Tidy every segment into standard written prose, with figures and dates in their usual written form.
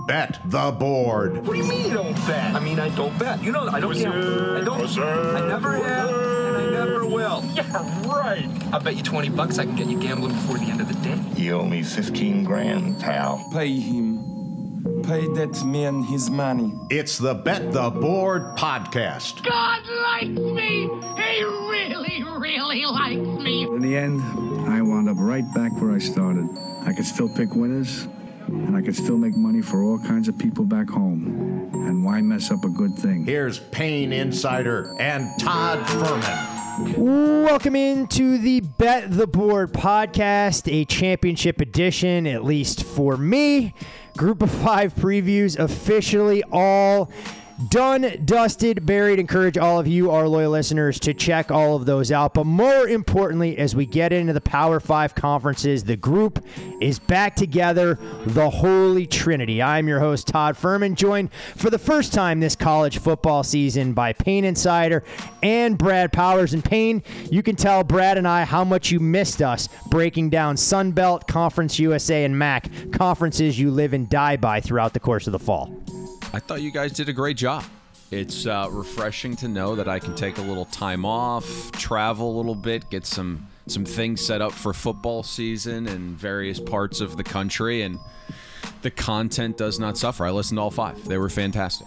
Bet the Board. What do you mean you don't bet? I mean, I don't bet. You know, I don't gamble. I don't. I never have, and I never will. Yeah, right. I bet you $20 I can get you gambling before the end of the day. You owe me 15 grand, pal. Pay him. Pay that man his money. It's the Bet the Board podcast. God likes me. He really, really likes me. In the end, I wound up right back where I started. I could still pick winners, and I could still make money for all kinds of people back home. And why mess up a good thing? Here's Payne Insider and Todd Furman. Welcome into the Bet the Board podcast, a championship edition, at least for me. Group of 5 previews officially all done, dusted, buried. Encourage all of you, our loyal listeners, to check all of those out. But more importantly, as we get into the Power 5 conferences, the group is back together, the Holy Trinity. I'm your host, Todd Furman, joined for the first time this college football season by Payne Insider and Brad Powers. And Payne, you can tell Brad and I how much you missed us breaking down Sun Belt, Conference USA, and MAC, conferences you live and die by throughout the course of the fall. I thought you guys did a great job. It's refreshing to know that I can take a little time off, travel a little bit, get some things set up for football season in various parts of the country, and the content does not suffer. I listened to all 5. They were fantastic.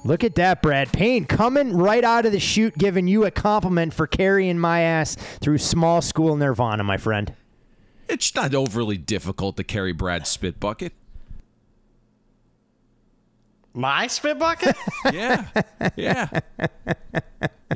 Look at that, Brad. Payne coming right out of the chute, giving you a compliment for carrying my ass through small school nirvana, my friend. It's not overly difficult to carry Brad's spit bucket. My spit bucket? Yeah,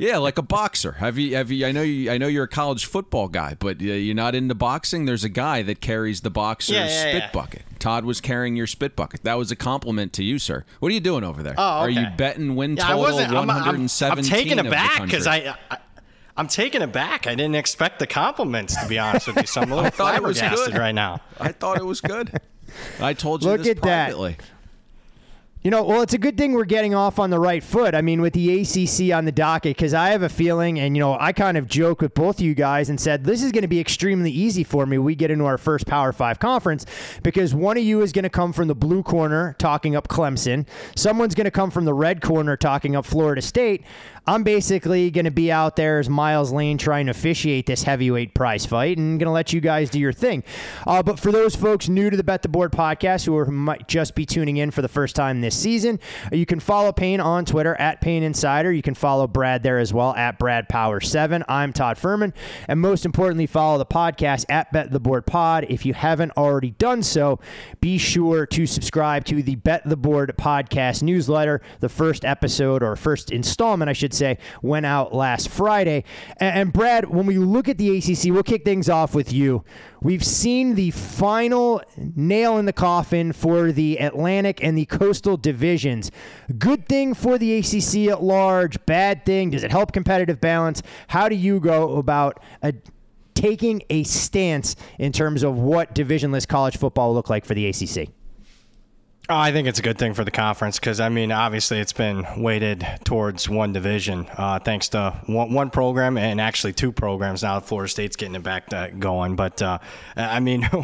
like a boxer. Have you? I know you're a college football guy, but you're not into boxing. There's a guy that carries the boxer's spit bucket. Todd was carrying your spit bucket. That was a compliment to you, sir. What are you doing over there? Oh, okay. Are you betting win total 117? I'm taking it back because I'm taking it back. I didn't expect the compliments, to be honest with you. So I'm a little flabbergasted right now. I thought it was good. I told you Look this at privately. That. You know, well, it's a good thing we're getting off on the right foot. I mean, with the ACC on the docket, because I have a feeling, and, I kind of joked with both of you guys and said, this is going to be extremely easy for me. We get into our first Power 5 conference because one of you is going to come from the blue corner talking up Clemson. Someone's going to come from the red corner talking up Florida State. I'm basically going to be out there as Miles Lane trying to officiate this heavyweight prize fight and going to let you guys do your thing. But for those folks new to the Bet the Board podcast who might just be tuning in for the first time this season, you can follow Payne on Twitter at Payne Insider. You can follow Brad there as well at Brad Power 7. I'm Todd Furman. And most importantly, follow the podcast at Bet the Board Pod. If you haven't already done so, be sure to subscribe to the Bet the Board podcast newsletter. The first episode, or first installment, I should say, went out last Friday. And Brad, when we look at the ACC, we'll kick things off with you. We've seen the final nail in the coffin for the Atlantic and the Coastal divisions. Good thing for the ACC at large, bad thing. Does it help competitive balance? How do you go about taking a stance in terms of what divisionless college football will look like for the ACC? Oh, I think it's a good thing for the conference because, obviously it's been weighted towards one division thanks to one program and actually 2 programs now. Florida State's getting it back going. But,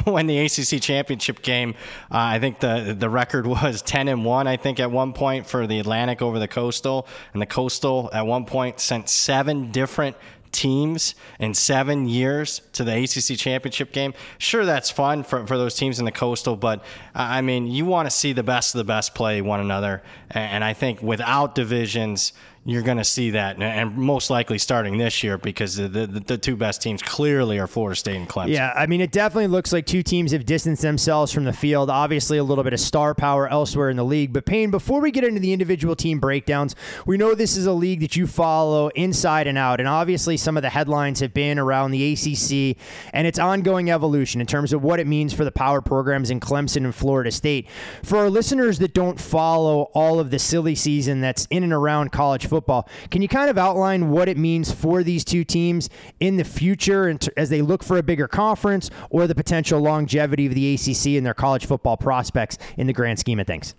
when the ACC championship game, I think the record was 10-1, I think, at one point for the Atlantic over the Coastal. And the Coastal at one point sent 7 different teams in 7 years to the ACC championship game. Sure, that's fun for those teams in the Coastal, but you want to see the best of the best play one another. And I think without divisions, you're going to see that, and most likely starting this year because the 2 best teams clearly are Florida State and Clemson. Yeah, it definitely looks like 2 teams have distanced themselves from the field. Obviously, a little bit of star power elsewhere in the league. But, Payne, before we get into the individual team breakdowns, we know this is a league that you follow inside and out. And obviously, some of the headlines have been around the ACC and its ongoing evolution in terms of what it means for the power programs in Clemson and Florida State. For our listeners that don't follow all of the silly season that's in and around college football, can you kind of outline what it means for these 2 teams in the future as they look for a bigger conference or the potential longevity of the ACC and their college football prospects in the grand scheme of things?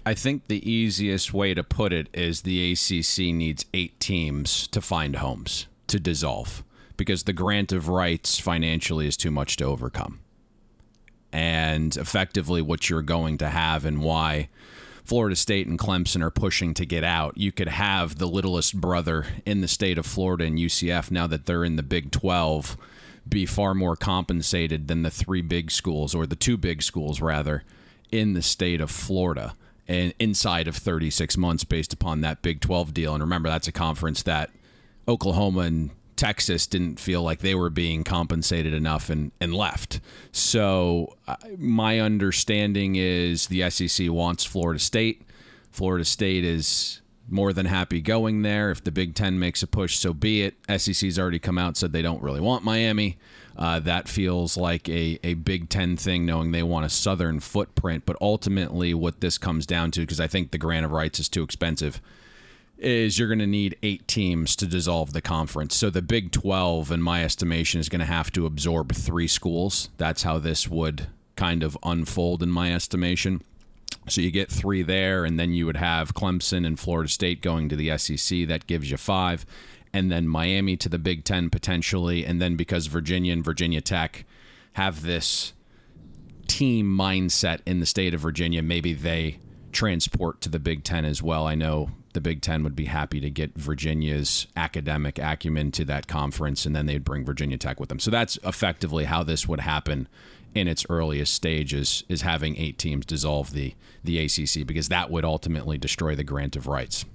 I think the easiest way to put it is the ACC needs 8 teams to find homes, to dissolve, because the grant of rights financially is too much to overcome. and effectively what you're going to have and why Florida State and Clemson are pushing to get out. You could have the littlest brother in the state of Florida and UCF, now that they're in the Big 12, be far more compensated than the three big schools, or the two big schools rather, in the state of Florida, and inside of 36 months based upon that Big 12 deal. And remember, that's a conference that Oklahoma and Texas didn't feel like they were being compensated enough and left. So my understanding is the SEC wants Florida State. Florida State is more than happy going there. If the Big Ten makes a push, so be it. SEC's already come out and said they don't really want Miami. That feels like a Big Ten thing, knowing they want a southern footprint. But ultimately what this comes down to, because I think the grant of rights is too expensive, is you're going to need 8 teams to dissolve the conference. So the Big 12, in my estimation, is going to have to absorb 3 schools. That's how this would kind of unfold, in my estimation. So you get 3 there, and then you would have Clemson and Florida State going to the SEC. That gives you 5. And then Miami to the Big Ten potentially. And then because Virginia and Virginia Tech have this team mindset in the state of Virginia, maybe they transport to the Big Ten as well. I know the Big Ten would be happy to get Virginia's academic acumen to that conference, and then they'd bring Virginia Tech with them. So that's effectively how this would happen in its earliest stages, is having 8 teams dissolve the ACC, because that would ultimately destroy the grant of rights.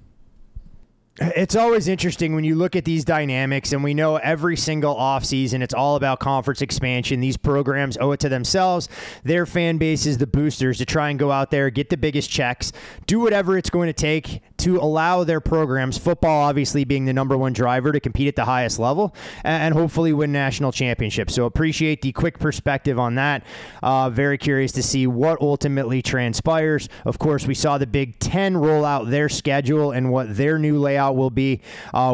It's always interesting when you look at these dynamics, and we know every single offseason it's all about conference expansion. These programs owe it to themselves, their fan bases, the boosters, to try and go out there, get the biggest checks, do whatever it's going to take to allow their programs, football obviously being the #1 driver, to compete at the highest level and hopefully win national championships. So appreciate the quick perspective on that. Very curious to see what ultimately transpires. Of course, we saw the Big Ten roll out their schedule and what their new layout will be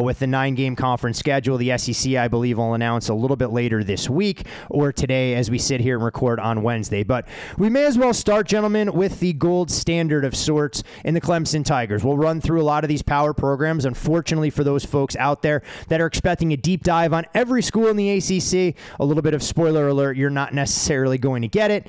with the 9-game conference schedule. The SEC, I believe, will announce a little bit later this week or today as we sit here and record on Wednesday. But we may as well start, gentlemen, with the gold standard of sorts in the Clemson Tigers. We'll run through a lot of these power programs. Unfortunately for those folks out there that are expecting a deep dive on every school in the ACC, a little bit of spoiler alert, you're not necessarily going to get it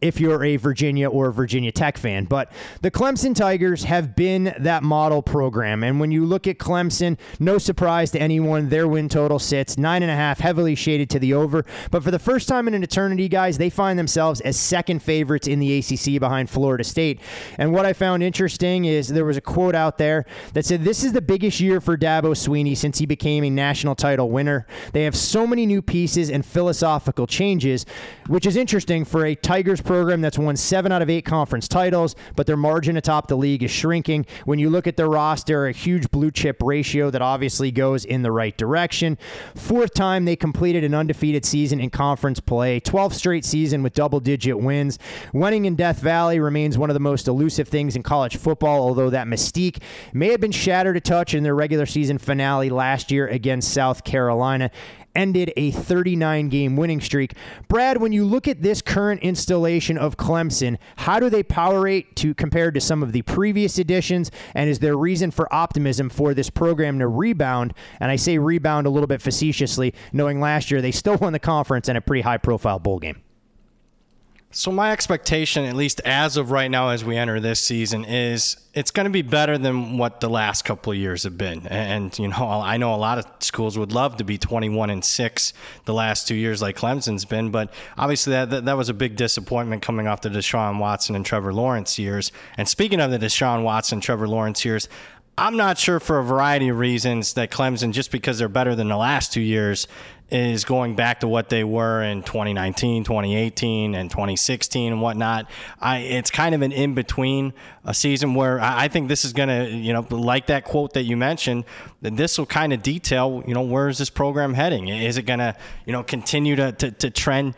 if you're a Virginia or Virginia Tech fan. But the Clemson Tigers have been that model program. And when you look at Clemson, no surprise to anyone, their win total sits 9.5, heavily shaded to the over. But for the first time in an eternity, guys, they find themselves as second favorites in the ACC behind Florida State. And what I found interesting is there was a quote out there that said, "This is the biggest year for Dabo Swinney since he became a national title winner. They have so many new pieces and philosophical changes," which is interesting for a Tigers program that's won 7 out of 8 conference titles, but their margin atop the league is shrinking. When you look at their roster, a huge blue chip ratio that obviously goes in the right direction. 4th time they completed an undefeated season in conference play, 12th straight season with double-digit wins. Winning in Death Valley remains one of the most elusive things in college football, although that mystique may have been shattered a touch in their regular season finale last year against South Carolina. Ended a 39-game winning streak. Brad, when you look at this current installation of Clemson, how do they power rate to compared to some of the previous editions? And is there reason for optimism for this program to rebound? And I say rebound a little bit facetiously, knowing last year they still won the conference and a pretty high-profile bowl game. So my expectation, at least as of right now as we enter this season, is it's going to be better than what the last couple of years have been. And, you know, I know a lot of schools would love to be 21-6 the last 2 years like Clemson's been, but obviously that was a big disappointment coming off the Deshaun Watson and Trevor Lawrence years. And speaking of the Deshaun Watson, Trevor Lawrence years, I'm not sure for a variety of reasons that Clemson, just because they're better than the last 2 years, is going back to what they were in 2019, 2018, and 2016 and whatnot. It's kind of an in-between a season where I think this is going to, you know, like that quote that you mentioned, that this will kind of detail, you know, where is this program heading? Is it going to, you know, continue to trend,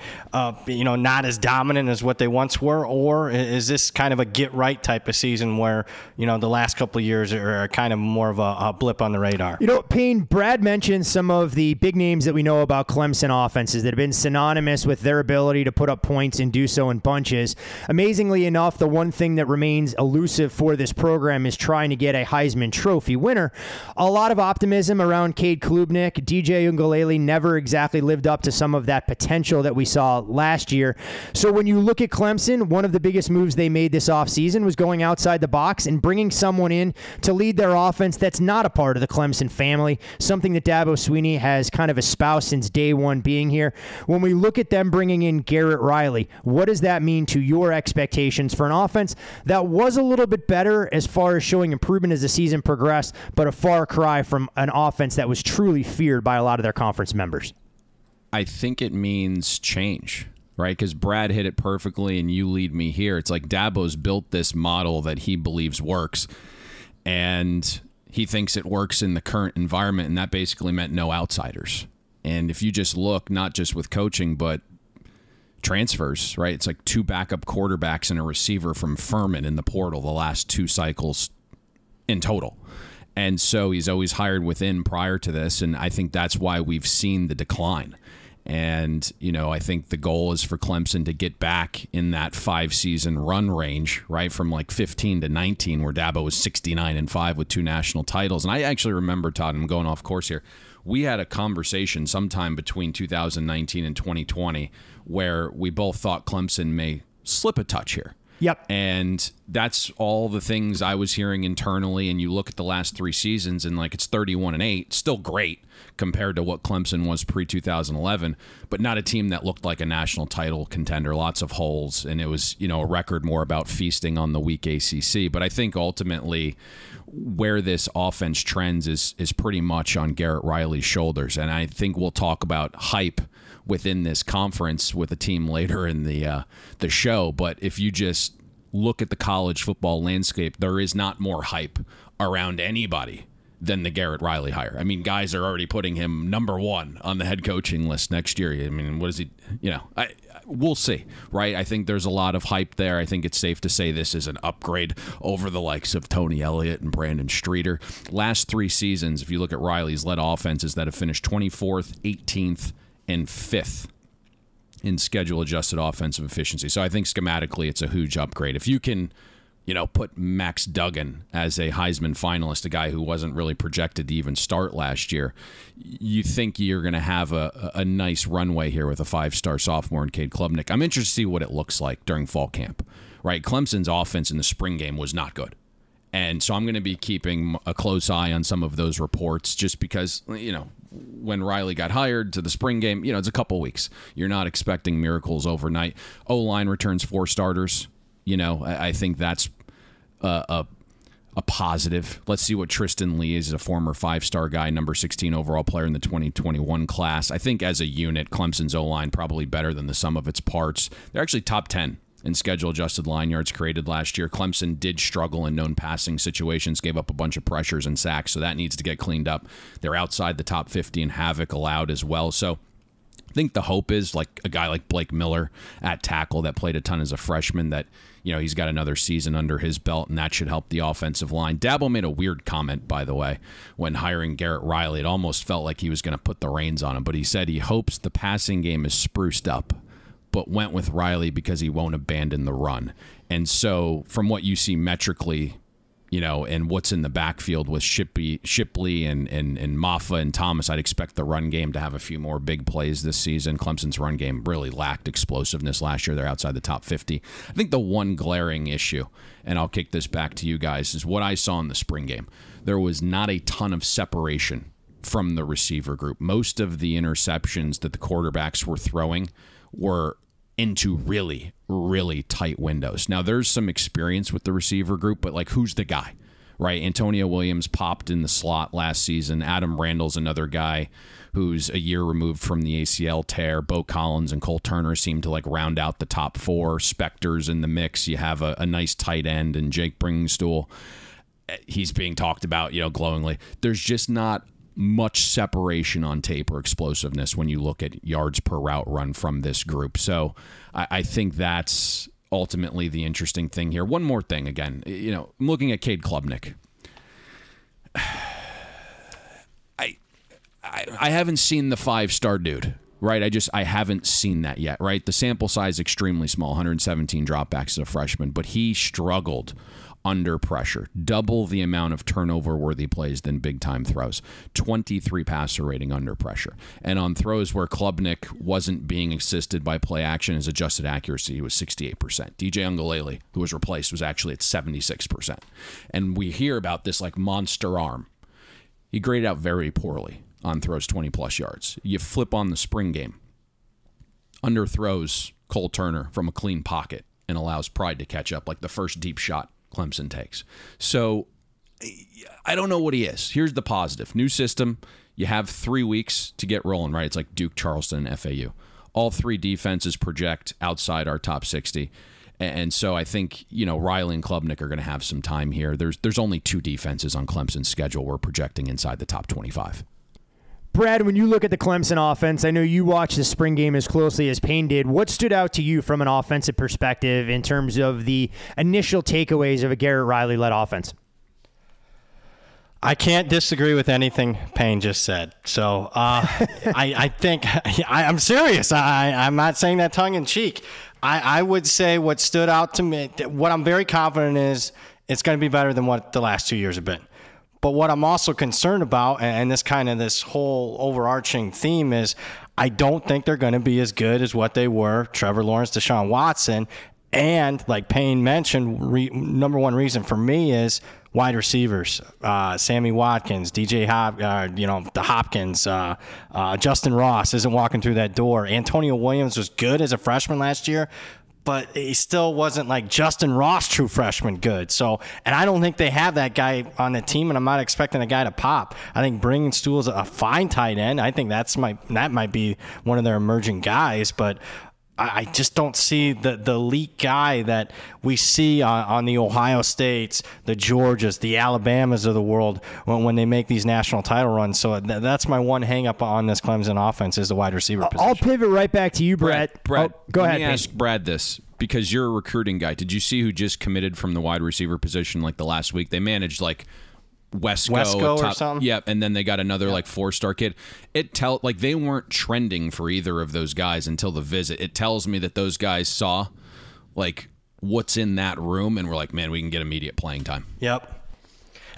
you know, not as dominant as what they once were? Or is this kind of a get-right type of season where, you know, the last couple of years are kind of more of a blip on the radar? You know, Payne, Brad mentioned some of the big names that we know know about Clemson offenses that have been synonymous with their ability to put up points and do so in bunches. Amazingly enough, the one thing that remains elusive for this program is trying to get a Heisman Trophy winner. A lot of optimism around Cade Klubnik. DJ Uiagalelei never exactly lived up to some of that potential that we saw last year. So when you look at Clemson, one of the biggest moves they made this offseason was going outside the box and bringing someone in to lead their offense that's not a part of the Clemson family, something that Dabo Swinney has kind of espoused since day one being here. When we look at them bringing in Garrett Riley, what does that mean to your expectations for an offense that was a little bit better as far as showing improvement as the season progressed, but a far cry from an offense that was truly feared by a lot of their conference members? I think it means change, right? Because Brad hit it perfectly, and you lead me here. It's like Dabo's built this model that he believes works, and he thinks it works in the current environment, and that basically meant no outsiders. And if you just look, not just with coaching, but transfers, right? It's like 2 backup quarterbacks and a receiver from Furman in the portal the last 2 cycles in total. And so he's always hired within prior to this, and I think that's why we've seen the decline. And, you know, I think the goal is for Clemson to get back in that 5-season run range, right, from like 15 to 19, where Dabo was 69-5 with 2 national titles. And I actually remember, Todd, I'm going off course here, we had a conversation sometime between 2019 and 2020 where we both thought Clemson may slip a touch here. Yep. And that's all the things I was hearing internally. And you look at the last 3 seasons and like it's 31-8, still great compared to what Clemson was pre-2011, but not a team that looked like a national title contender. Lots of holes, and it was, you know, a record more about feasting on the weak ACC. But I think ultimately where this offense trends is pretty much on Garrett Riley's shoulders. And I think we'll talk about hype within this conference with a team later in the show. But if you just look at the college football landscape, there is not more hype around anybody than the Garrett Riley hire. I mean, guys are already putting him number 1 on the head coaching list next year. I mean, what is he, you know, we'll see, right? I think there's a lot of hype there. I think it's safe to say this is an upgrade over the likes of Tony Elliott and Brandon Streeter. Last 3 seasons, if you look at Riley's led offenses that have finished 24th, 18th, and 5th in schedule-adjusted offensive efficiency. So I think schematically it's a huge upgrade. If you can, you know, put Max Duggan as a Heisman finalist, a guy who wasn't really projected to even start last year, you think you're going to have a nice runway here with a 5-star sophomore in Cade Klubnik. I'm interested to see what it looks like during fall camp, right? Clemson's offense in the spring game was not good. And so I'm going to be keeping a close eye on some of those reports just because, you know, when Riley got hired to the spring game, you know, it's a couple weeks. You're not expecting miracles overnight. O-line returns 4 starters. You know, I think that's a positive. Let's see what Tristan Lee is, a former 5-star guy, number 16 overall player in the 2021 class. I think as a unit, Clemson's O-line probably better than the sum of its parts. They're actually top 10 in schedule-adjusted line yards created last year. Clemson did struggle in known passing situations, gave up a bunch of pressures and sacks, so that needs to get cleaned up. They're outside the top 50 in havoc allowed as well. So I think the hope is like a guy like Blake Miller at tackle that played a ton as a freshman, that, you know, he's got another season under his belt, and that should help the offensive line. Dabo made a weird comment, by the way, when hiring Garrett Riley. It almost felt like he was going to put the reins on him, but he said he hopes the passing game is spruced up, but went with Riley because he won't abandon the run. And so from what you see metrically, you know, and what's in the backfield with Shipley and Maffa and Thomas, I'd expect the run game to have a few more big plays this season. Clemson's run game really lacked explosiveness last year. They're outside the top 50. I think the one glaring issue, and I'll kick this back to you guys, is what I saw in the spring game. There was not a ton of separation from the receiver group. Most of the interceptions that the quarterbacks were throwing were into really, really tight windows. Now, there's some experience with the receiver group, but, like, who's the guy, right? Antonio Williams popped in the slot last season. Adam Randall's another guy who's a year removed from the ACL tear. Bo Collins and Cole Turner seem to, like, round out the top 4. Spector's in the mix. You have a nice tight end, and Jake Bringstool, he's being talked about, you know, glowingly. There's just not much separation on tape or explosiveness when you look at yards per route run from this group. So I think that's ultimately the interesting thing here. One more thing, again, you know, I'm looking at Cade Klubnik. I haven't seen the 5-star dude, right? I haven't seen that yet, right? The sample size is extremely small, 117 dropbacks as a freshman, but he struggled under pressure, double the amount of turnover-worthy plays than big-time throws, 23 passer rating under pressure. And on throws where Klubnik wasn't being assisted by play action, his adjusted accuracy was 68%. DJ Ungalele, who was replaced, was actually at 76%. And we hear about this like monster arm. He graded out very poorly on throws 20-plus yards. You flip on the spring game. Under throws Cole Turner from a clean pocket and allows Pride to catch up, like the first deep shot Clemson takes. So I don't know what he is. Here's the positive. New system. You have 3 weeks to get rolling, right? It's like Duke, Charleston, and FAU. All three defenses project outside our top 60. And so I think, Riley and Klubnik are going to have some time here. There's only 2 defenses on Clemson's schedule we're projecting inside the top 25. Brad, when you look at the Clemson offense, I know you watched the spring game as closely as Payne did. What stood out to you from an offensive perspective in terms of the initial takeaways of a Garrett Riley-led offense? I can't disagree with anything Payne just said. So I think I'm serious. I'm not saying that tongue in cheek. I would say what stood out to me, what I'm very confident is it's going to be better than what the last 2 years have been. But what I'm also concerned about, and this whole overarching theme is, I don't think they're going to be as good as what they were, Trevor Lawrence, Deshaun Watson. And like Payne mentioned, number one reason for me is wide receivers, Sammy Watkins, the Hopkins, Justin Ross isn't walking through that door. Antonio Williams was good as a freshman last year, but he still wasn't like Justin Ross, true freshman good. So, and I don't think they have that guy on the team, and I'm not expecting a guy to pop. I think Bringen Stuhl's a fine tight end. I think that might be one of their emerging guys, but I just don't see the elite guy that we see on the Ohio States, the Georgias, the Alabamas of the world when they make these national title runs. So that's my one hang-up on this Clemson offense is the wide receiver position. I'll pivot right back to you, Brett. Brett, go ahead. Let me ask Brad this, because you're a recruiting guy. Did you see who just committed from the wide receiver position like the last week? They managed like Wesco or something. Yeah, and then they got another like 4-star kid. Like they weren't trending for either of those guys until the visit. It tells me that those guys saw like what's in that room and were like, man, we can get immediate playing time. Yep.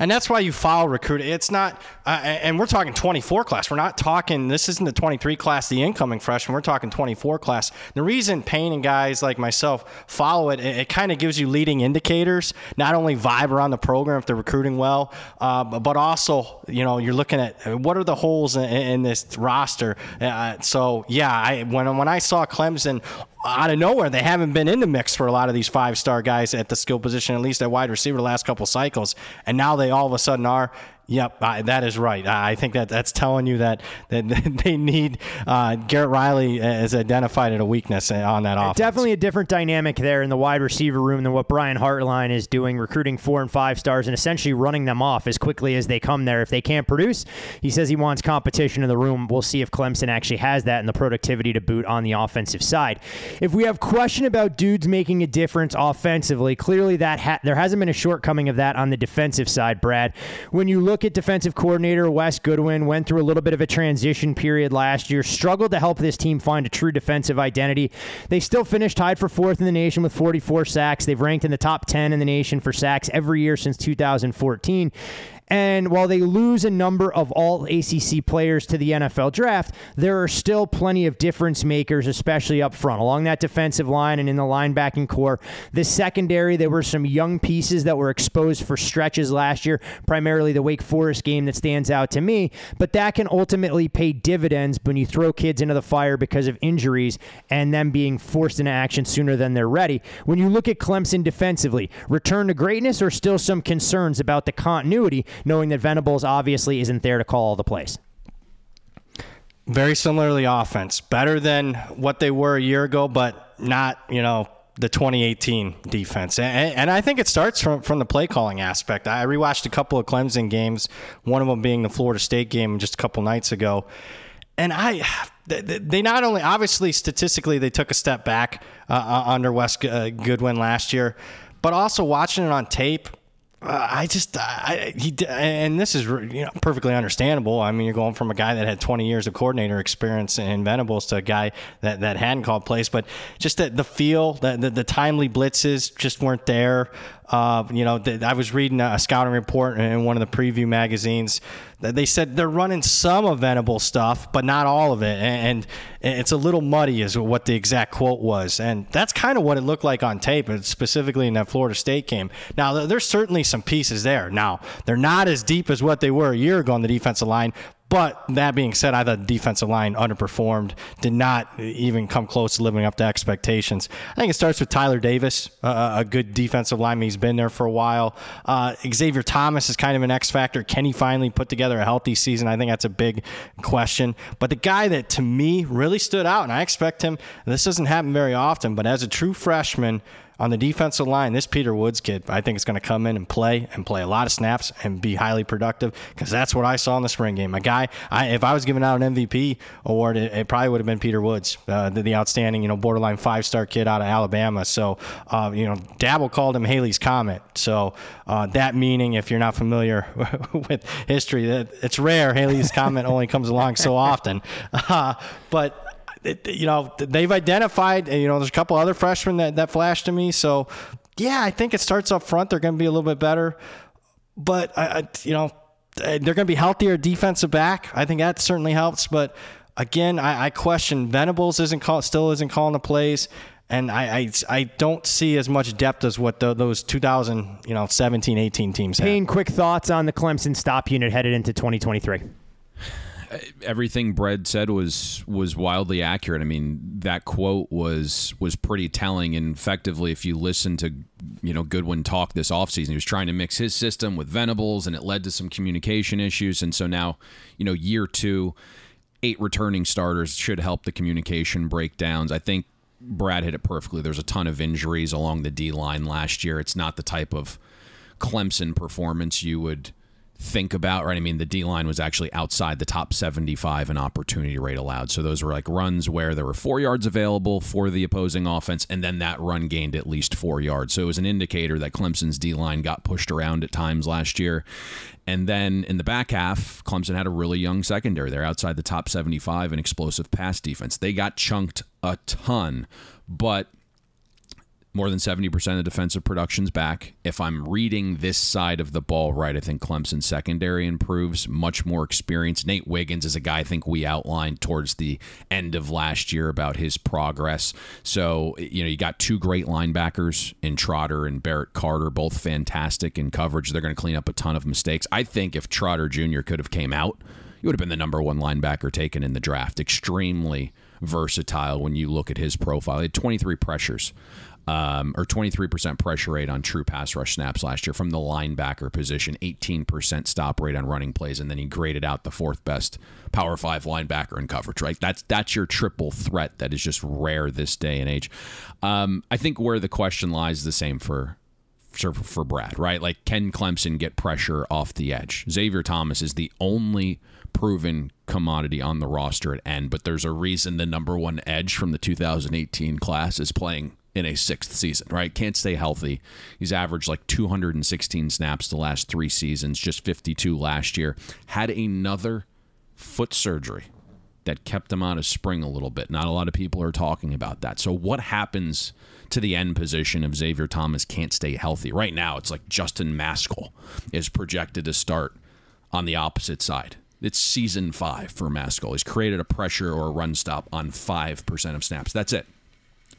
And that's why you follow recruiting. It's not, and we're talking 24 class. We're not talking, this isn't the 23 class, the incoming freshman. We're talking 24 class. The reason Payne and guys like myself follow it kind of gives you leading indicators, not only vibe around the program if they're recruiting well, but also, you're looking at what are the holes in this roster. When I saw Clemson out of nowhere, they haven't been in the mix for a lot of these 5-star guys at the skill position, at least at wide receiver the last couple cycles. And now they all of a sudden are. Yep, that is right. I think that's telling you that they need Garrett Riley has identified a weakness on that offense. Definitely a different dynamic there in the wide receiver room than what Brian Hartline is doing, recruiting 4 and 5 stars and essentially running them off as quickly as they come there. If they can't produce, he says he wants competition in the room. We'll see if Clemson actually has that and the productivity to boot on the offensive side. If we have question about dudes making a difference offensively, clearly that there hasn't been a shortcoming of that on the defensive side, Brad. When you look at defensive coordinator Wes Goodwin, went through a little bit of a transition period last year, struggled to help this team find a true defensive identity. They still finished tied for 4th in the nation with 44 sacks. They've ranked in the top 10 in the nation for sacks every year since 2014. And while they lose a number of all ACC players to the NFL draft, there are still plenty of difference makers, especially up front, along that defensive line and in the linebacking core. The secondary, there were some young pieces that were exposed for stretches last year, primarily the Wake Forest game that stands out to me, but that can ultimately pay dividends when you throw kids into the fire because of injuries and them being forced into action sooner than they're ready. When you look at Clemson defensively, return to greatness or still some concerns about the continuity, knowing that Venables obviously isn't there to call all the plays? Very similarly offense. Better than what they were a year ago, but not, the 2018 defense. And I think it starts from the play calling aspect. I rewatched a couple of Clemson games, one of them being the Florida State game just a couple nights ago. And they not only, obviously statistically, they took a step back under Wes Goodwin last year, but also watching it on tape, And this is perfectly understandable. I mean, you're going from a guy that had 20 years of coordinator experience in Venables to a guy that hadn't called plays, but just the feel, the timely blitzes just weren't there. I was reading a scouting report in one of the preview magazines that they said they're running some of Venables stuff, but not all of it. And it's a little muddy is what the exact quote was. And that's kind of what it looked like on tape, specifically in that Florida State game. Now, there's certainly some pieces there. Now, they're not as deep as what they were a year ago on the defensive line. But that being said, I thought the defensive line underperformed, did not even come close to living up to expectations. I think it starts with Tyler Davis, a good defensive lineman. He's been there for a while. Xavier Thomas is kind of an X factor. Can he finally put together a healthy season? I think that's a big question. But the guy that, to me, really stood out, and I expect him, this doesn't happen very often, but as a true freshman, on the defensive line, this Peter Woods kid, I think is going to come in and play a lot of snaps and be highly productive, because that's what I saw in the spring game. A guy, if I was giving out an MVP award, it probably would have been Peter Woods, the outstanding, borderline 5-star kid out of Alabama. So, Dabble called him Haley's Comet. So that meaning, if you're not familiar with history, it's rare. Haley's Comet only comes along so often. But they've identified, there's a couple other freshmen that flashed to me. So, yeah, I think it starts up front. They're going to be a little bit better. But, they're going to be healthier defensive back. I think that certainly helps. But, again, I question Venables still isn't calling the plays. And I don't see as much depth as what those 2017-18 teams had. Payne, quick thoughts on the Clemson stop unit headed into 2023. Everything Brad said was wildly accurate. I mean, that quote was pretty telling. And effectively, if you listen to Goodwin talk this offseason, he was trying to mix his system with Venables, and it led to some communication issues. And so now, year 2, 8 returning starters should help the communication breakdowns. I think Brad hit it perfectly. There's a ton of injuries along the D-line last year. It's not the type of Clemson performance you would think about, right? I mean, the D-line was actually outside the top 75 in opportunity rate allowed. So those were like runs where there were 4 yards available for the opposing offense, and then that run gained at least 4 yards. So it was an indicator that Clemson's D-line got pushed around at times last year. And then in the back half, Clemson had a really young secondary. They're outside the top 75 in explosive pass defense. They got chunked a ton, but more than 70% of defensive production's back. If I'm reading this side of the ball right, I think Clemson's secondary improves, much more experience. Nate Wiggins is a guy I think we outlined towards the end of last year about his progress. So, you got 2 great linebackers in Trotter and Barrett Carter, both fantastic in coverage. They're going to clean up a ton of mistakes. I think if Trotter Jr. could have came out, he would have been the number 1 linebacker taken in the draft. Extremely versatile when you look at his profile. He had 23 pressures. Or 23% pressure rate on true pass rush snaps last year from the linebacker position, 18% stop rate on running plays, and then he graded out the 4th best Power 5 linebacker in coverage, right? That's your triple threat that is just rare this day and age. I think where the question lies is the same for Brad, right? Like, can Clemson get pressure off the edge? Xavier Thomas is the only proven commodity on the roster at end, but there's a reason the number 1 edge from the 2018 class is playing in a 6th season, right? Can't stay healthy. He's averaged like 216 snaps the last 3 seasons, just 52 last year. Had another foot surgery that kept him out of spring a little bit. Not a lot of people are talking about that. So what happens to the end position if Xavier Thomas can't stay healthy? Right now, it's like Justin Maskell is projected to start on the opposite side. It's season 5 for Maskell. He's created a pressure or a run stop on 5% of snaps. That's it.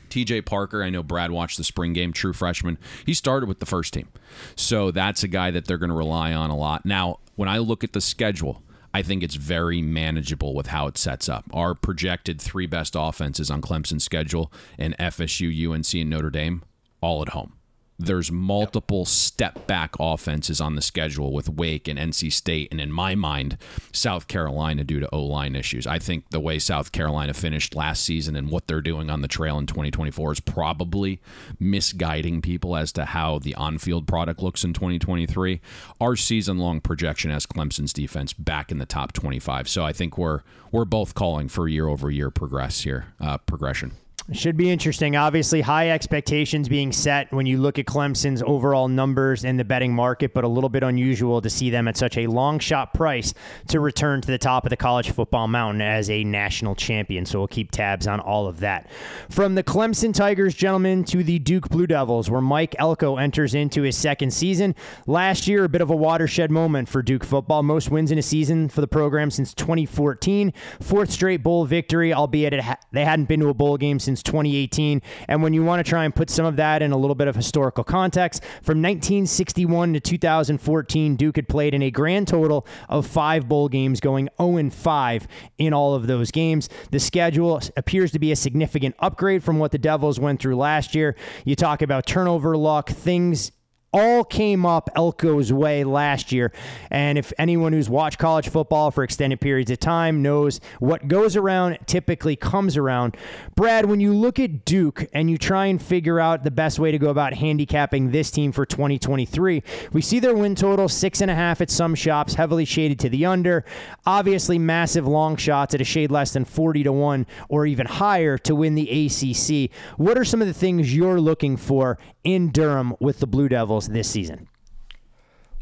TJ Parker, I know Brad watched the spring game, true freshman. He started with the first team. So that's a guy that they're going to rely on a lot. Now, when I look at the schedule, I think it's very manageable with how it sets up. Our projected 3 best offenses on Clemson's schedule and FSU, UNC, and Notre Dame, all at home. There's multiple step-back offenses on the schedule with Wake and NC State, and in my mind, South Carolina due to O-line issues. I think the way South Carolina finished last season and what they're doing on the trail in 2024 is probably misguiding people as to how the on-field product looks in 2023. Our season-long projection has Clemson's defense back in the top 25, so I think we're both calling for year-over-year progression. Should be interesting. Obviously, high expectations being set when you look at Clemson's overall numbers in the betting market, but a little bit unusual to see them at such a long shot price to return to the top of the college football mountain as a national champion. So we'll keep tabs on all of that. From the Clemson Tigers, gentlemen, to the Duke Blue Devils, where Mike Elko enters into his second season. Last year, a bit of a watershed moment for Duke football. Most wins in a season for the program since 2014. Fourth straight bowl victory, albeit they hadn't been to a bowl game since 2018. And when you want to try and put some of that in a little bit of historical context, from 1961 to 2014, Duke had played in a grand total of 5 bowl games, going 0-5 in all of those games. The schedule appears to be a significant upgrade from what the Devils went through last year. You talk about turnover luck, things all came up Elko's way last year. And if anyone who's watched college football for extended periods of time knows what goes around typically comes around. Brad, when you look at Duke and you try and figure out the best way to go about handicapping this team for 2023, we see their win total 6.5 at some shops, heavily shaded to the under. Obviously, massive long shots at a shade less than 40-1 or even higher to win the ACC. What are some of the things you're looking for in Durham with the Blue Devils this season?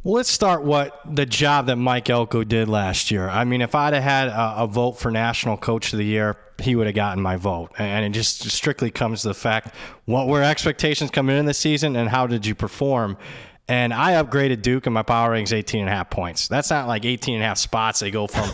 Well, let's start what the job that Mike Elko did last year. I mean, if I'd have had a vote for National Coach of the Year, he would have gotten my vote. And it just strictly comes to the fact, what were expectations coming in this season and how did you perform? And I upgraded Duke and my power rankings 18.5 points. That's not like 18.5 spots. They go from,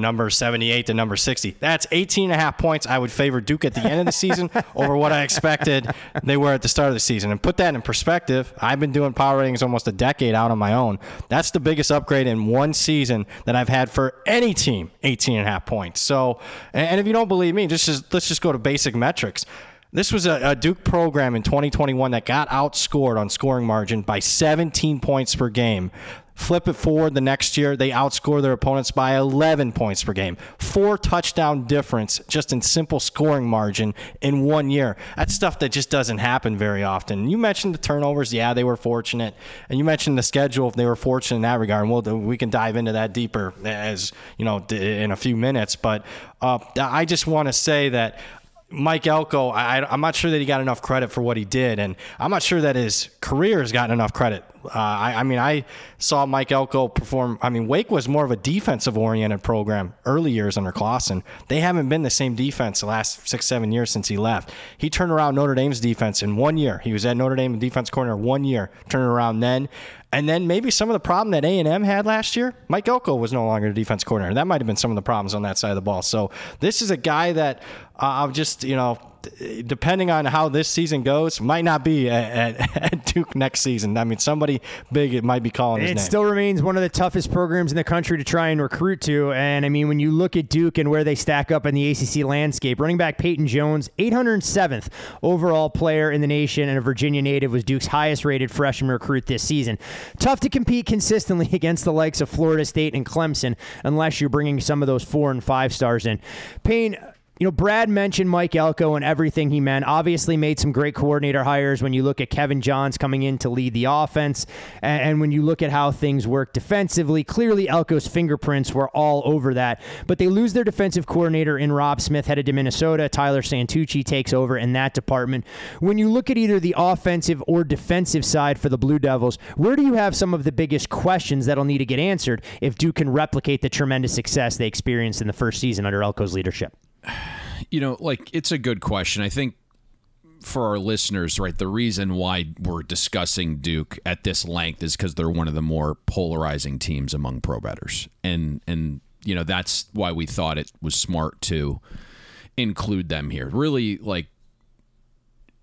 number 78 to number 60. That's 18.5 points. I would favor Duke at the end of the season over what I expected they were at the start of the season. And put that in perspective, I've been doing power ratings almost a decade out on my own. That's the biggest upgrade in one season that I've had for any team, 18.5 points. So, and if you don't believe me, let's just go to basic metrics. This was a Duke program in 2021 that got outscored on scoring margin by 17 points per game. Flip it forward the next year, they outscore their opponents by 11 points per game. 4 touchdown difference just in simple scoring margin in 1 year. That's stuff that just doesn't happen very often. You mentioned the turnovers. Yeah, they were fortunate. And you mentioned the schedule. They were fortunate in that regard. And we can dive into that deeper in a few minutes. But I just want to say that Mike Elko, I'm not sure that he got enough credit for what he did, and I'm not sure that his career has gotten enough credit. I saw Mike Elko perform. Wake was more of a defensive-oriented program early years under Clawson. They haven't been the same defense the last 6-7 years since he left. He turned around Notre Dame's defense in 1 year. He was at Notre Dame defense coordinator 1 year, turned it around then. And then maybe some of the problem that A&M had last year, Mike Elko was no longer the defense coordinator. That might have been some of the problems on that side of the ball. So this is a guy that I'll just, depending on how this season goes, might not be at Duke next season. Somebody big, it might be calling his name. It still remains one of the toughest programs in the country to try and recruit to. And, when you look at Duke and where they stack up in the ACC landscape, running back Payton Jones, 807th overall player in the nation and a Virginia native, was Duke's highest-rated freshman recruit this season. Tough to compete consistently against the likes of Florida State and Clemson unless you're bringing some of those 4- and 5-stars in. Payne, Brad mentioned Mike Elko and everything he meant. Obviously made some great coordinator hires when you look at Kevin Johns coming in to lead the offense. And when you look at how things work defensively, clearly Elko's fingerprints were all over that. But they lose their defensive coordinator in Rob Smith, headed to Minnesota. Tyler Santucci takes over in that department. When you look at either the offensive or defensive side for the Blue Devils, where do you have some of the biggest questions that'll need to get answered if Duke can replicate the tremendous success they experienced in the first season under Elko's leadership? It's a good question. I think for our listeners, right, the reason why we're discussing Duke at this length is because they're one of the more polarizing teams among pro bettors. And that's why we thought it was smart to include them here. Really,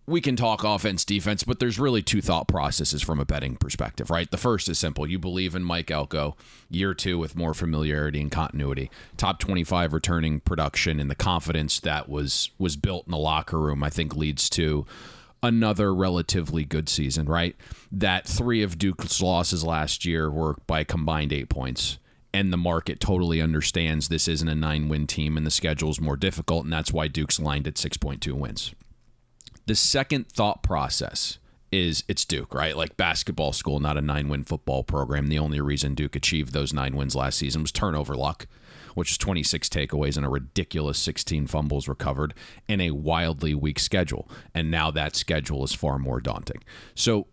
we can talk offense, defense, but there's really 2 thought processes from a betting perspective, right? The first is simple. You believe in Mike Elko, year 2 with more familiarity and continuity, top 25 returning production, and the confidence that was built in the locker room, I think leads to another relatively good season, right? That 3 of Duke's losses last year were by a combined 8 points. And the market totally understands this isn't a 9-win team and the schedule's more difficult, and that's why Duke's lined at 6.2 wins. The second thought process is it's Duke, right? Like basketball school, not a 9-win football program. The only reason Duke achieved those 9 wins last season was turnover luck. which is 26 takeaways and a ridiculous 16 fumbles recovered in a wildly weak schedule. And now that schedule is far more daunting. So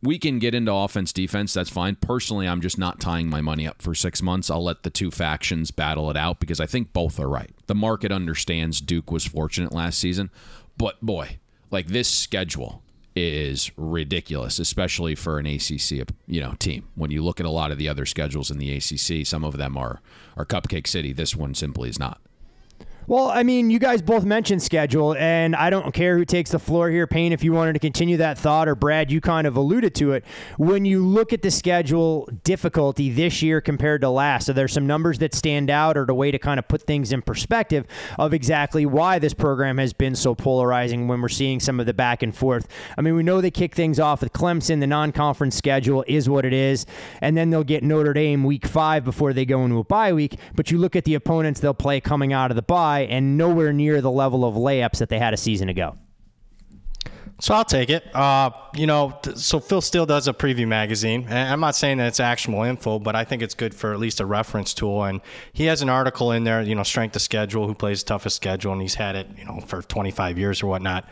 we can get into offense, defense. That's fine. Personally, I'm just not tying my money up for 6 months. I'll let the two factions battle it out because I think both are right. The market understands Duke was fortunate last season, but boy, like this schedule is ridiculous, especially for an ACC, team. When you look at a lot of the other schedules in the ACC, some of them are Cupcake City. This one simply is not. Well, I mean, you guys both mentioned schedule, and I don't care who takes the floor here, Payne, if you wanted to continue that thought, or Brad, you kind of alluded to it. When you look at the schedule difficulty this year compared to last, so there's some numbers that stand out, or the way to kind of put things in perspective of exactly why this program has been so polarizing when we're seeing some of the back and forth. I mean, we know they kick things off with Clemson. The non-conference schedule is what it is, and then they'll get Notre Dame week 5 before they go into a bye week, but you look at the opponents they'll play coming out of the bye, and nowhere near the level of layups that they had a season ago. So I'll take it. So Phil Steele does a preview magazine. And I'm not saying that it's actionable info, but I think it's good for at least a reference tool. And he has an article in there, strength of schedule, who plays the toughest schedule, and he's had it, for 25 years or whatnot.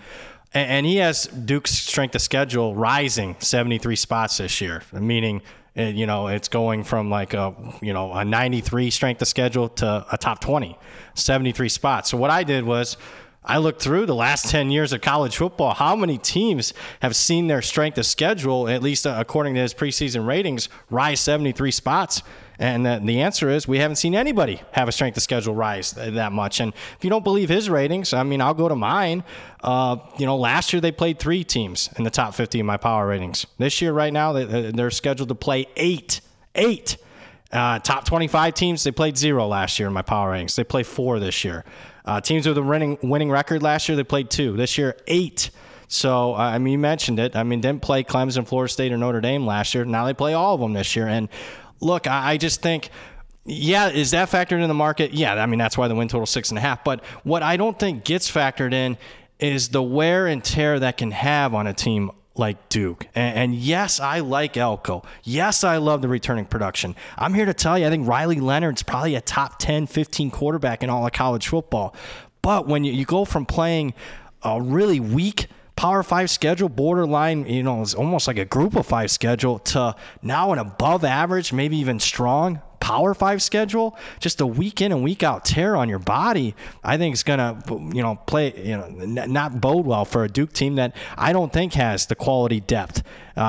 And he has Duke's strength of schedule rising 73 spots this year, meaning it's going from like a 93 strength of schedule to a top 20, 73 spots. So what I did was I looked through the last 10 years of college football. How many teams have seen their strength of schedule, at least according to his preseason ratings, rise 73 spots? And the answer is we haven't seen anybody have a strength of schedule rise that much. And if you don't believe his ratings, I mean, I'll go to mine. Last year they played 3 teams in the top 50 in my power ratings. This year, right now, they're scheduled to play 8. Top 25 teams, they played 0 last year in my power ratings. They play 4 this year. Teams with a winning record last year, they played 2. This year, 8. So, you mentioned it. Didn't play Clemson, Florida State, or Notre Dame last year. Now they play all of them this year. And look, I just think, is that factored in the market? Yeah, that's why the win total is 6.5. But what I don't think gets factored in is the wear and tear that can have on a team like Duke. And yes, I like Elko. Yes, I love the returning production. I'm here to tell you, I think Riley Leonard's probably a top 10, 15 quarterback in all of college football. But when you go from playing a really weak Power 5 schedule, borderline, it's almost like a Group of 5 schedule, to now an above average, maybe even strong Power 5 schedule, just a week in and week out tear on your body, I think it's going to, play, not bode well for a Duke team that I don't think has the quality depth,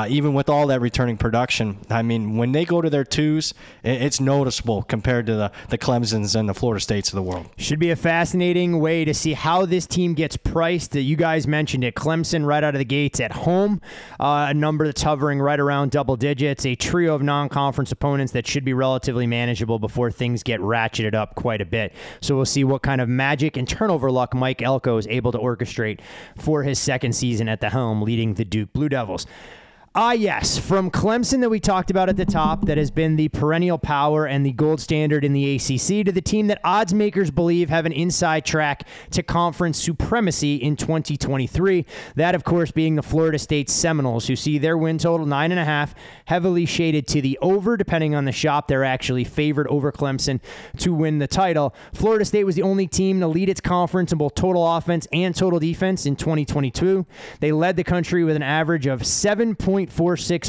even with all that returning production. When they go to their 2s, it's noticeable compared to the Clemsons and the Florida States of the world. Should be a fascinating way to see how this team gets priced. You guys mentioned it. Clemson right out of the gates at home, a number that's hovering right around double digits, a trio of non-conference opponents that should be relatively manageable before things get ratcheted up quite a bit. So we'll see what kind of magic and turnover luck Mike Elko is able to orchestrate for his second season at the helm, leading the Duke Blue Devils. Yes, from Clemson that we talked about at the top, that has been the perennial power and the gold standard in the ACC, to the team that odds makers believe have an inside track to conference supremacy in 2023. That, of course, being the Florida State Seminoles, who see their win total 9.5, heavily shaded to the over. Depending on the shop, they're actually favored over Clemson to win the title. Florida State was the only team to lead its conference in both total offense and total defense in 2022. They led the country with an average of 7.46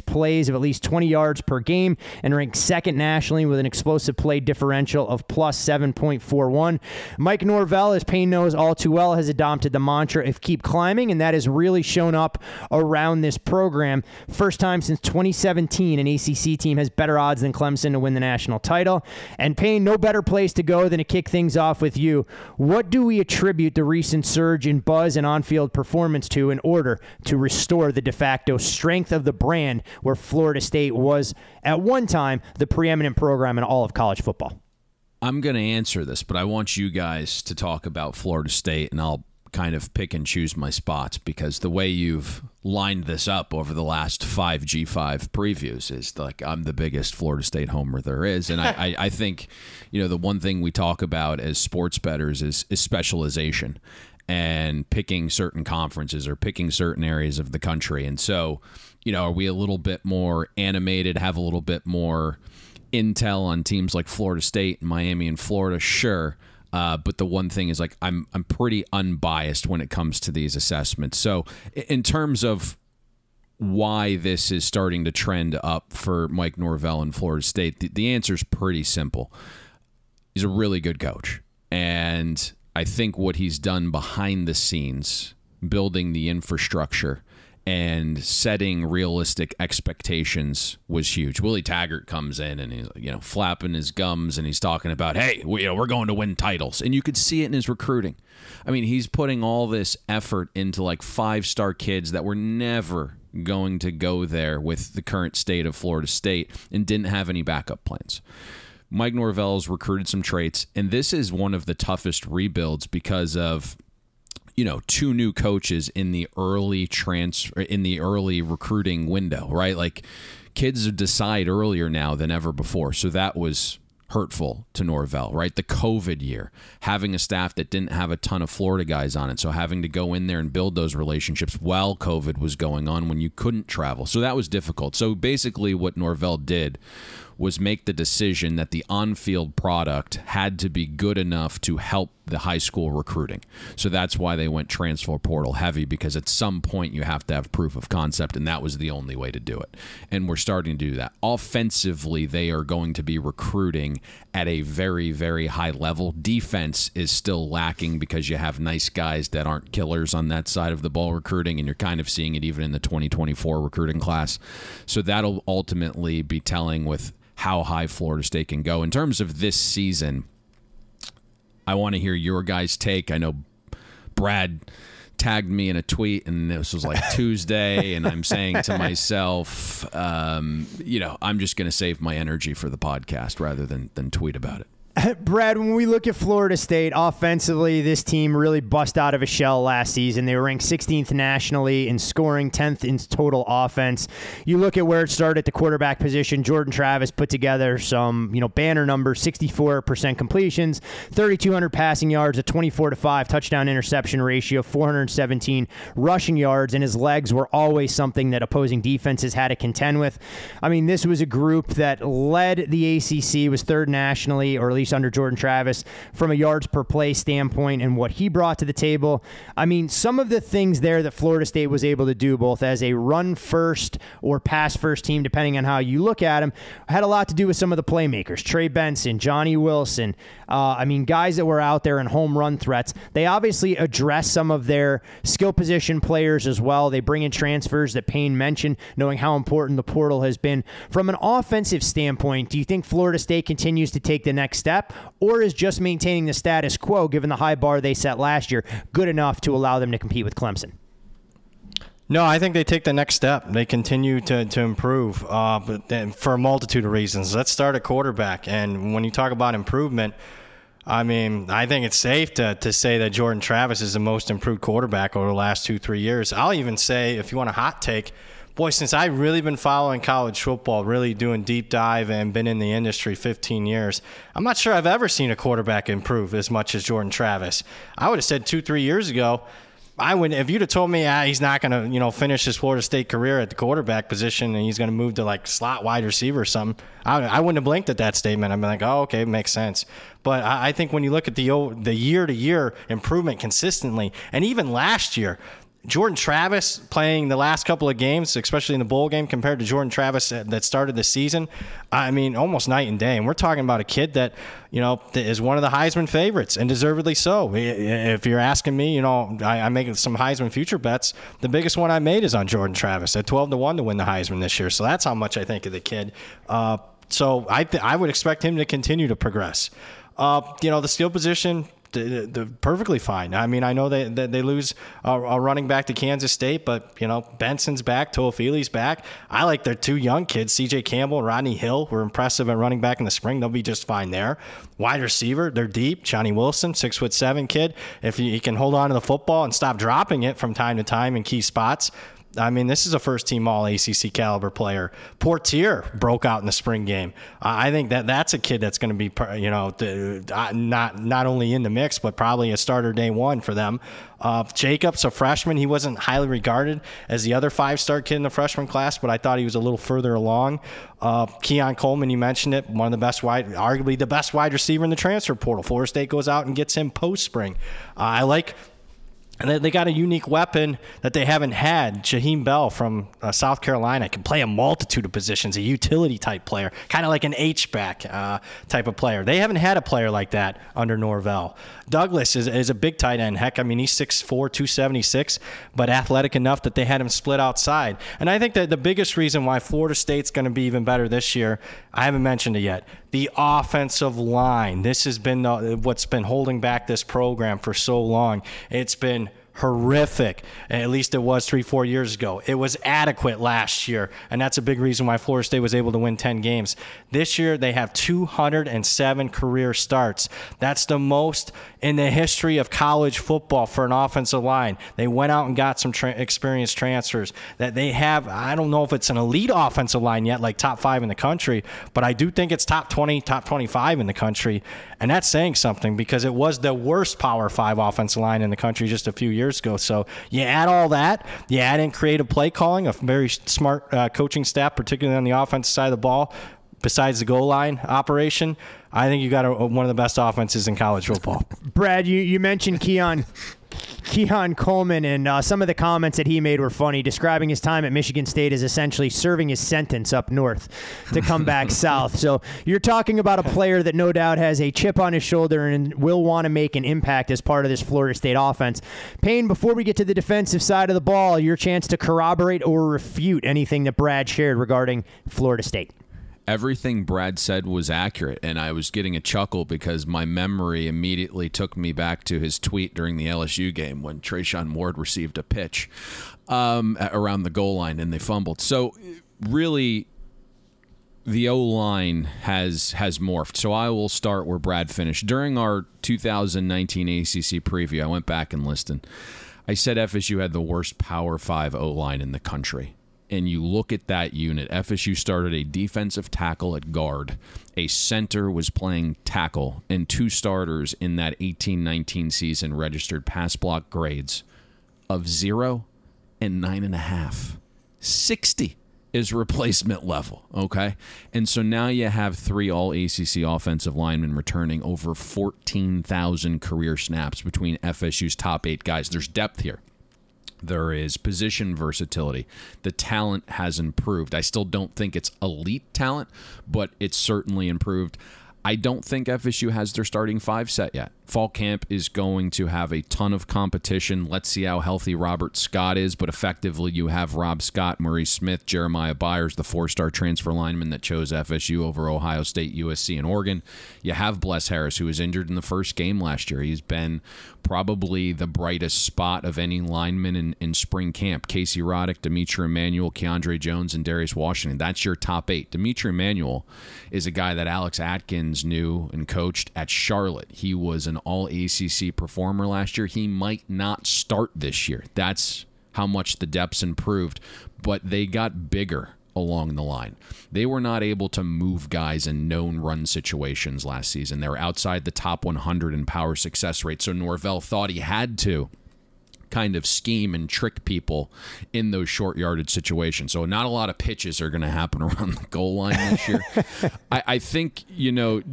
plays of at least 20 yards per game, and ranked second nationally with an explosive play differential of plus 7.41. Mike Norvell, as Payne knows all too well, has adopted the mantra of keep climbing, and that has really shown up around this program. First time since 2017 an ACC team has better odds than Clemson to win the national title. And Payne, no better place to go than to kick things off with you. What do we attribute the recent surge in buzz and on-field performance to in order to restore the de facto strength of the brand where Florida State was at one time the preeminent program in all of college football? I'm going to answer this, but I want you guys to talk about Florida State, and I'll kind of pick and choose my spots, because the way you've lined this up over the last 5 G5 previews is like I'm the biggest Florida State homer there is. And I think, the one thing we talk about as sports bettors is specialization and picking certain conferences or picking certain areas of the country. And so, are we a little bit more animated, have a little bit more intel on teams like Florida State, Miami, and Florida, sure. But the one thing is, like, I'm pretty unbiased when it comes to these assessments. So in terms of why this is starting to trend up for Mike Norvell in Florida State, the answer is pretty simple. He's a really good coach. And I think what he's done behind the scenes, building the infrastructure and setting realistic expectations, was huge. Willie Taggart comes in and he's, flapping his gums, and he's talking about, hey, we're going to win titles. And you could see it in his recruiting. I mean, he's putting all this effort into like 5-star kids that were never going to go there with the current state of Florida State and didn't have any backup plans. Mike Norvell's recruited some traits, and this is one of the toughest rebuilds because of 2 new coaches in the early recruiting window, right? Like, kids decide earlier now than ever before. So that was hurtful to Norvell, right? The COVID year, having a staff that didn't have a ton of Florida guys on it. So having to go in there and build those relationships while COVID was going on when you couldn't travel. So that was difficult. So basically what Norvell did was make the decision that the on-field product had to be good enough to help the high school recruiting. So that's why they went transfer portal heavy, because at some point you have to have proof of concept, and that was the only way to do it. And we're starting to do that. Offensively, they are going to be recruiting at a very, very high level. Defense is still lacking because you have nice guys that aren't killers on that side of the ball recruiting, and you're kind of seeing it even in the 2024 recruiting class. So that'll ultimately be telling with how high Florida State can go. In terms of this season, I want to hear your guys' take. I know Brad tagged me in a tweet, and this was like Tuesday, and I'm saying to myself, I'm just going to save my energy for the podcast rather than tweet about it. Brad, when we look at Florida State offensively, this team really bust out of a shell last season. They were ranked 16th nationally in scoring, 10th in total offense. You look at where it started at the quarterback position. Jordan Travis put together some, banner numbers: 64% completions, 3,200 passing yards, a 24-5 touchdown interception ratio, 417 rushing yards, and his legs were always something that opposing defenses had to contend with. I mean, this was a group that led the ACC, was third nationally, or at least under Jordan Travis, from a yards per play standpoint and what he brought to the table. I mean, some of the things there that Florida State was able to do, both as a run-first or pass-first team, depending on how you look at them, had a lot to do with some of the playmakers. Trey Benson, Johnny Wilson, guys that were out there in home run threats. They obviously address some of their skill position players as well. They bring in transfers that Payne mentioned, knowing how important the portal has been. From an offensive standpoint, do you think Florida State continues to take the next step, or is just maintaining the status quo, given the high bar they set last year, good enough to allow them to compete with Clemson? No, I think they take the next step. They continue to improve, but then for a multitude of reasons. Let's start at quarterback. And when you talk about improvement, I mean, I think it's safe to say that Jordan Travis is the most improved quarterback over the last 2-3 years. I'll even say, if you want a hot take, boy, since I've really been following college football, really doing deep dive and been in the industry 15 years, I'm not sure I've ever seen a quarterback improve as much as Jordan Travis. I would have said 2-3 years ago, if you'd have told me he's not going to finish his Florida State career at the quarterback position and he's going to move to like slot wide receiver or something, I wouldn't have blinked at that statement. I'd be like, oh, okay, makes sense. But I think when you look at the year-to-year improvement consistently, and even last year, Jordan Travis playing the last couple of games, especially in the bowl game, compared to Jordan Travis that started the season, I mean, almost night and day. And we're talking about a kid that, is one of the Heisman favorites, and deservedly so. If you're asking me, I make some Heisman future bets. The biggest one I made is on Jordan Travis at 12-1 to win the Heisman this year. So that's how much I think of the kid. So I would expect him to continue to progress. The skill position, they're perfectly fine. I mean, I know they lose a running back to Kansas State, but, Benson's back, Toafili's back. I like their 2 young kids, C.J. Campbell and Rodney Hill, were impressive at running back in the spring. They'll be just fine there. Wide receiver, they're deep. Johnny Wilson, 6'7" kid. If he can hold on to the football and stop dropping it from time to time in key spots, I mean, this is a first-team All-ACC caliber player. Portier broke out in the spring game. I think that's a kid that's going to be, not only in the mix, but probably a starter day one for them. Jacobs, a freshman, he wasn't highly regarded as the other 5-star kid in the freshman class, but I thought he was a little further along. Keon Coleman, you mentioned it, arguably the best wide receiver in the transfer portal. Florida State goes out and gets him post-spring. And they got a unique weapon that they haven't had. Jaheim Bell from South Carolina can play a multitude of positions, a utility type player, kind of like an H-back type of player. They haven't had a player like that under Norvell. Douglas is a big tight end. Heck, I mean, he's 6'4", 276, but athletic enough that they had him split outside. And I think that the biggest reason why Florida State's going to be even better this year, I haven't mentioned it yet, the offensive line. This has been what's been holding back this program for so long. It's been horrific. At least it was 3-4 years ago. It was adequate last year, and that's a big reason why Florida State was able to win 10 games. This year, they have 207 career starts. That's the most in the history of college football for an offensive line. They went out and got some experienced transfers that they have. I don't know if it's an elite offensive line yet, like top 5 in the country, but I do think it's top 20, top 25 in the country, and that's saying something because it was the worst Power 5 offensive line in the country just a few years ago. So you add all that, you add in creative play calling, a very smart coaching staff, particularly on the offensive side of the ball, besides the goal line operation, I think you got one of the best offenses in college football. Brad, you mentioned Keon Coleman, and some of the comments that he made were funny, describing his time at Michigan State as essentially serving his sentence up north to come back south. So you're talking about a player that no doubt has a chip on his shoulder and will want to make an impact as part of this Florida State offense. Payne, before we get to the defensive side of the ball, your chance to corroborate or refute anything that Brad shared regarding Florida State. Everything Brad said was accurate, and I was getting a chuckle because my memory immediately took me back to his tweet during the LSU game when Trayshawn Ward received a pitch around the goal line and they fumbled. So really, the O-line has morphed. So I will start where Brad finished. During our 2019 ACC preview, I went back and listened. I said FSU had the worst Power 5 O-line in the country. And you look at that unit, FSU started a defensive tackle at guard. A center was playing tackle, and 2 starters in that 18-19 season registered pass block grades of 0 and 9.5. 60 is replacement level, okay? And so now you have 3 all-ACC offensive linemen returning over 14,000 career snaps between FSU's top 8 guys. There's depth here. There is position versatility. The talent has improved. I still don't think it's elite talent, but it's certainly improved. I don't think FSU has their starting 5 set yet. Fall camp is going to have a ton of competition. Let's see how healthy Robert Scott is, but effectively you have Rob Scott, Murray Smith, Jeremiah Byers, the 4-star transfer lineman that chose FSU over Ohio State, USC, and Oregon. You have Bless Harris, who was injured in the first game last year. He's been probably the brightest spot of any lineman in spring camp. Casey Roddick, Demetri Emanuel, Keandre Jones, and Darius Washington. That's your top 8. Demetri Emanuel is a guy that Alex Atkins knew and coached at Charlotte. He was an all-ACC performer last year. He might not start this year. That's how much the depth's improved, but they got bigger along the line. They were not able to move guys in known run situations last season. They were outside the top 100 in power success rate, so Norvell thought he had to kind of scheme and trick people in those short yardage situations. So not a lot of pitches are going to happen around the goal line this year. I think,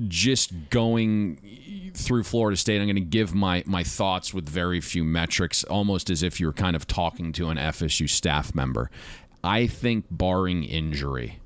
just going through Florida State, I'm going to give my thoughts with very few metrics, almost as if you're kind of talking to an FSU staff member. I think barring injury,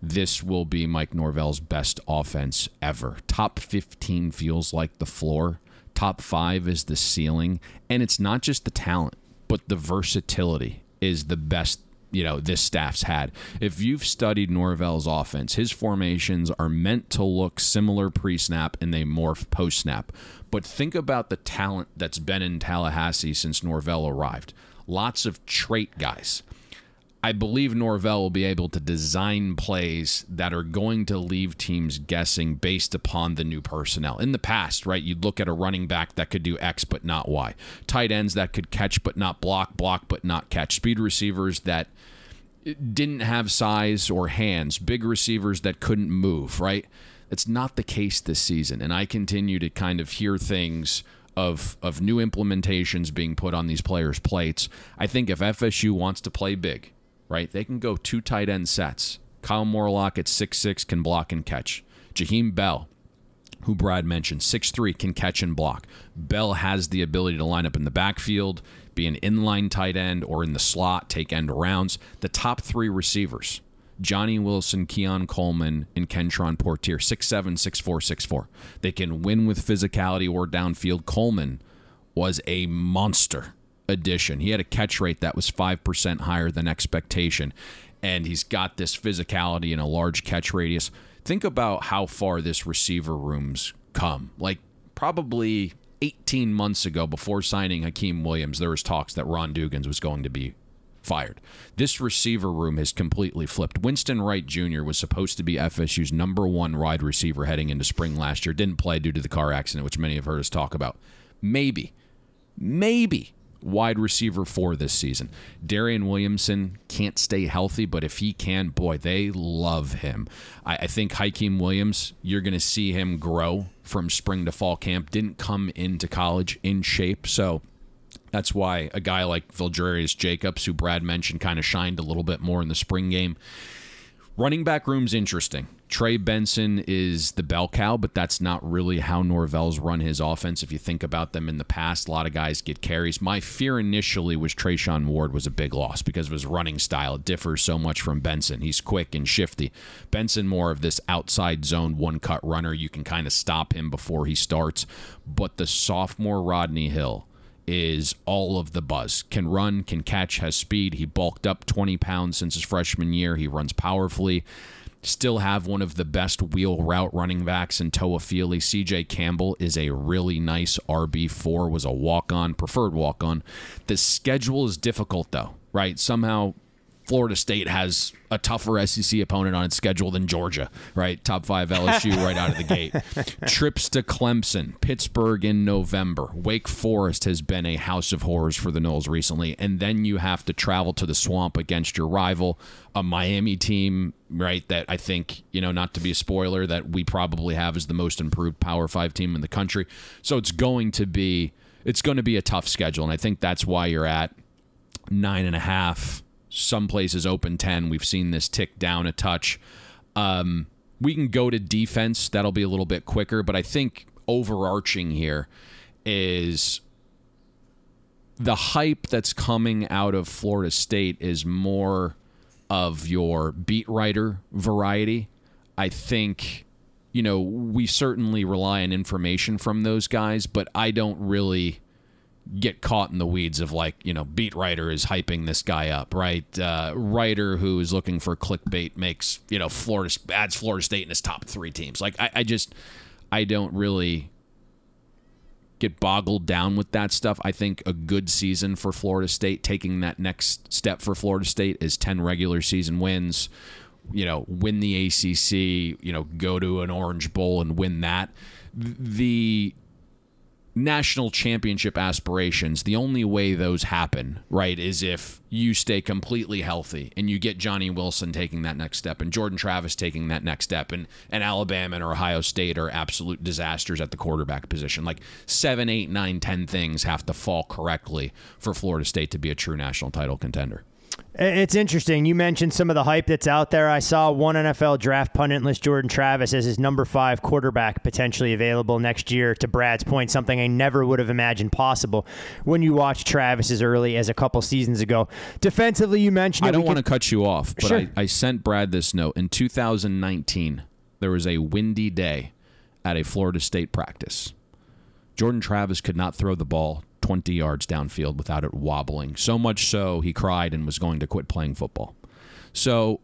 this will be Mike Norvell's best offense ever. Top 15 feels like the floor. Top 5 is the ceiling. And it's not just the talent, but the versatility is the best, this staff's had. If you've studied Norvell's offense, his formations are meant to look similar pre-snap and they morph post-snap. But think about the talent that's been in Tallahassee since Norvell arrived. Lots of trait guys. I believe Norvell will be able to design plays that are going to leave teams guessing based upon the new personnel. In the past, right, you'd look at a running back that could do X but not Y. Tight ends that could catch but not block, block but not catch. Speed receivers that didn't have size or hands. Big receivers that couldn't move, right? It's not the case this season, and I continue to kind of hear things of new implementations being put on these players' plates. I think if FSU wants to play big, right, they can go 2 tight end sets. Kyle Morlock at 6'6" can block and catch. Jaheim Bell, who Brad mentioned, 6'3", can catch and block. Bell has the ability to line up in the backfield, be an inline tight end, or in the slot, take end arounds. The top 3 receivers, Johnny Wilson, Keon Coleman, and Kentron Portier, 6'7", 6'4", 6'4". They can win with physicality or downfield. Coleman was a monster addition. He had a catch rate that was 5% higher than expectation, and he's got this physicality and a large catch radius. Think about how far this receiver room's come. Like, probably 18 months ago, before signing Hakeem Williams, there was talks that Ron Dugans was going to be fired. This receiver room has completely flipped. Winston Wright Jr. was supposed to be FSU's #1 wide receiver heading into spring last year. Didn't play due to the car accident, which many have heard us talk about. Maybe wide receiver 4 this season. Darian Williamson can't stay healthy, but if he can, boy, they love him. I think Hakeem Williams, you're going to see him grow from spring to fall camp. Didn't come into college in shape, so that's why a guy like Vildarius Jacobs, who Brad mentioned, kind of shined a little bit more in the spring game. Running back room's interesting. Trey Benson is the bell cow, but that's not really how Norvell's run his offense. If you think about them in the past, a lot of guys get carries. My fear initially was Trayshawn Ward was a big loss because of his running style. It differs so much from Benson. He's quick and shifty. Benson more of this outside zone one-cut runner. You can kind of stop him before he starts. But the sophomore Rodney Hill is all of the buzz. Can run, can catch, has speed. He bulked up 20 pounds since his freshman year. He runs powerfully. Still have one of the best wheel route running backs in Toa Feely. CJ Campbell is a really nice RB4, was a walk-on, preferred walk-on. The schedule is difficult, though, right? Somehow Florida State has a tougher SEC opponent on its schedule than Georgia, right? Top 5 LSU right out of the gate. Trips to Clemson, Pittsburgh in November. Wake Forest has been a house of horrors for the Noles recently. And then you have to travel to the Swamp against your rival, a Miami team, right, that I think, not to be a spoiler, that we probably have as the most improved Power 5 team in the country. So it's going to be a tough schedule. And I think that's why you're at 9.5. Some places open 10. We've seen this tick down a touch. We can go to defense. That'll be a little bit quicker. But I think overarching here is the hype that's coming out of Florida State is more of your beat writer variety. I think, we certainly rely on information from those guys, but I don't really get caught in the weeds of beat writer is hyping this guy up, right? Writer who is looking for clickbait makes, adds Florida State in his top 3 teams. I don't really get boggled down with that stuff. I think a good season for Florida State, taking that next step for Florida State, is 10 regular season wins, win the ACC, go to an Orange Bowl and win that. The national championship aspirations, the only way those happen, right, is if you stay completely healthy and you get Johnny Wilson taking that next step and Jordan Travis taking that next step, and Alabama and Ohio State are absolute disasters at the quarterback position. 7, 8, 9, 10 things have to fall correctly for Florida State to be a true national title contender. It's interesting. You mentioned some of the hype that's out there. I saw one NFL draft pundit list Jordan Travis as his number 5 quarterback potentially available next year. To Brad's point, something I never would have imagined possible when you watch Travis as early as a couple seasons ago. Defensively, you mentioned I don't want to cut you off, but sure. I sent Brad this note. In 2019, there was a windy day at a Florida State practice. Jordan Travis could not throw the ball 20 yards downfield without it wobbling. So much so, he cried and was going to quit playing football. So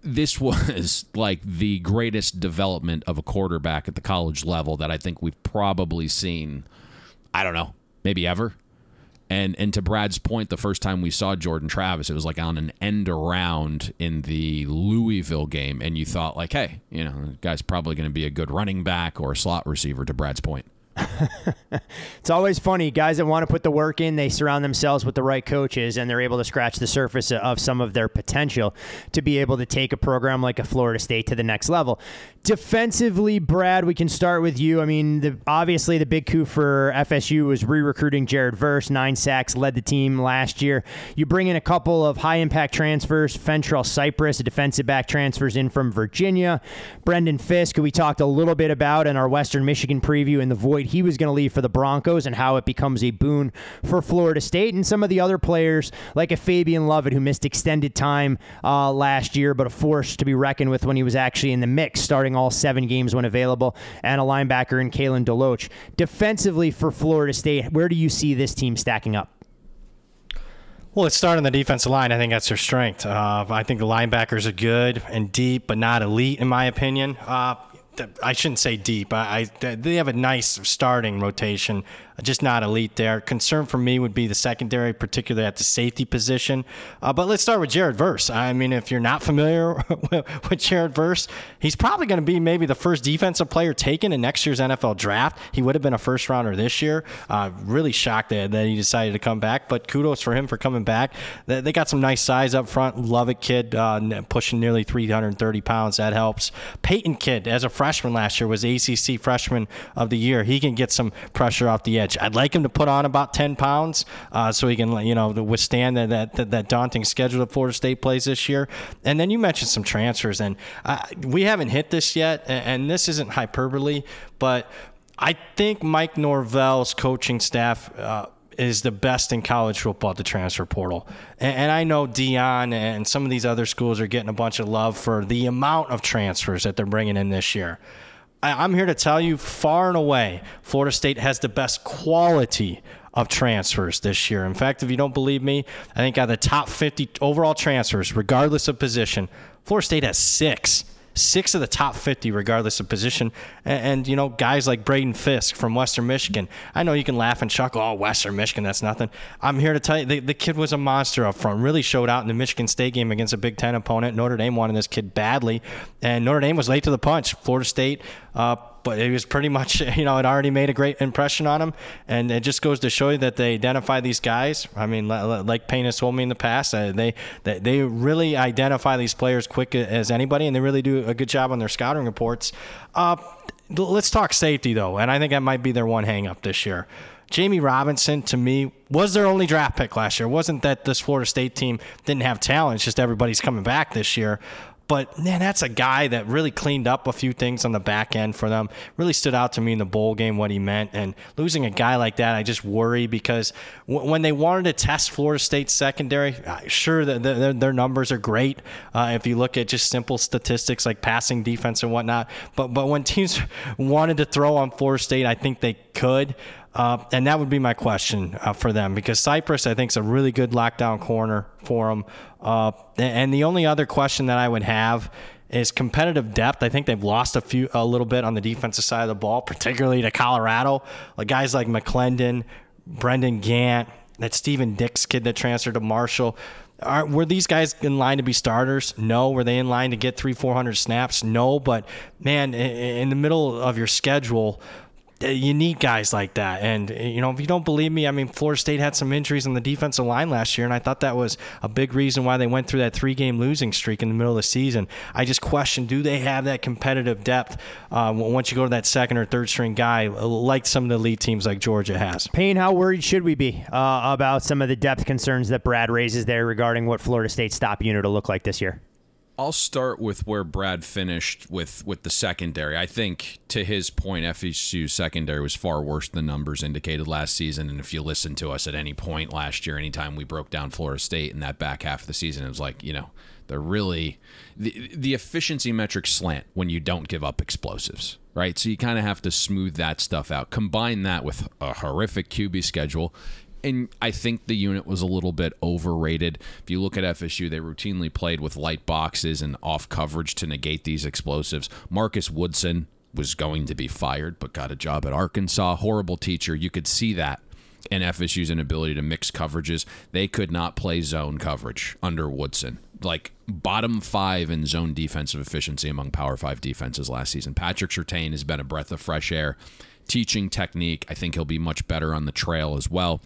this was the greatest development of a quarterback at the college level that I think we've probably seen, I don't know, maybe ever. And to Brad's point, the first time we saw Jordan Travis, it was like on an end around in the Louisville game, and you thought like, hey, the guy's probably going to be a good running back or a slot receiver, to Brad's point. It's always funny. Guys that want to put the work in, they surround themselves with the right coaches, and they're able to scratch the surface of some of their potential to be able to take a program like a Florida State to the next level. Defensively, Brad, we can start with you. I mean, obviously the big coup for FSU was re-recruiting Jared Verse. 9 sacks, led the team last year. You bring in a couple of high-impact transfers. Fentrell Cypress, a defensive back, transfers in from Virginia. Brendan Fisk, who we talked a little bit about in our Western Michigan preview, in the void he was going to leave for the Broncos, and how it becomes a boon for Florida State. And some of the other players, like a Fabian Lovett, who missed extended time last year, but a force to be reckoned with when he was actually in the mix, starting all 7 games when available, and a linebacker in Kalen DeLoach. Defensively for Florida State, where do you see this team stacking up? Well, let's start on the defensive line. I think that's their strength. I think the linebackers are good and deep, but not elite, in my opinion. I shouldn't say deep. They have a nice starting rotation, just not elite there. Concern for me would be the secondary, particularly at the safety position. But let's start with Jared Verse. I mean, if you're not familiar with Jared Verse, he's probably going to be maybe the first defensive player taken in next year's NFL draft. He would have been a first rounder this year. Really shocked that he decided to come back, but kudos for him for coming back. They got some nice size up front. Lovett kid, pushing nearly 330 pounds. That helps. Payne kid, as a freshman last year, was ACC Freshman of the Year. He can get some pressure off the edge. I'd like him to put on about 10 pounds so he can, withstand that daunting schedule that Florida State plays this year. And then you mentioned some transfers, and we haven't hit this yet, and this isn't hyperbole, but I think Mike Norvell's coaching staff is the best in college football at the transfer portal. And I know Dion and some of these other schools are getting a bunch of love for the amount of transfers that they're bringing in this year. I'm here to tell you, far and away, Florida State has the best quality of transfers this year. In fact, if you don't believe me, I think out of the top 50 overall transfers, regardless of position, Florida State has 6 of the top 50 regardless of position. And guys like Braden Fisk from Western Michigan. I know you can laugh and chuckle, oh, Western Michigan, that's nothing. I'm here to tell you, the kid was a monster up front. Really showed out in the Michigan State game against a Big Ten opponent. Notre Dame wanted this kid badly, and Notre Dame was late to the punch. Florida State, but it was pretty much, it already made a great impression on him. And it just goes to show you that they identify these guys. I mean, like Payne has told me in the past, they really identify these players quick as anybody, and they really do a good job on their scouting reports. Let's talk safety, though, and I think that might be their one hang-up this year. Jamie Robinson, to me, was their only draft pick last year. It wasn't that this Florida State team didn't have talent. It's just everybody's coming back this year. But, man, that's a guy that really cleaned up a few things on the back end for them. Really stood out to me in the bowl game what he meant. And losing a guy like that, I just worry because when they wanted to test Florida State's secondary, sure, their numbers are great if you look at just simple statistics like passing defense and whatnot. But when teams wanted to throw on Florida State, I think they could. And that would be my question for them, because Cypress, I think, is a really good lockdown corner for them. And the only other question that I would have is competitive depth. I think they've lost a little bit on the defensive side of the ball, particularly to Colorado. Like guys like McClendon, Brendan Gant, that Steven Dix kid that transferred to Marshall. Were these guys in line to be starters? No. Were they in line to get 300-400 snaps? No. But, man, in the middle of your schedule, you need guys like that. And, if you don't believe me, I mean, Florida State had some injuries on the defensive line last year, and I thought that was a big reason why they went through that 3-game losing streak in the middle of the season. I just question, do they have that competitive depth once you go to that second or third string guy like some of the elite teams like Georgia has? Payne, how worried should we be about some of the depth concerns that Brad raises there regarding what Florida State's top unit will look like this year? I'll start with where Brad finished with the secondary. I think, to his point, FSU's secondary was far worse than numbers indicated last season. And if you listen to us at any point last year, anytime we broke down Florida State in that back half of the season, it was like, they're really the efficiency metrics slant when you don't give up explosives, right? So you kind of have to smooth that stuff out. Combine that with a horrific QB schedule. And I think the unit was a little bit overrated. If you look at FSU, they routinely played with light boxes and off coverage to negate these explosives. Marcus Woodson was going to be fired, but got a job at Arkansas. Horrible teacher. You could see that and FSU's inability to mix coverages. They could not play zone coverage under Woodson. Like bottom 5 in zone defensive efficiency among Power 5 defenses last season. Patrick Surtain has been a breath of fresh air. Teaching technique, I think he'll be much better on the trail as well.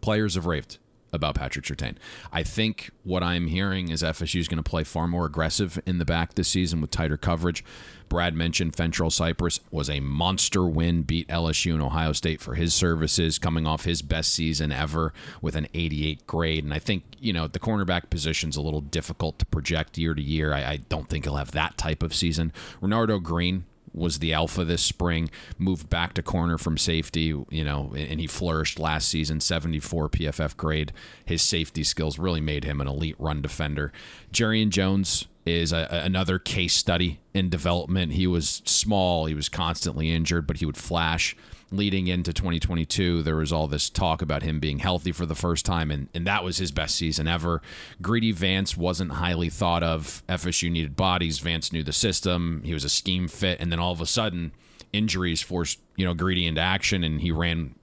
Players have raved about Patrick Surtain. I think what I'm hearing is FSU is going to play far more aggressive in the back this season with tighter coverage. Brad mentioned Fentrell Cypress was a monster win, beat LSU and Ohio State for his services, coming off his best season ever with an 88 grade. And I think, the cornerback position's a little difficult to project year to year. I don't think he'll have that type of season. Renardo Green was the alpha this spring, moved back to corner from safety, and he flourished last season, 74 PFF grade. His safety skills really made him an elite run defender. Jerrion Jones is another case study in development. He was small, he was constantly injured, but he would flash. Leading into 2022, there was all this talk about him being healthy for the first time, and that was his best season ever. Greedy Vance wasn't highly thought of. FSU needed bodies. Vance knew the system. He was a scheme fit, and then all of a sudden, injuries forced Greedy into action, and he ran.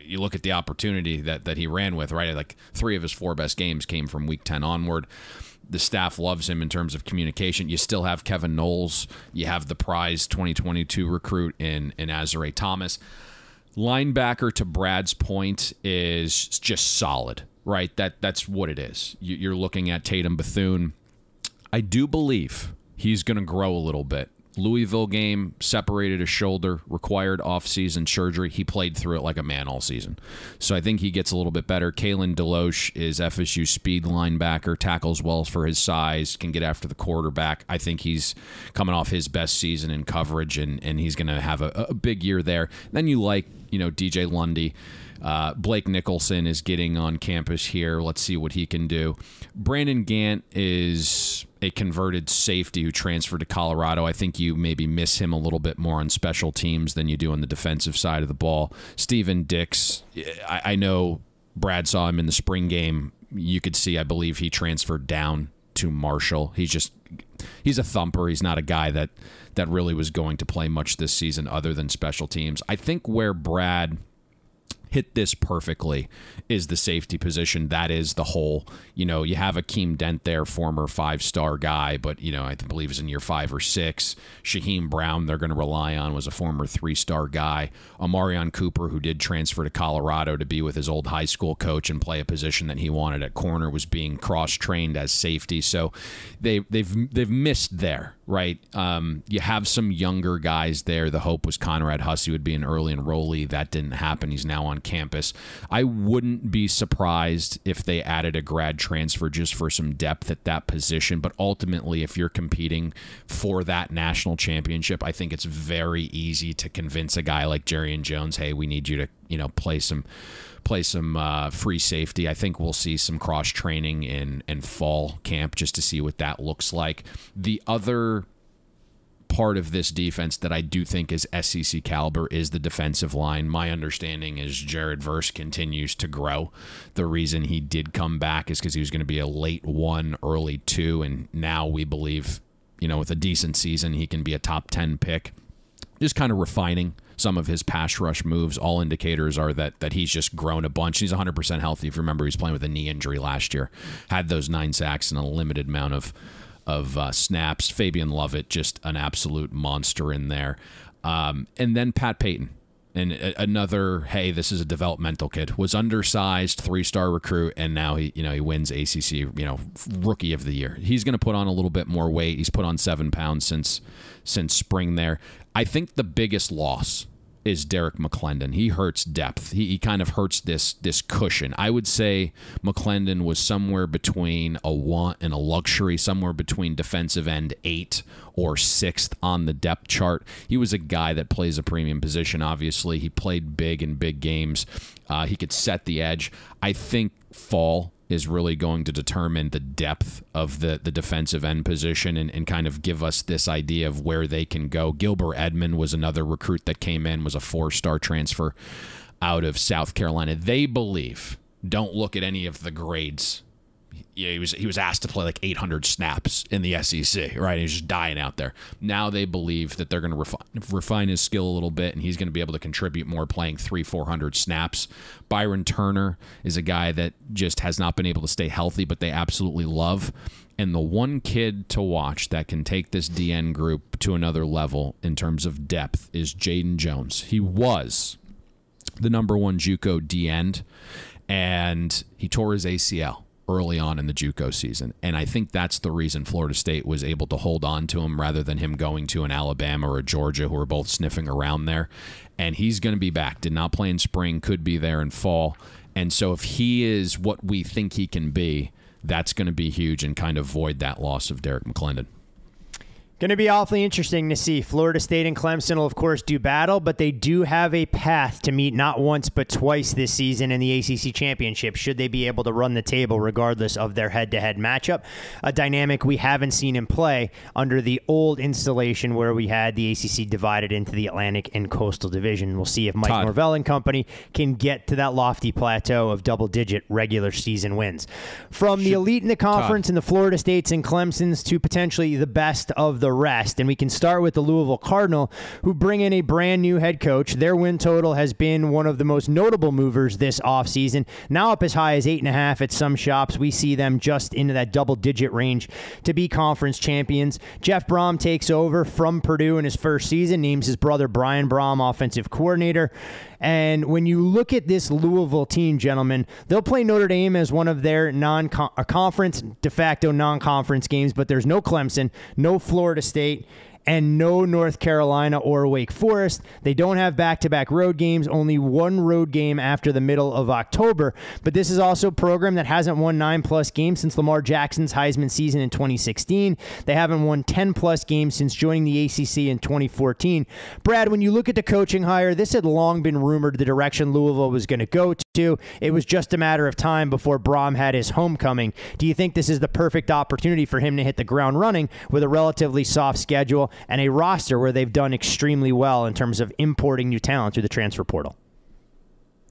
You look at the opportunity that he ran with, right? Like 3 of his 4 best games came from week 10 onward. The staff loves him in terms of communication. You still have Kevin Knowles. You have the prize 2022 recruit in Azare Thomas. Linebacker, to Brad's point, is just solid, right? That's what it is. You're looking at Tatum Bethune. I do believe he's going to grow a little bit. Louisville game, separated his shoulder, required off-season surgery. He played through it like a man all season. So I think he gets a little bit better. Kalen Deloche is FSU speed linebacker, tackles well for his size, can get after the quarterback. I think he's coming off his best season in coverage, and he's going to have a big year there. Then you like, DJ Lundy. Blake Nicholson is getting on campus here. Let's see what he can do. Brandon Gant is a converted safety who transferred to Colorado. I think you maybe miss him a little bit more on special teams than you do on the defensive side of the ball. Steven Dix, I know Brad saw him in the spring game. You could see, I believe he transferred down to Marshall. He's a thumper. He's not a guy that really was going to play much this season other than special teams. I think where Brad hit this perfectly is the safety position. That is the hole. You have Akeem Dent there, former 5-star guy, but, I believe is in year 5 or 6. Shaheem Brown, they're going to rely on, was a former 3-star guy. Amarion Cooper, who did transfer to Colorado to be with his old high school coach and play a position that he wanted at corner, was being cross-trained as safety. So they've missed there, right? You have some younger guys there. The hope was Conrad Hussey would be an early enrollee. That didn't happen. He's now on campus. I wouldn't be surprised if they added a grad transfer just for some depth at that position, but ultimately if you're competing for that national championship, I think it's very easy to convince a guy like Jerrion Jones, hey, we need you to play some free safety. I think we'll see some cross training in fall camp just to see what that looks like. The other part of this defense that I do think is SEC caliber is the defensive line. My understanding is Jared Verse continues to grow. The reason he did come back is because he was going to be a late 1, early 2, and now we believe, with a decent season, he can be a top 10 pick. Just kind of refining some of his pass rush moves. All indicators are that he's just grown a bunch. He's 100% healthy. If you remember, he was playing with a knee injury last year. Had those 9 sacks and a limited amount of snaps. Fabian Lovett, just an absolute monster in there. And then Pat Payton, and another, hey, this is a developmental kid, was undersized, 3-star recruit, and now he wins ACC, rookie of the year. He's going to put on a little bit more weight. He's put on 7 pounds since spring there. I think the biggest loss is Derek McClendon. He hurts depth. He kind of hurts this cushion. I would say McClendon was somewhere between a want and a luxury, somewhere between defensive end 8 or 6th on the depth chart. He was a guy that plays a premium position, obviously. He played big in big games. He could set the edge. I think fall is really going to determine the depth of the defensive end position and kind of give us this idea of where they can go. Gilbert Edmond was another recruit that came in, was a 4-star transfer out of South Carolina. They believe, don't look at any of the grades, he was asked to play like 800 snaps in the SEC, right? He was just dying out there. Now they believe that they're going to refine his skill a little bit, and he's going to be able to contribute more playing 300-400 snaps. Byron Turner is a guy that just has not been able to stay healthy, but they absolutely love. And the one kid to watch that can take this DN group to another level in terms of depth is Jaden Jones. He was the number 1 JUCO D-end, and he tore his ACL early on in the JUCO season. And I think that's the reason Florida State was able to hold on to him rather than him going to an Alabama or a Georgia who are both sniffing around there. And he's going to be back. Did not play in spring, could be there in fall. And so if he is what we think he can be, that's going to be huge and kind of void that loss of Derek McClendon. Going to be awfully interesting to see. Florida State and Clemson will, of course, do battle, but they do have a path to meet not once but twice this season in the ACC Championship, should they be able to run the table regardless of their head-to-head matchup, a dynamic we haven't seen in play under the old installation where we had the ACC divided into the Atlantic and Coastal Division. We'll see if Mike Todd. Norvell and company can get to that lofty plateau of double-digit regular season wins. From the elite in the conference and the Florida States and Clemsons to potentially the best of the rest. And we can start with the Louisville Cardinal, who bring in a brand new head coach. Their win total has been one of the most notable movers this offseason, now up as high as 8.5 at some shops. We see them just into that double-digit range to be conference champions. Jeff Brom takes over from Purdue in his first season, names his brother Brian Brom offensive coordinator. And when you look at this Louisville team, gentlemen, they'll play Notre Dame as one of their conference, de facto non-conference games, but there's no Clemson, no Florida State, and no North Carolina or Wake Forest. They don't have back-to-back road games, only one road game after the middle of October. But this is also a program that hasn't won 9+ games since Lamar Jackson's Heisman season in 2016. They haven't won 10+ games since joining the ACC in 2014. Brad, when you look at the coaching hire, this had long been rumored the direction Louisville was going to go to. It was just a matter of time before Brom had his homecoming. Do you think this is the perfect opportunity for him to hit the ground running with a relatively soft schedule and a roster where they've done extremely well in terms of importing new talent through the transfer portal?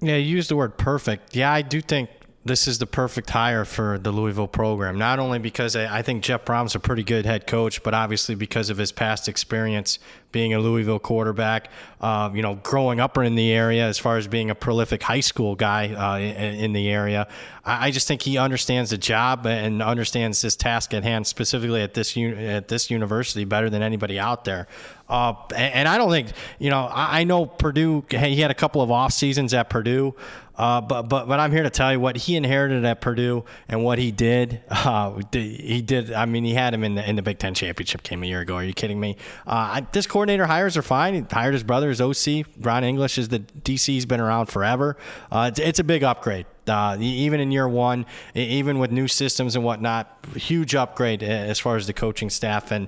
Yeah, you used the word perfect. Yeah, I do think this is the perfect hire for the Louisville program, not only because I think Jeff Brom's a pretty good head coach, but obviously because of his past experience being a Louisville quarterback, growing up in the area as far as being a prolific high school guy in the area. I just think he understands the job and understands this task at hand, specifically at this university, better than anybody out there. And I don't think, I know Purdue, he had a couple of off seasons at Purdue, but I'm here to tell you what he inherited at Purdue and what he did. He did. I mean, he had him in the Big Ten championship game a year ago. Are you kidding me? This coordinator hires are fine. He hired his brother as OC. Ron English is the DC. He's been around forever. It's a big upgrade. Even in year one, even with new systems and whatnot, huge upgrade as far as the coaching staff, and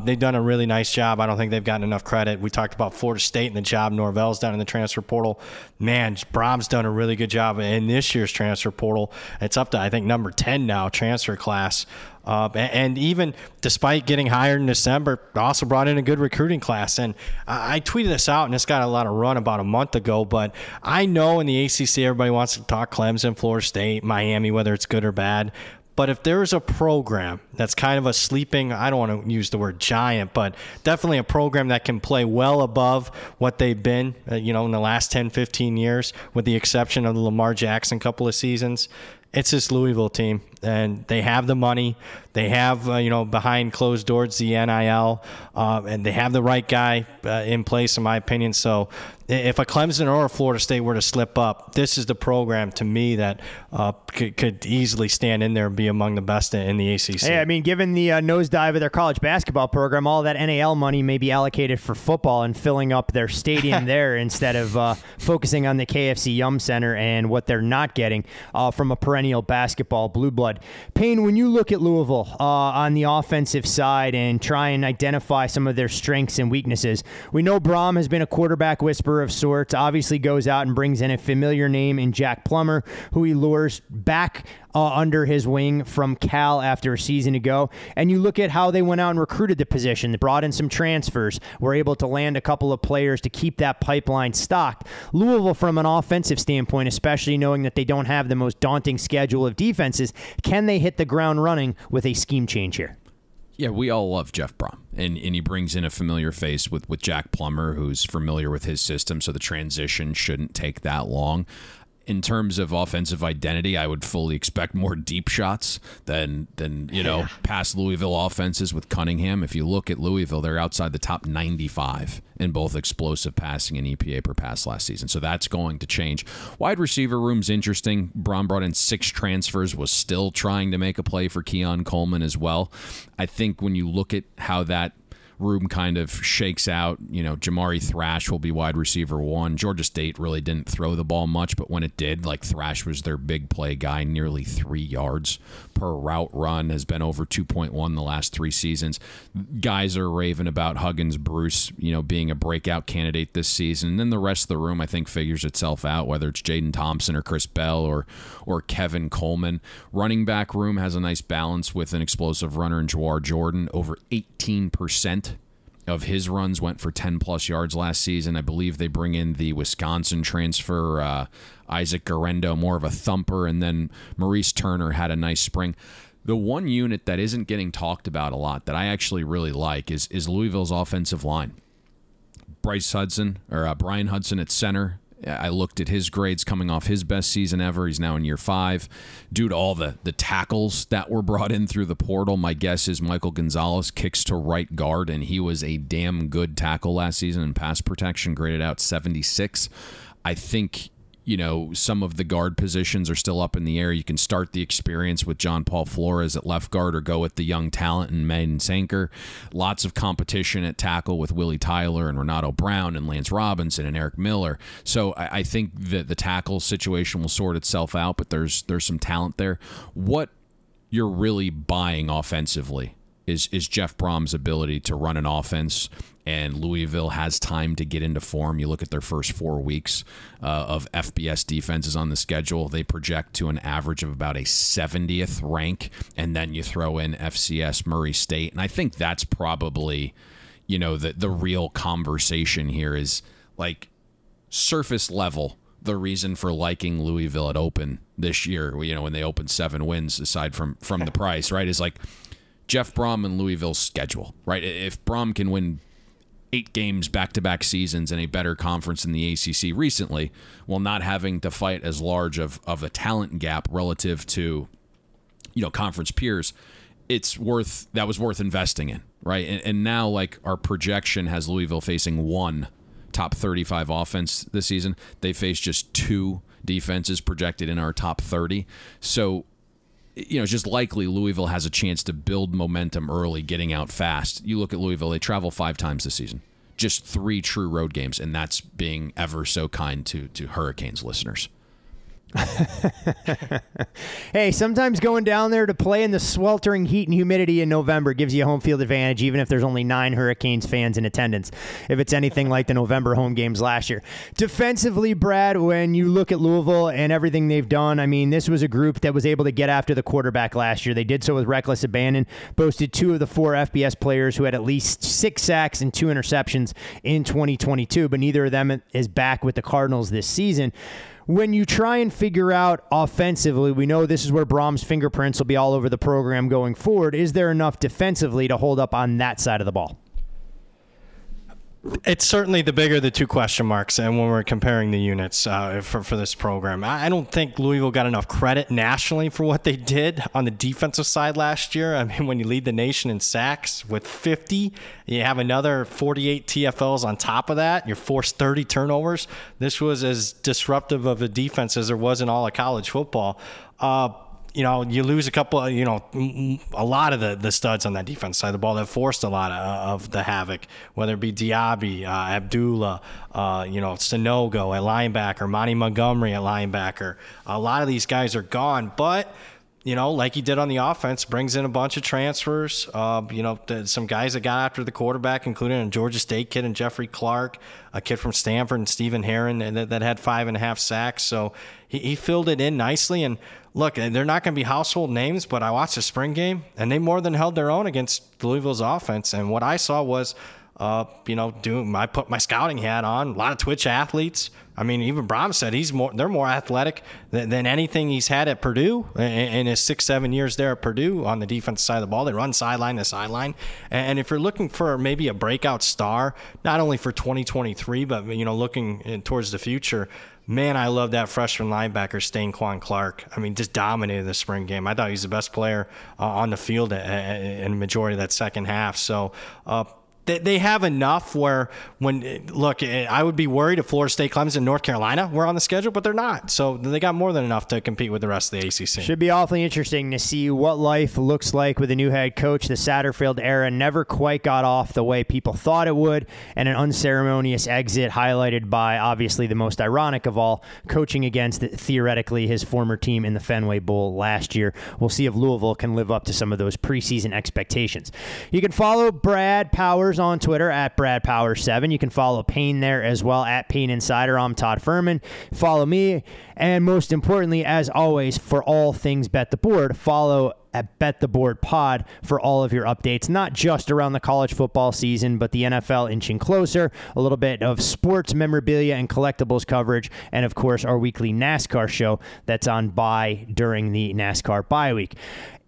they've done a really nice job. I don't think they've gotten enough credit. We talked about Florida State and the job Norvell's done in the transfer portal. Man, Brom's done a really good job in this year's transfer portal. It's up to, I think, number 10 now, transfer class. And even despite getting hired in December, also brought in a good recruiting class. And I tweeted this out, and this got a lot of run about a month ago. But I know in the ACC, everybody wants to talk Clemson, Florida State, Miami, whether it's good or bad. But if there's a program that's kind of a sleeping, I don't want to use the word giant, but definitely a program that can play well above what they've been, in the last 10, 15 years, with the exception of the Lamar Jackson couple of seasons, it's this Louisville team, and they have the money. They have, behind closed doors, the NIL, and they have the right guy in place, in my opinion. So if a Clemson or a Florida State were to slip up, this is the program, to me, that could easily stand in there and be among the best in the ACC. Hey, I mean, given the nosedive of their college basketball program, all that NIL money may be allocated for football and filling up their stadium there instead of focusing on the KFC Yum Center and what they're not getting from a perennial basketball blue blood. Payne, when you look at Louisville on the offensive side and try and identify some of their strengths and weaknesses, we know Brom has been a quarterback whisperer of sorts, obviously goes out and brings in a familiar name in Jack Plummer, who he lures back under his wing from Cal after a season ago. And you look at how they went out and recruited the position. They brought in some transfers, were able to land a couple of players to keep that pipeline stocked. Louisville, from an offensive standpoint, especially knowing that they don't have the most daunting schedule of defenses, can they hit the ground running with a scheme change here? Yeah, we all love Jeff Brom, and he brings in a familiar face with Jack Plummer, who's familiar with his system, so the transition shouldn't take that long. In terms of offensive identity, I would fully expect more deep shots than past Louisville offenses with Cunningham. If you look at Louisville, they're outside the top 95 in both explosive passing and EPA per pass last season. So that's going to change. Wide receiver room's interesting. Braun brought in 6 transfers, was still trying to make a play for Keon Coleman as well. I think when you look at how that room kind of shakes out, Jamari Thrash will be wide receiver 1. Georgia State really didn't throw the ball much, but when it did, Thrash was their big play guy, nearly 3 yards per route run, has been over 2.1 the last 3 seasons. Guys are raving about Huggins Bruce, being a breakout candidate this season. And then the rest of the room, I think, figures itself out, whether it's Jaden Thompson or Chris Bell or Kevin Coleman. Running back room has a nice balance with an explosive runner in Jawar Jordan. Over 18% of his runs went for 10-plus yards last season. I believe they bring in the Wisconsin transfer, Isaac Garendo, more of a thumper, and then Maurice Turner had a nice spring. The one unit that isn't getting talked about a lot that I actually really like is Louisville's offensive line. Brian Hudson at center. I looked at his grades coming off his best season ever. He's now in year 5. Due to all the tackles that were brought in through the portal, my guess is Michael Gonzalez kicks to right guard, and he was a damn good tackle last season in pass protection, graded out 76. I think some of the guard positions are still up in the air. You can start the experience with John Paul Flores at left guard or go with the young talent in Maiden Sanker. Lots of competition at tackle with Willie Tyler and Renato Brown and Lance Robinson and Eric Miller. So I think that the tackle situation will sort itself out, but there's some talent there. What you're really buying offensively is Jeff Brom's ability to run an offense, and Louisville has time to get into form. You look at their first 4 weeks of FBS defenses on the schedule, they project to an average of about a 70th rank, and then you throw in FCS Murray State. And I think that's probably, the real conversation here is surface level. The reason for liking Louisville at open this year, when they opened 7 wins aside from the price, right, is Jeff Brom and Louisville's schedule, right? If Brom can win 8 games back-to-back seasons in a better conference in the ACC recently, while not having to fight as large of a talent gap relative to, conference peers, that was worth investing in, right? And now, our projection has Louisville facing 1 top 35 offense this season. They face just 2 defenses projected in our top 30. So, it's just likely Louisville has a chance to build momentum early, getting out fast. You look at Louisville, they travel 5 times this season. Just 3 true road games, and that's being ever so kind to Hurricanes listeners. Hey, sometimes going down there to play in the sweltering heat and humidity in November gives you a home field advantage, even if there's only 9 Hurricanes fans in attendance, if it's anything like the November home games last year. Defensively, Brad, when you look at Louisville and everything they've done, this was a group that was able to get after the quarterback last year. They did so with reckless abandon, boasted 2 of the 4 FBS players who had at least 6 sacks and 2 interceptions in 2022, but neither of them is back with the Cardinals this season. When you try and figure out offensively, we know this is where Brom's fingerprints will be all over the program going forward. Is there enough defensively to hold up on that side of the ball? It's certainly the bigger the 2 question marks, and when we're comparing the units for this program. I don't think Louisville got enough credit nationally for what they did on the defensive side last year. When you lead the nation in sacks with 50, you have another 48 TFLs on top of that, you're forced 30 turnovers. This was as disruptive of a defense as there was in all of college football. You lose a couple of, a lot of the studs on that defense side of the ball that forced a lot of the havoc, whether it be Diaby, Abdullah, Sanogo at linebacker, Monty Montgomery at linebacker. A lot of these guys are gone, but like he did on the offense, brings in a bunch of transfers. Some guys that got after the quarterback, including a Georgia State kid and Jeffrey Clark, a kid from Stanford and Stephen Herron that had 5.5 sacks. So he filled it in nicely. And look, they're not going to be household names, but I watched the spring game, and they more than held their own against Louisville's offense. And what I saw was, I put my scouting hat on, a lot of Twitch athletes. I mean, even Brom said they're more athletic than anything he's had at Purdue in his 6-7 years there at Purdue on the defensive side of the ball. They run sideline to sideline. And if you're looking for maybe a breakout star, not only for 2023, but, looking towards the future, man, I love that freshman linebacker, Stainquan Clark. I mean, just dominated the spring game. I thought he was the best player on the field in the majority of that second half. So, they have enough where I would be worried if Florida State, Clemson, North Carolina were on the schedule, but they're not. So they got more than enough to compete with the rest of the ACC. Should be awfully interesting to see what life looks like with a new head coach. The Satterfield era never quite got off the way people thought it would, and an unceremonious exit highlighted by, obviously, the most ironic of all, coaching against, theoretically, his former team in the Fenway Bowl last year. We'll see if Louisville can live up to some of those preseason expectations. You can follow Brad Powers on Twitter at BradPower7. You can follow Payne there as well at Payne Insider. I'm Todd Furman. Follow me. And most importantly, as always, for all things Bet the Board, follow at Bet the Board Pod for all of your updates, not just around the college football season, but the NFL inching closer, a little bit of sports memorabilia and collectibles coverage, and of course, our weekly NASCAR show that's on bye during the NASCAR bye week.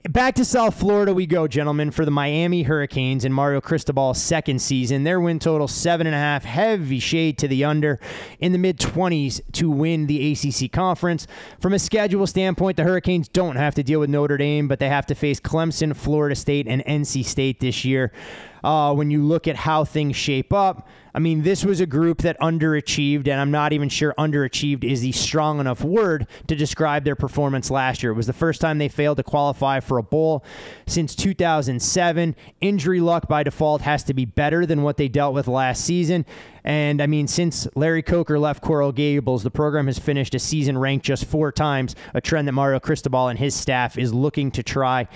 Back to South Florida we go, gentlemen, for the Miami Hurricanes in Mario Cristobal's second season. Their win total 7.5, heavy shade to the under, in the mid-20s to win the ACC Conference. From a schedule standpoint, the Hurricanes don't have to deal with Notre Dame, but they have to face Clemson, Florida State, and NC State this year. When you look at how things shape up, I mean, this was a group that underachieved, and I'm not even sure underachieved is the strong enough word to describe their performance last year. It was the first time they failed to qualify for a bowl since 2007. Injury luck by default has to be better than what they dealt with last season. And, I mean, since Larry Coker left Coral Gables, the program has finished a season ranked just 4 times, a trend that Mario Cristobal and his staff is looking to try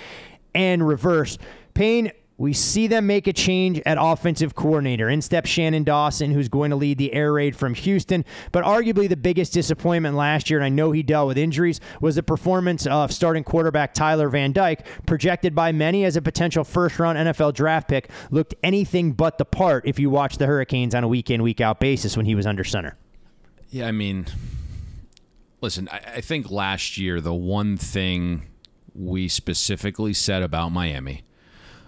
and reverse. Payne, we see them make a change at offensive coordinator. In steps Shannon Dawson, who's going to lead the air raid from Houston. But arguably the biggest disappointment last year, and I know he dealt with injuries, was the performance of starting quarterback Tyler Van Dyke, projected by many as a potential first-round NFL draft pick, looked anything but the part if you watch the Hurricanes on a week-in, week-out basis when he was under center. Yeah, I mean, listen, I think last year the one thing we specifically said about Miami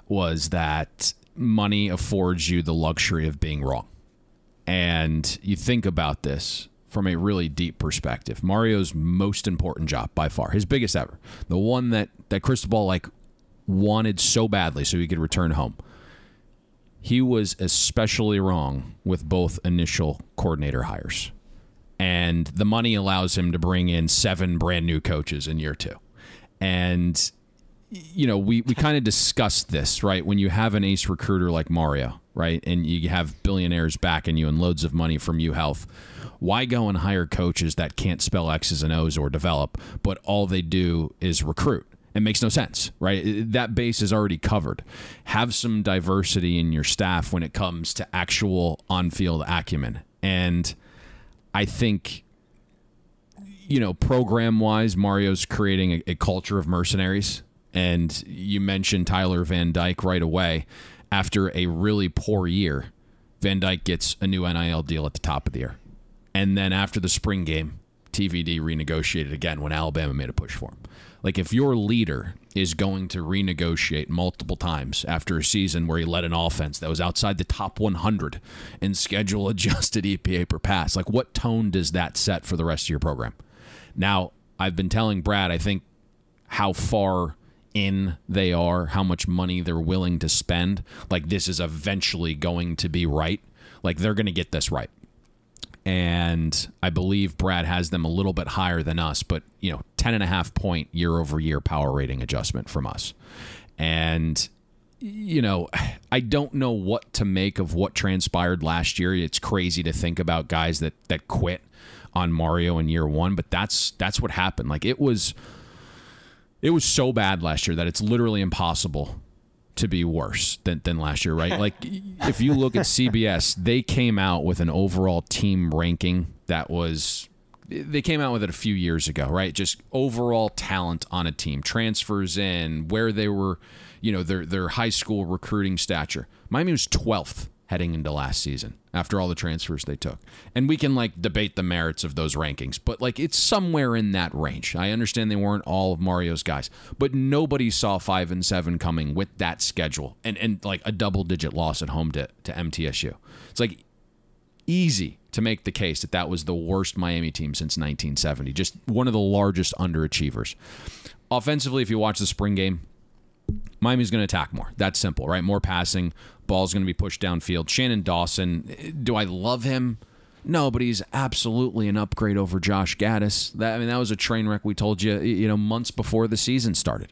was that money affords you the luxury of being wrong. And you think about this from a really deep perspective. Mario's most important job by far, his biggest ever, the one that Cristobal wanted so badly so he could return home. He was especially wrong with both initial coordinator hires. And the money allows him to bring in 7 brand new coaches in year 2. And we kind of discussed this, right? When you have an ace recruiter like Mario, right, and you have billionaires backing you and loads of money from UHealth, why go and hire coaches that can't spell X's and O's or develop, but all they do is recruit? It makes no sense, right? That base is already covered. Have some diversity in your staff when it comes to actual on-field acumen. And I think, program-wise, Mario's creating a culture of mercenaries. And you mentioned Tyler Van Dyke right away. After a really poor year, Van Dyke gets a new NIL deal at the top of the year. And then after the spring game, TVD renegotiated again when Alabama made a push for him. Like, if your leader is going to renegotiate multiple times after a season where he led an offense that was outside the top 100 in schedule-adjusted EPA per pass, like, what tone does that set for the rest of your program? Now, I've been telling Brad, I think, how far in they are, how much money they're willing to spend. Like, this is eventually going to be right. Like, they're going to get this right. And I believe Brad has them a little bit higher than us, but 10.5 point year-over-year power rating adjustment from us. And I don't know what to make of what transpired last year. It's crazy to think about guys that quit on Mario in year 1, but that's what happened. Like, it was so bad last year that it's literally impossible to be worse than last year, right? Like, if you look at CBS, they came out with an overall team ranking that was they came out with it a few years ago, right? Just overall talent on a team, transfers in, where they were, their high school recruiting stature. Miami was 12th heading into last season after all the transfers they took. And we can debate the merits of those rankings, but it's somewhere in that range. I understand they weren't all of Mario's guys, but nobody saw 5-7 coming with that schedule and a double-digit loss at home to MTSU. It's easy to make the case that was the worst Miami team since 1970. Just one of the largest underachievers. Offensively, if you watch the spring game, Miami's going to attack more. That's simple, right? More passing. Ball's going to be pushed downfield. Shannon Dawson, do I love him? No, but he's absolutely an upgrade over Josh Gaddis. That was a train wreck we told you, months before the season started.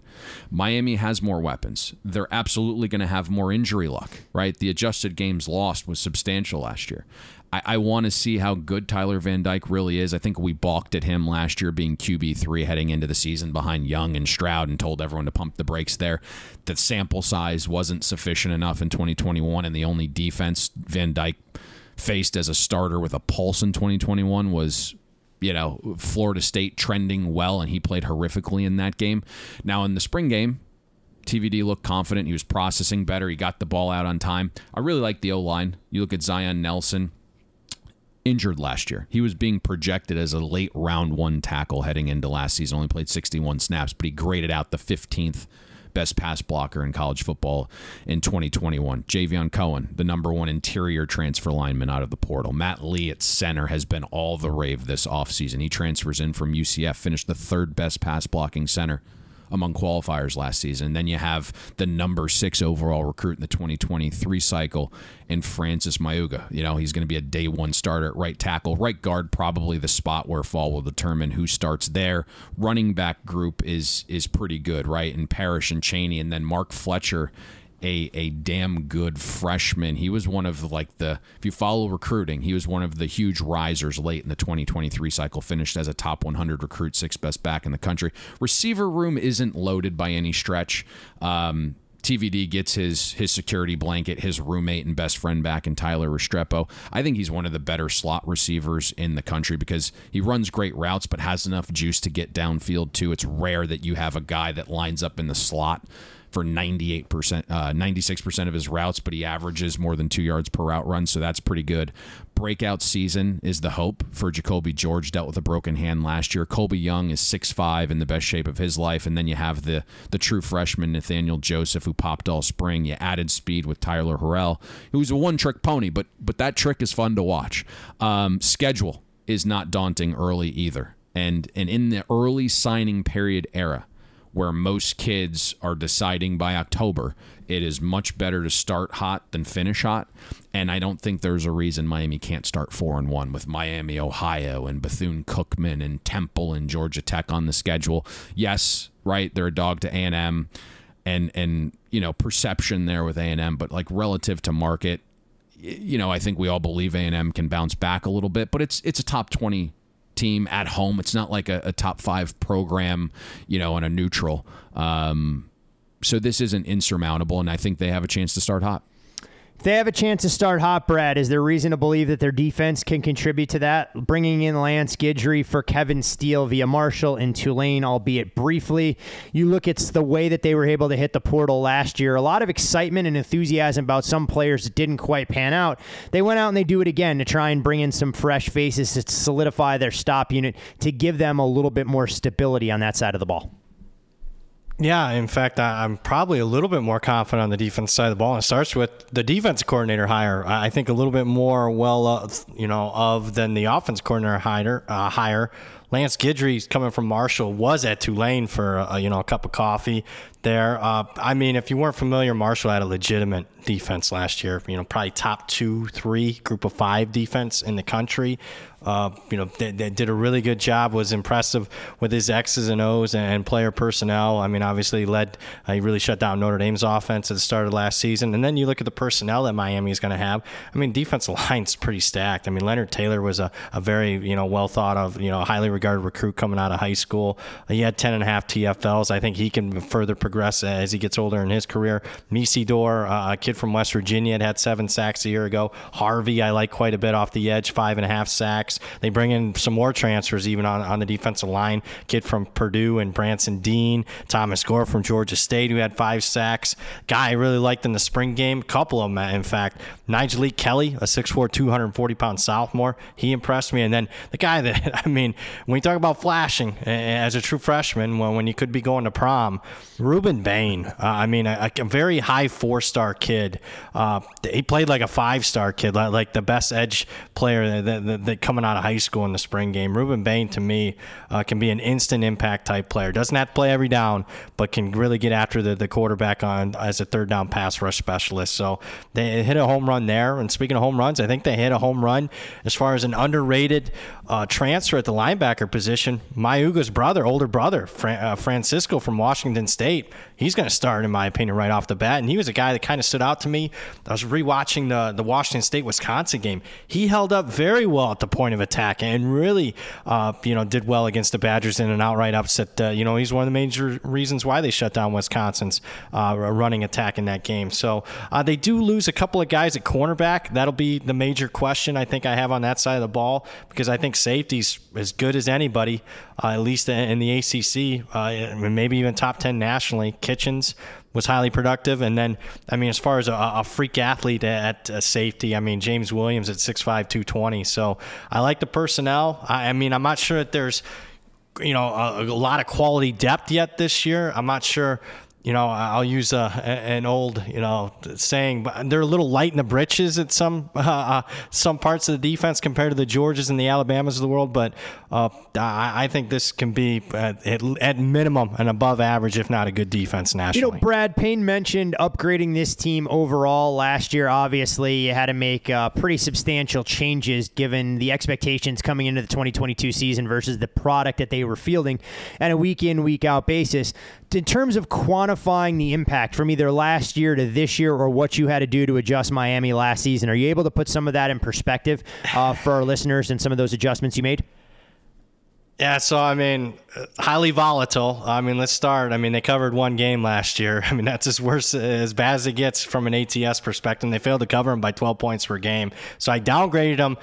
Miami has more weapons. They're absolutely going to have more injury luck, right? The adjusted games lost was substantial last year. I want to see how good Tyler Van Dyke really is. I think we balked at him last year being QB3 heading into the season behind Young and Stroud and told everyone to pump the brakes there. The sample size wasn't sufficient enough in 2021, and the only defense Van Dyke faced as a starter with a pulse in 2021 was, Florida State trending well, and he played horrifically in that game. Now in the spring game, TVD looked confident. He was processing better. He got the ball out on time. I really like the O-line. You look at Zion Nelson, injured last year. He was being projected as a late round 1 tackle heading into last season. Only played 61 snaps, but he graded out the 15th best pass blocker in college football in 2021. Javion Cohen, the #1 interior transfer lineman out of the portal. Matt Lee at center has been all the rave this offseason. He transfers in from UCF, finished the 3rd best pass blocking center among qualifiers last season. And then you have the #6 overall recruit in the 2023 cycle in Francis Mayuga. He's going to be a day 1 starter at right tackle. Right guard, probably the spot where fall will determine who starts there. Running back group is pretty good, right? And Parrish and Chaney, and then Mark Fletcher, a damn good freshman. He was one of if you follow recruiting, he was one of the huge risers late in the 2023 cycle, finished as a top 100 recruit, 6th best back in the country. Receiver room isn't loaded by any stretch. TVD gets his security blanket, his roommate and best friend back in Tyler Restrepo. I think he's one of the better slot receivers in the country because he runs great routes but has enough juice to get downfield too. It's rare that you have a guy that lines up in the slot for 96% of his routes, but he averages more than 2 yards per route run, so that's pretty good. Breakout season is the hope for Jacoby George, dealt with a broken hand last year. Colby Young is 6'5", in the best shape of his life, and then you have the true freshman Nathaniel Joseph, who popped all spring. You added speed with Tyler Harrell, who's a one-trick pony, but that trick is fun to watch. Schedule is not daunting early either, and in the early signing period era, where most kids are deciding by October, it is much better to start hot than finish hot. And I don't think there's a reason Miami can't start 4-1 with Miami, Ohio, and Bethune-Cookman and Temple and Georgia Tech on the schedule. Yes, right, they're a dog to A&M and perception there with A&M, but relative to market, I think we all believe A&M can bounce back a little bit, but it's a top 20 team at home. It's not like a top 5 program, on a neutral. So this isn't insurmountable, and I think they have a chance to start hot. If they have a chance to start hot, Brad, is there reason to believe that their defense can contribute to that? Bringing in Lance Guidry for Kevin Steele via Marshall and Tulane, albeit briefly. You look at the way that they were able to hit the portal last year. A lot of excitement and enthusiasm about some players that didn't quite pan out. They went out and they do it again to try and bring in some fresh faces to solidify their stop unit, to give them a little bit more stability on that side of the ball. Yeah, in fact, I'm probably a little bit more confident on the defense side of the ball. And it starts with the defense coordinator hire. I think a little bit more than the offense coordinator hire. Lance Guidry, coming from Marshall, was at Tulane for a cup of coffee there. If you weren't familiar, Marshall had a legitimate defense last year. Probably top 2-3 group of 5 defense in the country. They did a really good job. Was impressive with his X's and O's and player personnel. Obviously he really shut down Notre Dame's offense at the start of last season. And then you look at the personnel that Miami is going to have. Defensive line's pretty stacked. Leonard Taylor was a very well thought of, highly regarded well-regarded recruit coming out of high school. He had 10.5 TFLs. I think he can further progress as he gets older in his career. Misidor, a kid from West Virginia, had 7 sacks a year ago. Harvey, I like quite a bit off the edge, 5.5 sacks. They bring in some more transfers even on the defensive line. Kid from Purdue and Branson Dean. Thomas Gore from Georgia State, who had 5 sacks. Guy I really liked in the spring game, a couple of them, in fact. Nigel Kelly, a 6'4", 240-pound sophomore. He impressed me. And then the guy that, I mean, when you talk about flashing as a true freshman, when you could be going to prom, Ruben Bain. I mean, a very high 4-star kid. He played like a 5-star kid, like the best edge player that coming out of high school in the spring game. Ruben Bain, to me, can be an instant impact type player. Doesn't have to play every down, but can really get after the quarterback as a third down pass rush specialist. So they hit a home run there. And speaking of home runs, I think they hit a home run as far as an underrated transfer at the linebacker position. Mayuga's brother, older brother, Francisco from Washington State. He's going to start, in my opinion, right off the bat. And he was a guy that kind of stood out to me. I was rewatching the Washington State-Wisconsin game. He held up very well at the point of attack and really, did well against the Badgers in an outright upset. He's one of the major reasons why they shut down Wisconsin's running attack in that game. So they do lose a couple of guys at cornerback. That'll be the major question I think I have on that side of the ball, because I think safety's as good as anybody, at least in the ACC, maybe even top 10 nationally. Kitchens was highly productive. And then, I mean, as far as a freak athlete at safety, I mean, James Williams at 6'5", 220. So I like the personnel. I mean, I'm not sure that there's, a lot of quality depth yet this year. I'm not sure. I'll use an old, saying, but they're a little light in the britches at some parts of the defense compared to the Georgias and the Alabamas of the world. But I think this can be at minimum an above average, if not a good defense nationally. Brad, Payne mentioned upgrading this team overall last year. Obviously, you had to make pretty substantial changes given the expectations coming into the 2022 season versus the product that they were fielding on a week-in, week-out basis. In terms of quantifying the impact from either last year to this year or what you had to do to adjust Miami last season, are you able to put some of that in perspective for our listeners and some of those adjustments you made? Yeah, so, I mean, highly volatile. I mean, let's start. I mean, they covered one game last year. I mean, that's as bad as it gets from an ATS perspective. They failed to cover them by 12 points per game. So I downgraded them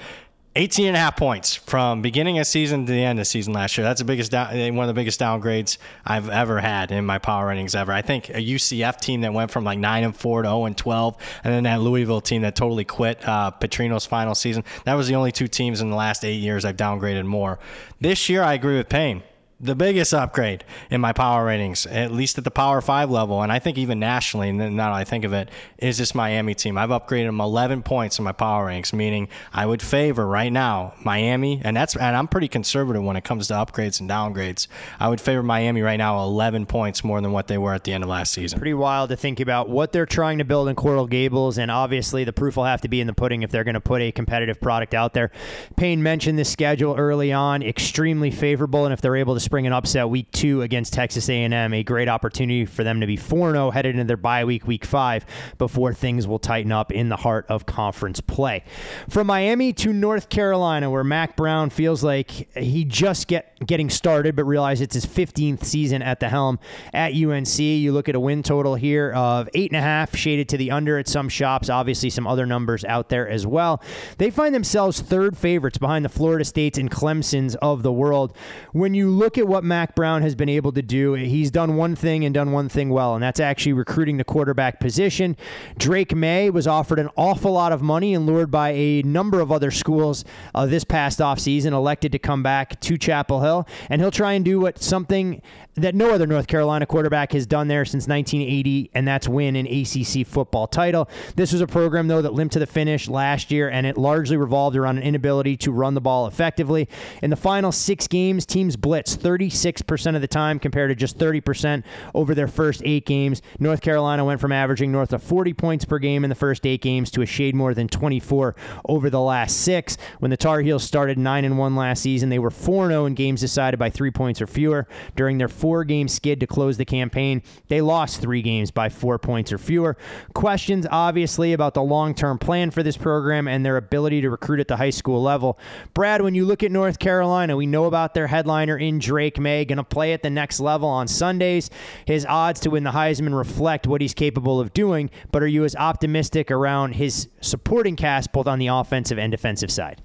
18.5 points from beginning of season to the end of season last year. That's one of the biggest downgrades I've ever had in my power ratings ever. I think a UCF team that went from like 9-4 to 0-12, and then that Louisville team that totally quit Petrino's final season. That was the only 2 teams in the last 8 years I've downgraded more. This year, I agree with Payne. The biggest upgrade in my power ratings, at least at the Power 5 level, and I think even nationally, and now that I think of it, is this Miami team. I've upgraded them 11 points in my power ratings, meaning I would favor right now Miami, and I'm pretty conservative when it comes to upgrades and downgrades. I would favor Miami right now 11 points more than what they were at the end of last season. Pretty wild to think about what they're trying to build in Coral Gables, and obviously the proof will have to be in the pudding if they're going to put a competitive product out there. Payne mentioned the schedule early on, extremely favorable, and if they're able to spring an upset week 2 against Texas A&M, a great opportunity for them to be 4-0 headed into their bye week 5, before things will tighten up in the heart of conference play. From Miami to North Carolina, where Mac Brown feels like he just getting started, but realize it's his 15th season at the helm at UNC. You look at a win total here of 8.5, shaded to the under at some shops, obviously some other numbers out there as well. They find themselves third favorites behind the Florida States and Clemsons of the world. When you look at what Mac Brown has been able to do, he's done one thing and done one thing well, and that's actually recruiting the quarterback position. Drake May was offered an awful lot of money and lured by a number of other schools this past offseason, elected to come back to Chapel Hill, and he'll try and do something that no other North Carolina quarterback has done there since 1980, and that's win an ACC football title. This was a program, though, that limped to the finish last year, and it largely revolved around an inability to run the ball effectively. In the final 6 games, teams blitzed 36% of the time compared to just 30% over their first 8 games. North Carolina went from averaging north of 40 points per game in the first 8 games to a shade more than 24 over the last 6. When the Tar Heels started 9-1 last season, they were 4-0 in games decided by 3 points or fewer. During their 4-game skid to close the campaign, they lost 3 games by 4 points or fewer. Questions, obviously, about the long-term plan for this program and their ability to recruit at the high school level. Brad, when you look at North Carolina, we know about their headliner in Drake May, going to play at the next level on Sundays. His odds to win the Heisman reflect what he's capable of doing, but are you as optimistic around his supporting cast both on the offensive and defensive side?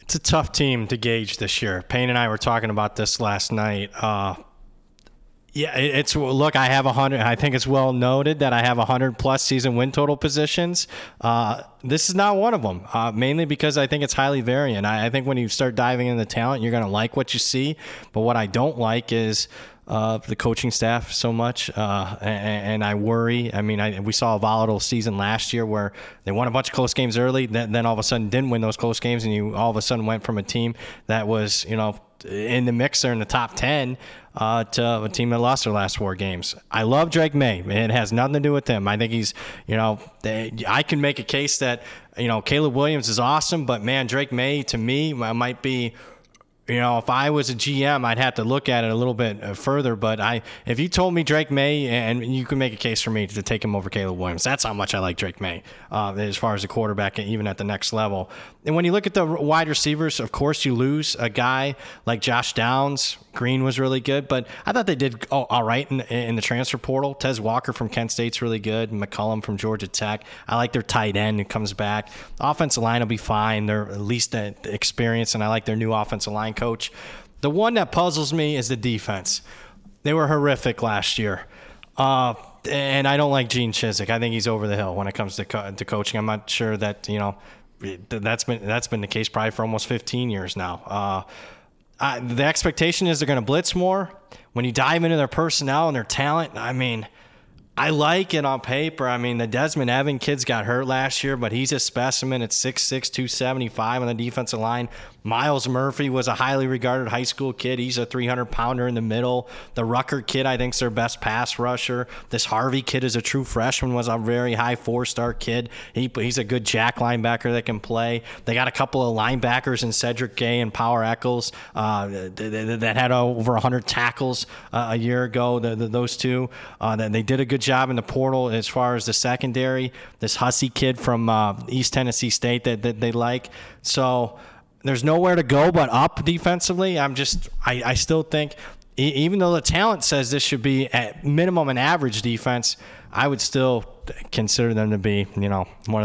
It's a tough team to gauge this year. Payne and I were talking about this last night. Yeah, look, I have 100. I think it's well noted that I have 100-plus season win total positions. This is not one of them, mainly because I think it's highly variant. I think when you start diving into the talent, you're going to like what you see. But what I don't like is the coaching staff so much, and I worry. I mean, we saw a volatile season last year where they won a bunch of close games early, then all of a sudden didn't win those close games, and you all of a sudden went from a team that was, in the mixer in the top 10 to a team that lost their last 4 games. I love Drake May. It has nothing to do with him. I think he's, I can make a case that, Caleb Williams is awesome, but man, Drake May to me might be, if I was a GM, I'd have to look at it a little bit further. But if you told me Drake May, and you can make a case for me to take him over Caleb Williams, that's how much I like Drake May as far as a quarterback, even at the next level. And when you look at the wide receivers, of course, you lose a guy like Josh Downs. Green was really good, but I thought they did all right in the transfer portal. Tez Walker from Kent State's really good. McCullum from Georgia Tech. I like their tight end who comes back. The offensive line will be fine. They're at least experienced, and I like their new offensive line coach. The one that puzzles me is the defense. They were horrific last year. And I don't like Gene Chizik. I think he's over the hill when it comes to coaching. I'm not sure that, that's been the case probably for almost 15 years now. The expectation is they're going to blitz more. When you dive into their personnel and their talent, I mean, I like it on paper. I mean, the Desmond Evan kid's got hurt last year, but he's a specimen at 6'6", 275 on the defensive line. Miles Murphy was a highly regarded high school kid. He's a 300-pounder in the middle. The Rucker kid, I think, is their best pass rusher. This Harvey kid is a true freshman, was a very high 4-star kid. He's a good jack linebacker that can play. They got a couple of linebackers in Cedric Gay and Power Eccles that had over 100 tackles a year ago, those two. They did a good job in the portal as far as the secondary. This Hussey kid from East Tennessee State that they like. So there's nowhere to go but up defensively. I still think, even though the talent says this should be at minimum an average defense, I would still consider them to be, one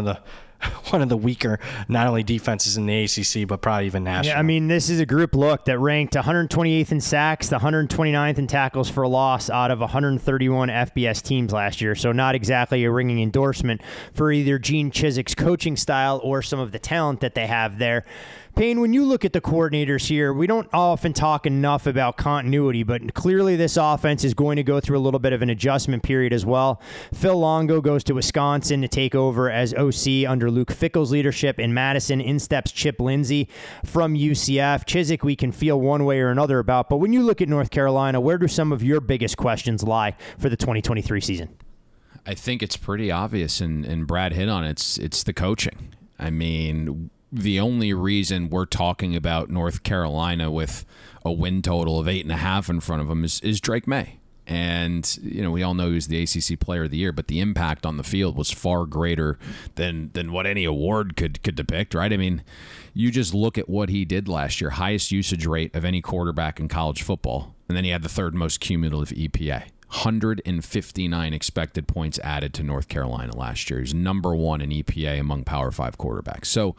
of the weaker, not only defenses in the ACC, but probably even national. Yeah, I mean, this is a group look that ranked 128th in sacks, the 129th in tackles for loss out of 131 FBS teams last year. So not exactly a ringing endorsement for either Gene Chizik's coaching style or some of the talent that they have there. Payne, when you look at the coordinators here, we don't often talk enough about continuity, but clearly this offense is going to go through a little bit of an adjustment period as well. Phil Longo goes to Wisconsin to take over as OC under Luke Fickell's leadership. In Madison, in steps Chip Lindsey from UCF. Chizik we can feel one way or another about, but when you look at North Carolina, where do some of your biggest questions lie for the 2023 season? I think it's pretty obvious, and Brad hit on it. It's the coaching. I mean, the only reason we're talking about North Carolina with a win total of 8.5 in front of them is Drake May. And, we all know he was the ACC Player of the Year, but the impact on the field was far greater than what any award could depict, right? I mean, you just look at what he did last year, highest usage rate of any quarterback in college football, and then he had the 3rd most cumulative EPA. 159 expected points added to North Carolina last year. He's #1 in EPA among Power 5 quarterbacks. So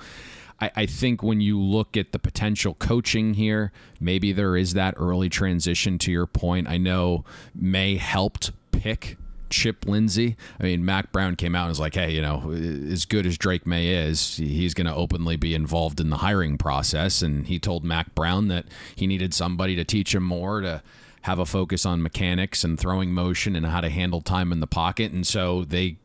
I think when you look at the potential coaching here, maybe there is that early transition to your point. I know May helped pick Chip Lindsey. I mean, Mac Brown came out and was like, hey, as good as Drake May is, he's going to openly be involved in the hiring process. And he told Mac Brown that he needed somebody to teach him more, to have a focus on mechanics and throwing motion and how to handle time in the pocket. And so they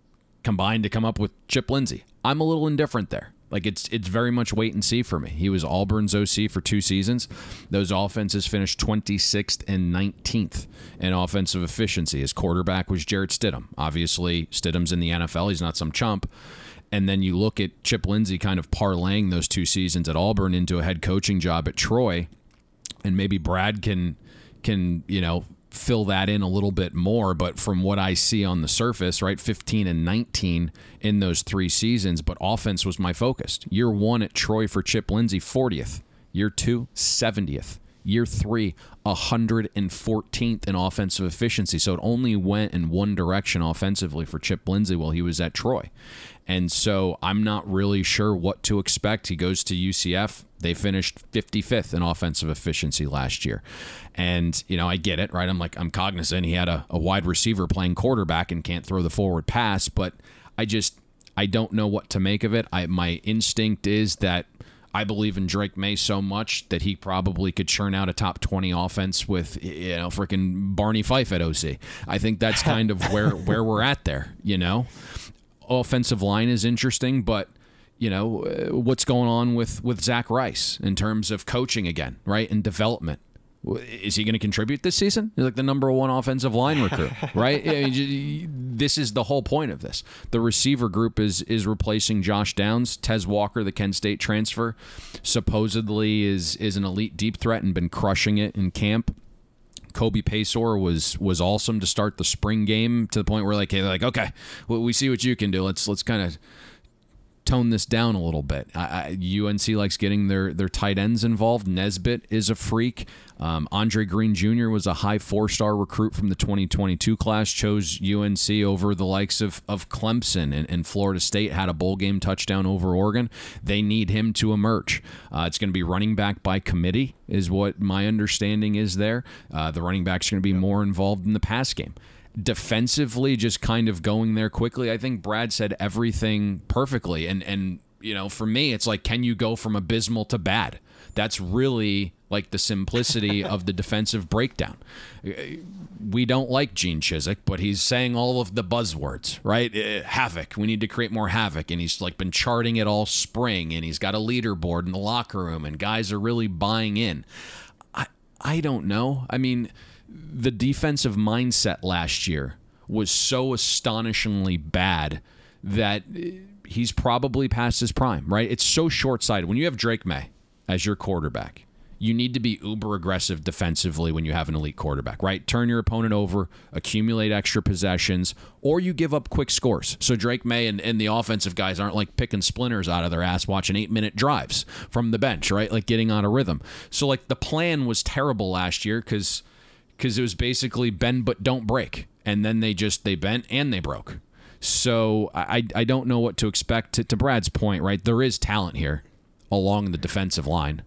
combined to come up with Chip Lindsey. I'm a little indifferent there. Like it's very much wait and see for me. He was Auburn's OC for 2 seasons. Those offenses finished 26th and 19th in offensive efficiency. His quarterback was Jarrett Stidham. Obviously, Stidham's in the NFL. He's not some chump. And then you look at Chip Lindsey kind of parlaying those 2 seasons at Auburn into a head coaching job at Troy, and maybe Brad can fill that in a little bit more. But from what I see on the surface, right, 15 and 19 in those 3 seasons, but offense was my focus. Year 1 at Troy for Chip Lindsey, 40th. Year 2, 70th. Year 3, 114th in offensive efficiency. So it only went in one direction offensively for Chip Lindsey while he was at Troy. And so I'm not really sure what to expect. He goes to UCF. They finished 55th in offensive efficiency last year. And, I get it, right? I'm cognizant he had a wide receiver playing quarterback and can't throw the forward pass, but I don't know what to make of it. My instinct is that I believe in Drake May so much that he probably could churn out a top 20 offense with, freaking Barney Fife at OC. I think that's kind of where we're at there, Offensive line is interesting, but, what's going on with Zach Rice in terms of coaching again, right, and development. Is he going to contribute this season? He's like the number 1 offensive line recruit, right? This is the whole point of this. The receiver group is replacing Josh Downs. Tez Walker, the Kent State transfer, supposedly is an elite deep threat and been crushing it in camp. Kobe Paysour was awesome to start the spring game to the point where okay, we see what you can do. Let's kind of tone this down a little bit. UNC likes getting their tight ends involved. Nesbitt is a freak. Andre Green Jr. was a high 4-star recruit from the 2022 class, chose UNC over the likes of Clemson, and Florida State had a bowl game touchdown over Oregon. They need him to emerge. It's going to be running back by committee is what my understanding is there. The running back's going to be more involved in the pass game. Defensively, just kind of going there quickly. I think Brad said everything perfectly. And for me, it's like, can you go from abysmal to bad? That's really like the simplicity of the defensive breakdown. We don't like Gene Chizik, but he's saying all of the buzzwords, right? Havoc. We need to create more havoc. And he's been charting it all spring, and he's got a leaderboard in the locker room, and guys are really buying in. I don't know. I mean, the defensive mindset last year was so astonishingly bad that he's probably past his prime, right? It's so short-sighted. When you have Drake May as your quarterback, you need to be uber aggressive defensively when you have an elite quarterback, right? Turn your opponent over, accumulate extra possessions, or you give up quick scores. So Drake May and the offensive guys aren't like picking splinters out of their ass watching 8-minute drives from the bench, right? Like getting out of rhythm. So the plan was terrible last year because it was basically bend but don't break. And then they bent and they broke. So I don't know what to expect. To Brad's point, right? There is talent here along the defensive line.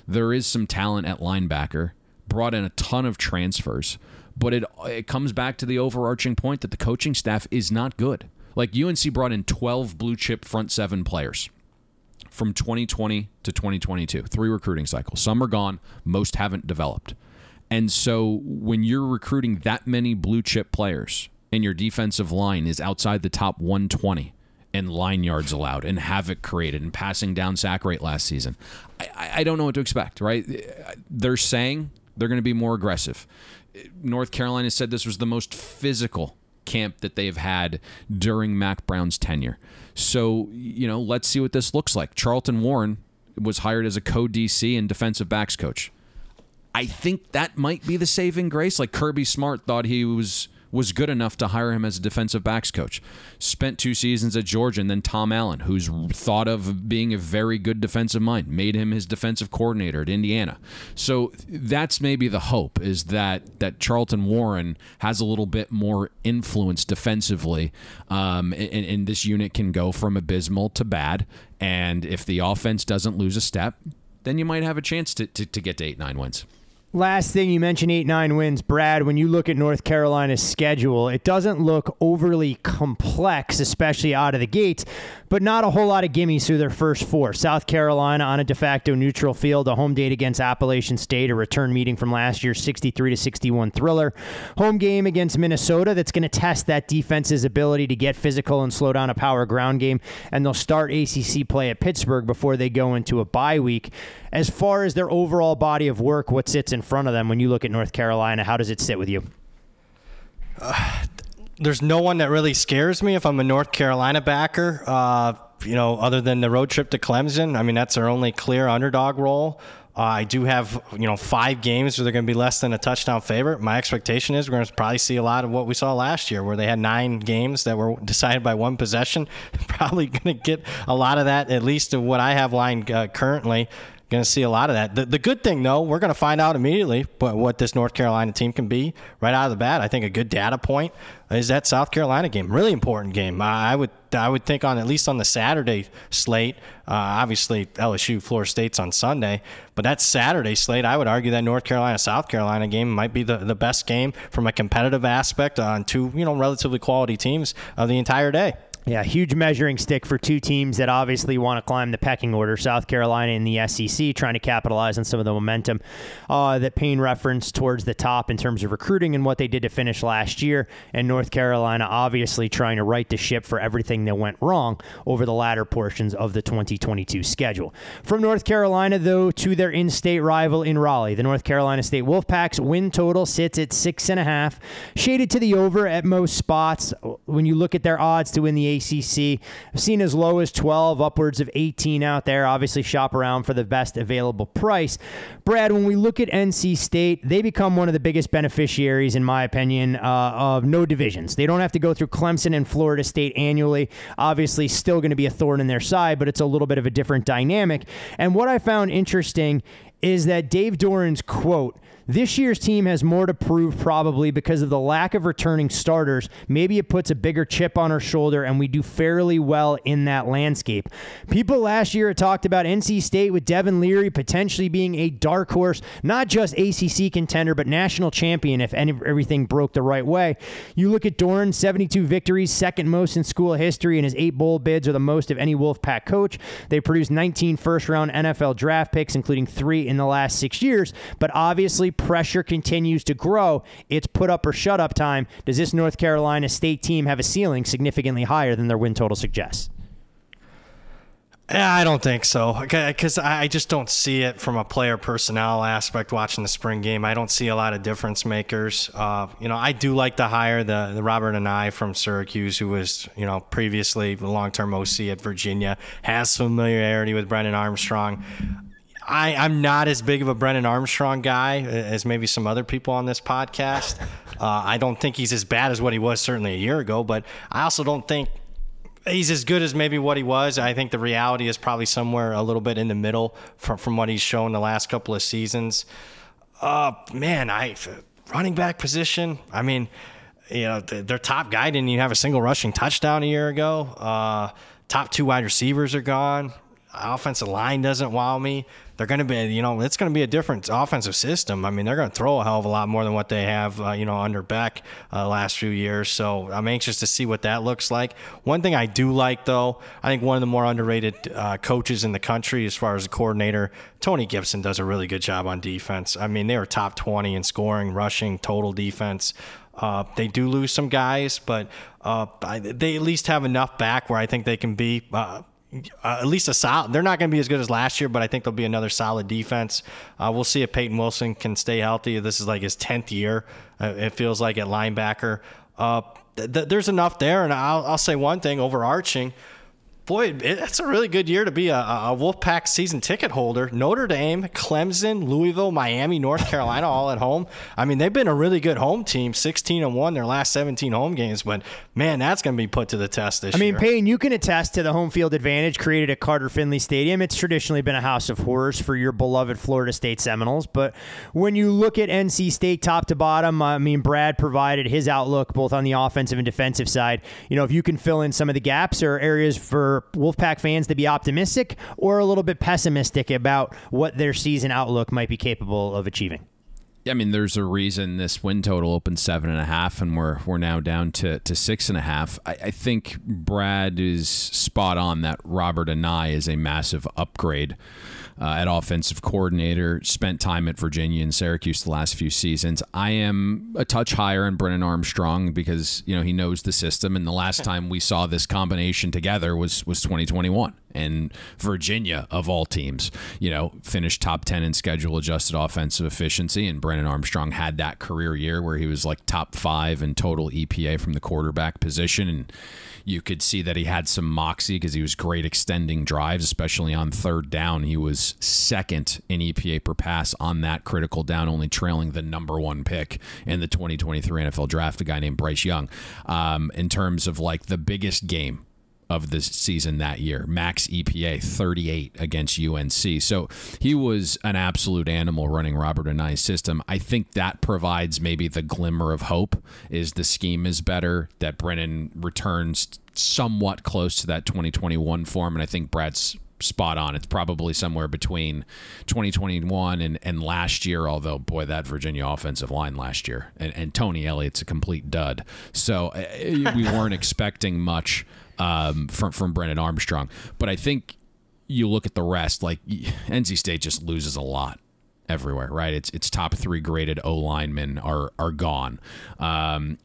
There is some talent at linebacker. Brought in a ton of transfers. But it comes back to the overarching point that the coaching staff is not good. Like UNC brought in 12 blue chip front 7 players from 2020 to 2022. 3 recruiting cycles. Some are gone. Most haven't developed. And so when you're recruiting that many blue chip players and your defensive line is outside the top 120 and line yards allowed and havoc created and passing down sack rate last season, I don't know what to expect, right? They're saying they're going to be more aggressive. North Carolina said this was the most physical camp that they've had during Mac Brown's tenure. So, let's see what this looks like. Charlton Warren was hired as a co-DC and defensive backs coach. I think that might be the saving grace. Like Kirby Smart thought he was good enough to hire him as a defensive backs coach. Spent 2 seasons at Georgia, and then Tom Allen, who's thought of being a very good defensive mind, made him his defensive coordinator at Indiana. So that's maybe the hope, is that Charlton Warren has a little bit more influence defensively, and this unit can go from abysmal to bad. And if the offense doesn't lose a step, then you might have a chance to get to 8-9 wins. Last thing, you mentioned 8-9 wins. Brad, when you look at North Carolina's schedule, it doesn't look overly complex, especially out of the gates, but not a whole lot of gimmies through their first 4. South Carolina on a de facto neutral field, a home date against Appalachian State, a return meeting from last year's 63-61 thriller. Home game against Minnesota that's going to test that defense's ability to get physical and slow down a power ground game, and they'll start ACC play at Pittsburgh before they go into a bye week. As far as their overall body of work, what sits in front of them when you look at North Carolina, how does it sit with you? There's no one that really scares me if I'm a North Carolina backer, other than the road trip to Clemson. I mean, that's their only clear underdog role. I do have, 5 games where they're going to be less than a touchdown favorite. My expectation is we're going to probably see a lot of what we saw last year, where they had 9 games that were decided by 1 possession. Probably going to get a lot of that, at least of what I have lined currently. Going to see a lot of that. The good thing, though, we're going to find out immediately what this North Carolina team can be right out of the bat. I think a good data point is that South Carolina game. Really important game. I would think at least on the Saturday slate. Obviously, LSU, Florida State's on Sunday, but that Saturday slate, I would argue that North Carolina South Carolina game might be the best game from a competitive aspect on 2 relatively quality teams of the entire day. Yeah, huge measuring stick for 2 teams that obviously want to climb the pecking order. South Carolina and the SEC trying to capitalize on some of the momentum that Payne referenced towards the top in terms of recruiting and what they did to finish last year. And North Carolina obviously trying to right the ship for everything that went wrong over the latter portions of the 2022 schedule. From North Carolina, though, to their in-state rival in Raleigh, the North Carolina State Wolfpack's win total sits at 6.5, shaded to the over at most spots. When you look at their odds to win the ACC, I've seen as low as 12, upwards of 18 out there. Obviously, shop around for the best available price. Brad, when we look at NC State, they become one of the biggest beneficiaries, in my opinion, of no divisions. They don't have to go through Clemson and Florida State annually. Obviously, still going to be a thorn in their side, but it's a little bit of a different dynamic. And what I found interesting is that Dave Doran's quote, "This year's team has more to prove probably because of the lack of returning starters. Maybe it puts a bigger chip on our shoulder and we do fairly well in that landscape." People last year had talked about NC State with Devin Leary potentially being a dark horse, not just ACC contender, but national champion if everything broke the right way. You look at Doran, 72 victories, second most in school history, and his 8 bowl bids are the most of any Wolfpack coach. They produced 19 first-round NFL draft picks, including 3 in the last 6 years, but obviously pressure continues to grow. It's put up or shut up time. Does this North Carolina State team have a ceiling significantly higher than their win total suggests? I don't think so, because I just don't see it from a player personnel aspect watching the spring game. I don't see a lot of difference makers. I do like to hire the Robert Anai from Syracuse, who was, previously the long-term OC at Virginia, has familiarity with Brennan Armstrong. I'm not as big of a Brennan Armstrong guy as maybe some other people on this podcast. I don't think he's as bad as what he was certainly a year ago, but I also don't think he's as good as maybe what he was. I think the reality is probably somewhere a little bit in the middle from what he's shown the last couple of seasons. Running back position, I mean, their top guy didn't even have a single rushing touchdown a year ago. Top 2 wide receivers are gone. Offensive line doesn't wow me. They're going to be, it's going to be a different offensive system. I mean, they're going to throw a hell of a lot more than what they have, under Beck last few years. So I'm anxious to see what that looks like. One thing I do like, though, I think one of the more underrated coaches in the country as far as a coordinator, Tony Gibson, does a really good job on defense. I mean, they were top 20 in scoring, rushing, total defense. They do lose some guys, but they at least have enough back where I think they can be at least a solid. They're not going to be as good as last year, but I think they'll be another solid defense. We'll see if Peyton Wilson can stay healthy. This is like his 10th year, it feels like, at linebacker. There's enough there, and I'll say one thing overarching. Boy, it's a really good year to be a Wolfpack season ticket holder. Notre Dame, Clemson, Louisville, Miami, North Carolina, all at home. I mean, they've been a really good home team, 16-1 their last 17 home games. But, man, that's going to be put to the test this year. I mean, Payne, you can attest to the home field advantage created at Carter Finley Stadium. It's traditionally been a house of horrors for your beloved Florida State Seminoles. But when you look at NC State top to bottom, I mean, Brad provided his outlook both on the offensive and defensive side. If you can fill in some of the gaps or areas for Wolfpack fans to be optimistic or a little bit pessimistic about what their season outlook might be capable of achieving. I mean, there's a reason this win total opened 7.5, and we're now down to 6.5. I think Brad is spot on that Robert Anae is a massive upgrade at offensive coordinator. Spent time at Virginia and Syracuse the last few seasons. I am a touch higher on Brennan Armstrong because he knows the system, and the last time we saw this combination together was 2021. And Virginia, of all teams, finished top 10 in schedule adjusted offensive efficiency. And Brennan Armstrong had that career year where he was like top 5 in total EPA from the quarterback position. And you could see that he had some moxie because he was great extending drives, especially on third down. He was second in EPA per pass on that critical down, only trailing the #1 pick in the 2023 NFL draft, a guy named Bryce Young. In terms of like the biggest game of this season that year, max EPA 38 against UNC. So he was an absolute animal running Robert Anae's system. I think that provides maybe the glimmer of hope is the scheme is better, that Brennan returns somewhat close to that 2021 form. And I think Brad's spot on. It's probably somewhere between 2021 and last year, although, boy, that Virginia offensive line last year. And Tony Elliott's a complete dud. So we weren't expecting much from Brennan Armstrong. But I think you look at the rest, like NC State just loses a lot everywhere, right? Its top 3 graded O linemen are gone.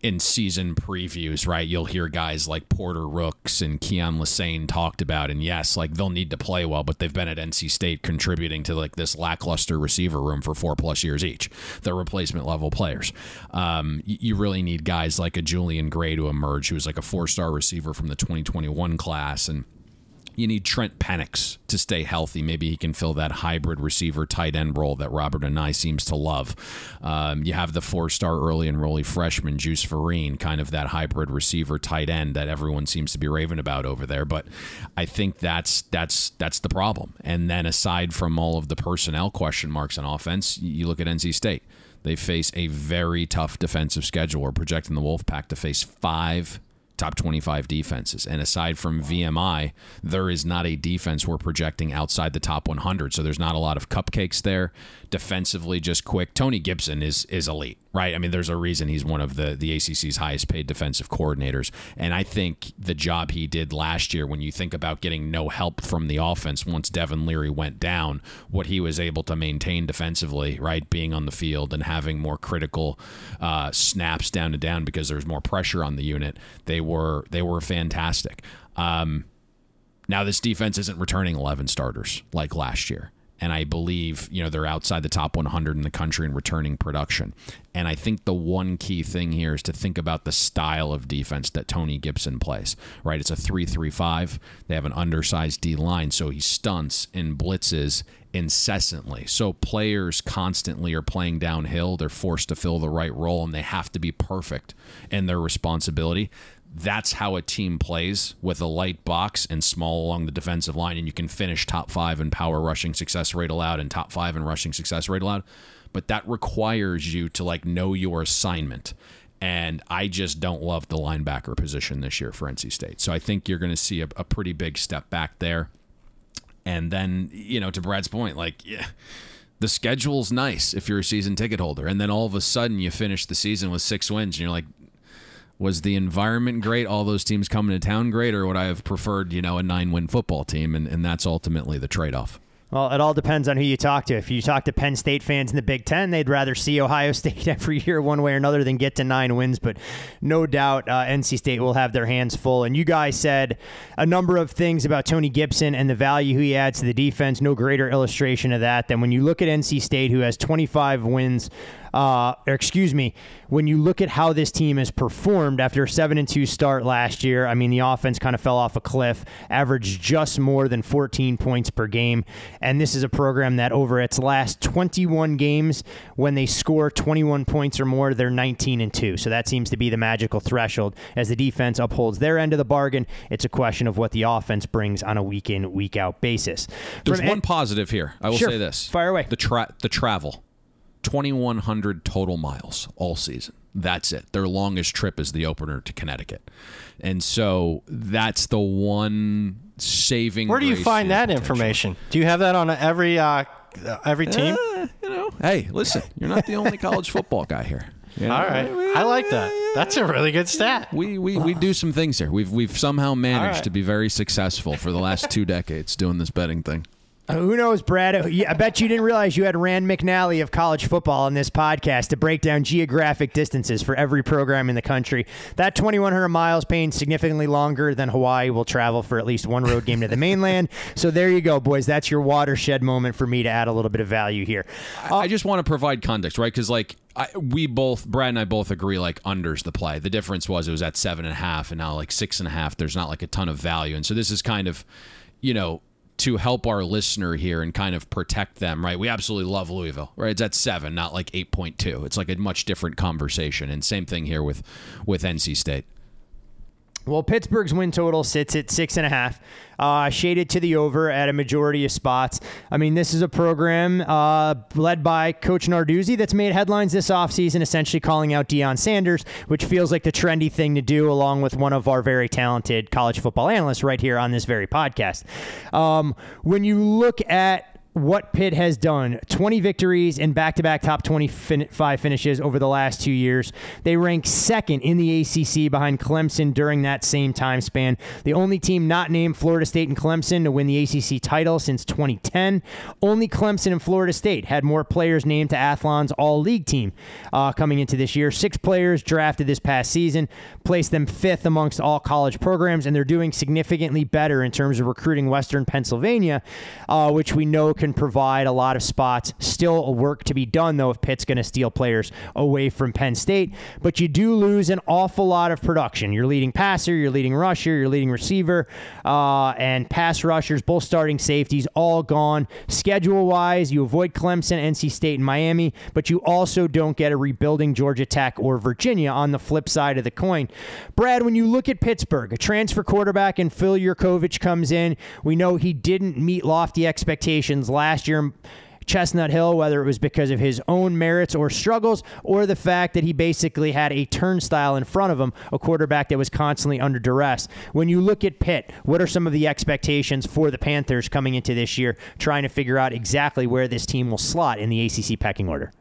In season previews, right, you'll hear guys like Porter Rooks and Keon Lassane talked about, and yes, like they'll need to play well, but they've been at NC State contributing to like this lackluster receiver room for 4+ years each. They're replacement level players. You really need guys like a Julian Gray to emerge, who was like a 4-star receiver from the 2021 class, and you need Trent Penix to stay healthy. Maybe he can fill that hybrid receiver tight end role that Robert Anae seems to love. You have the 4-star early enrollee freshman, Juice Vereen, kind of that hybrid receiver tight end that everyone seems to be raving about over there. But I think that's the problem. And then aside from all of the personnel question marks on offense, you look at NC State. They face a very tough defensive schedule. We're projecting the Wolfpack to face 5 top 25 defenses. And aside from VMI, there is not a defense we're projecting outside the top 100. So there's not a lot of cupcakes there. Defensively, just quick. Tony Gibson is elite, right? I mean, there's a reason he's one of the ACC's highest paid defensive coordinators. And I think the job he did last year, when you think about getting no help from the offense once Devin Leary went down, what he was able to maintain defensively, right, being on the field and having more critical snaps down to down because there's more pressure on the unit, they were fantastic. Now this defense isn't returning 11 starters like last year. And I believe, they're outside the top 100 in the country in returning production. And I think the one key thing here is to think about the style of defense that Tony Gibson plays, right? It's a 3-3-5. They have an undersized D-line, so he stunts and blitzes incessantly. So players constantly are playing downhill. They're forced to fill the right role, and they have to be perfect in their responsibility. That's how a team plays, with a light box and small along the defensive line, and you can finish top 5 in power rushing success rate allowed and top 5 in rushing success rate allowed. But that requires you to know your assignment. And I just don't love the linebacker position this year for NC State. So I think you're going to see a pretty big step back there. And then, to Brad's point, the schedule's nice if you're a season ticket holder. And then all of a sudden you finish the season with 6 wins and you're like, was the environment great, all those teams coming to town great, or would I have preferred, a 9-win football team? And that's ultimately the trade-off. Well, it all depends on who you talk to. If you talk to Penn State fans in the Big Ten, they'd rather see Ohio State every year one way or another than get to 9 wins. But no doubt NC State will have their hands full. And you guys said a number of things about Tony Gibson and the value he adds to the defense. No greater illustration of that than when you look at NC State, who has 25 wins. When you look at how this team has performed after a 7-2 start last year, I mean, the offense kind of fell off a cliff, averaged just more than 14 points per game. And this is a program that over its last 21 games, when they score 21 points or more, they're 19-2. So that seems to be the magical threshold. As the defense upholds their end of the bargain, it's a question of what the offense brings on a week-in, week-out basis. There's one positive here. I will say this. Fire away. The travel. 2,100 total miles all season. That's it. Their longest trip is the opener to Connecticut. And so that's the one saving Where do you find that information? Do you have that on every every team? Hey, listen, you're not the only college football guy here. All right. I like that. That's a really good stat. We do some things here. We've somehow managed to be very successful for the last 2 decades doing this betting thing. Who knows, Brad? I bet you didn't realize you had Rand McNally of college football on this podcast to break down geographic distances for every program in the country. That 2,100 miles, Payne, significantly longer than Hawaii will travel for at least one road game to the mainland. So there you go, boys. That's your watershed moment for me to add a little bit of value here. I just want to provide context, right? Because, Brad and I both agree, under's the play. The difference was it was at 7.5, and now 6.5. There's not a ton of value. And so this is kind of, to help our listener here and kind of protect them, right? We absolutely love Louisville, right? It's at 7, not 8.2. It's a much different conversation. And same thing here with NC State. Well, Pittsburgh's win total sits at 6.5, shaded to the over at a majority of spots. I mean, this is a program led by Coach Narduzzi that's made headlines this offseason, essentially calling out Deion Sanders, which feels like the trendy thing to do, along with one of our very talented college football analysts right here on this very podcast. When you look at what Pitt has done, 20 victories and back-to-back top 25 finishes over the last 2 years. They rank second in the ACC behind Clemson during that same time span. The only team not named Florida State and Clemson to win the ACC title since 2010. Only Clemson and Florida State had more players named to Athlon's all-league team coming into this year. 6 players drafted this past season, placed them 5th amongst all college programs, and they're doing significantly better in terms of recruiting Western Pennsylvania, which we know can provide a lot of spots. Still work to be done, though, if Pitt's going to steal players away from Penn State. But you do lose an awful lot of production. Your leading passer, your leading rusher, your leading receiver, and pass rushers, both starting safeties, all gone. Schedule-wise, you avoid Clemson, NC State, and Miami, but you also don't get a rebuilding Georgia Tech or Virginia on the flip side of the coin. Brad, when you look at Pittsburgh, a transfer quarterback and Phil Yurkovich comes in. We know he didn't meet lofty expectations last year, Chestnut Hill, whether it was because of his own merits or struggles, or the fact that he basically had a turnstile in front of him, a quarterback that was constantly under duress. When you look at Pitt, what are some of the expectations for the Panthers coming into this year, trying to figure out exactly where this team will slot in the ACC pecking order?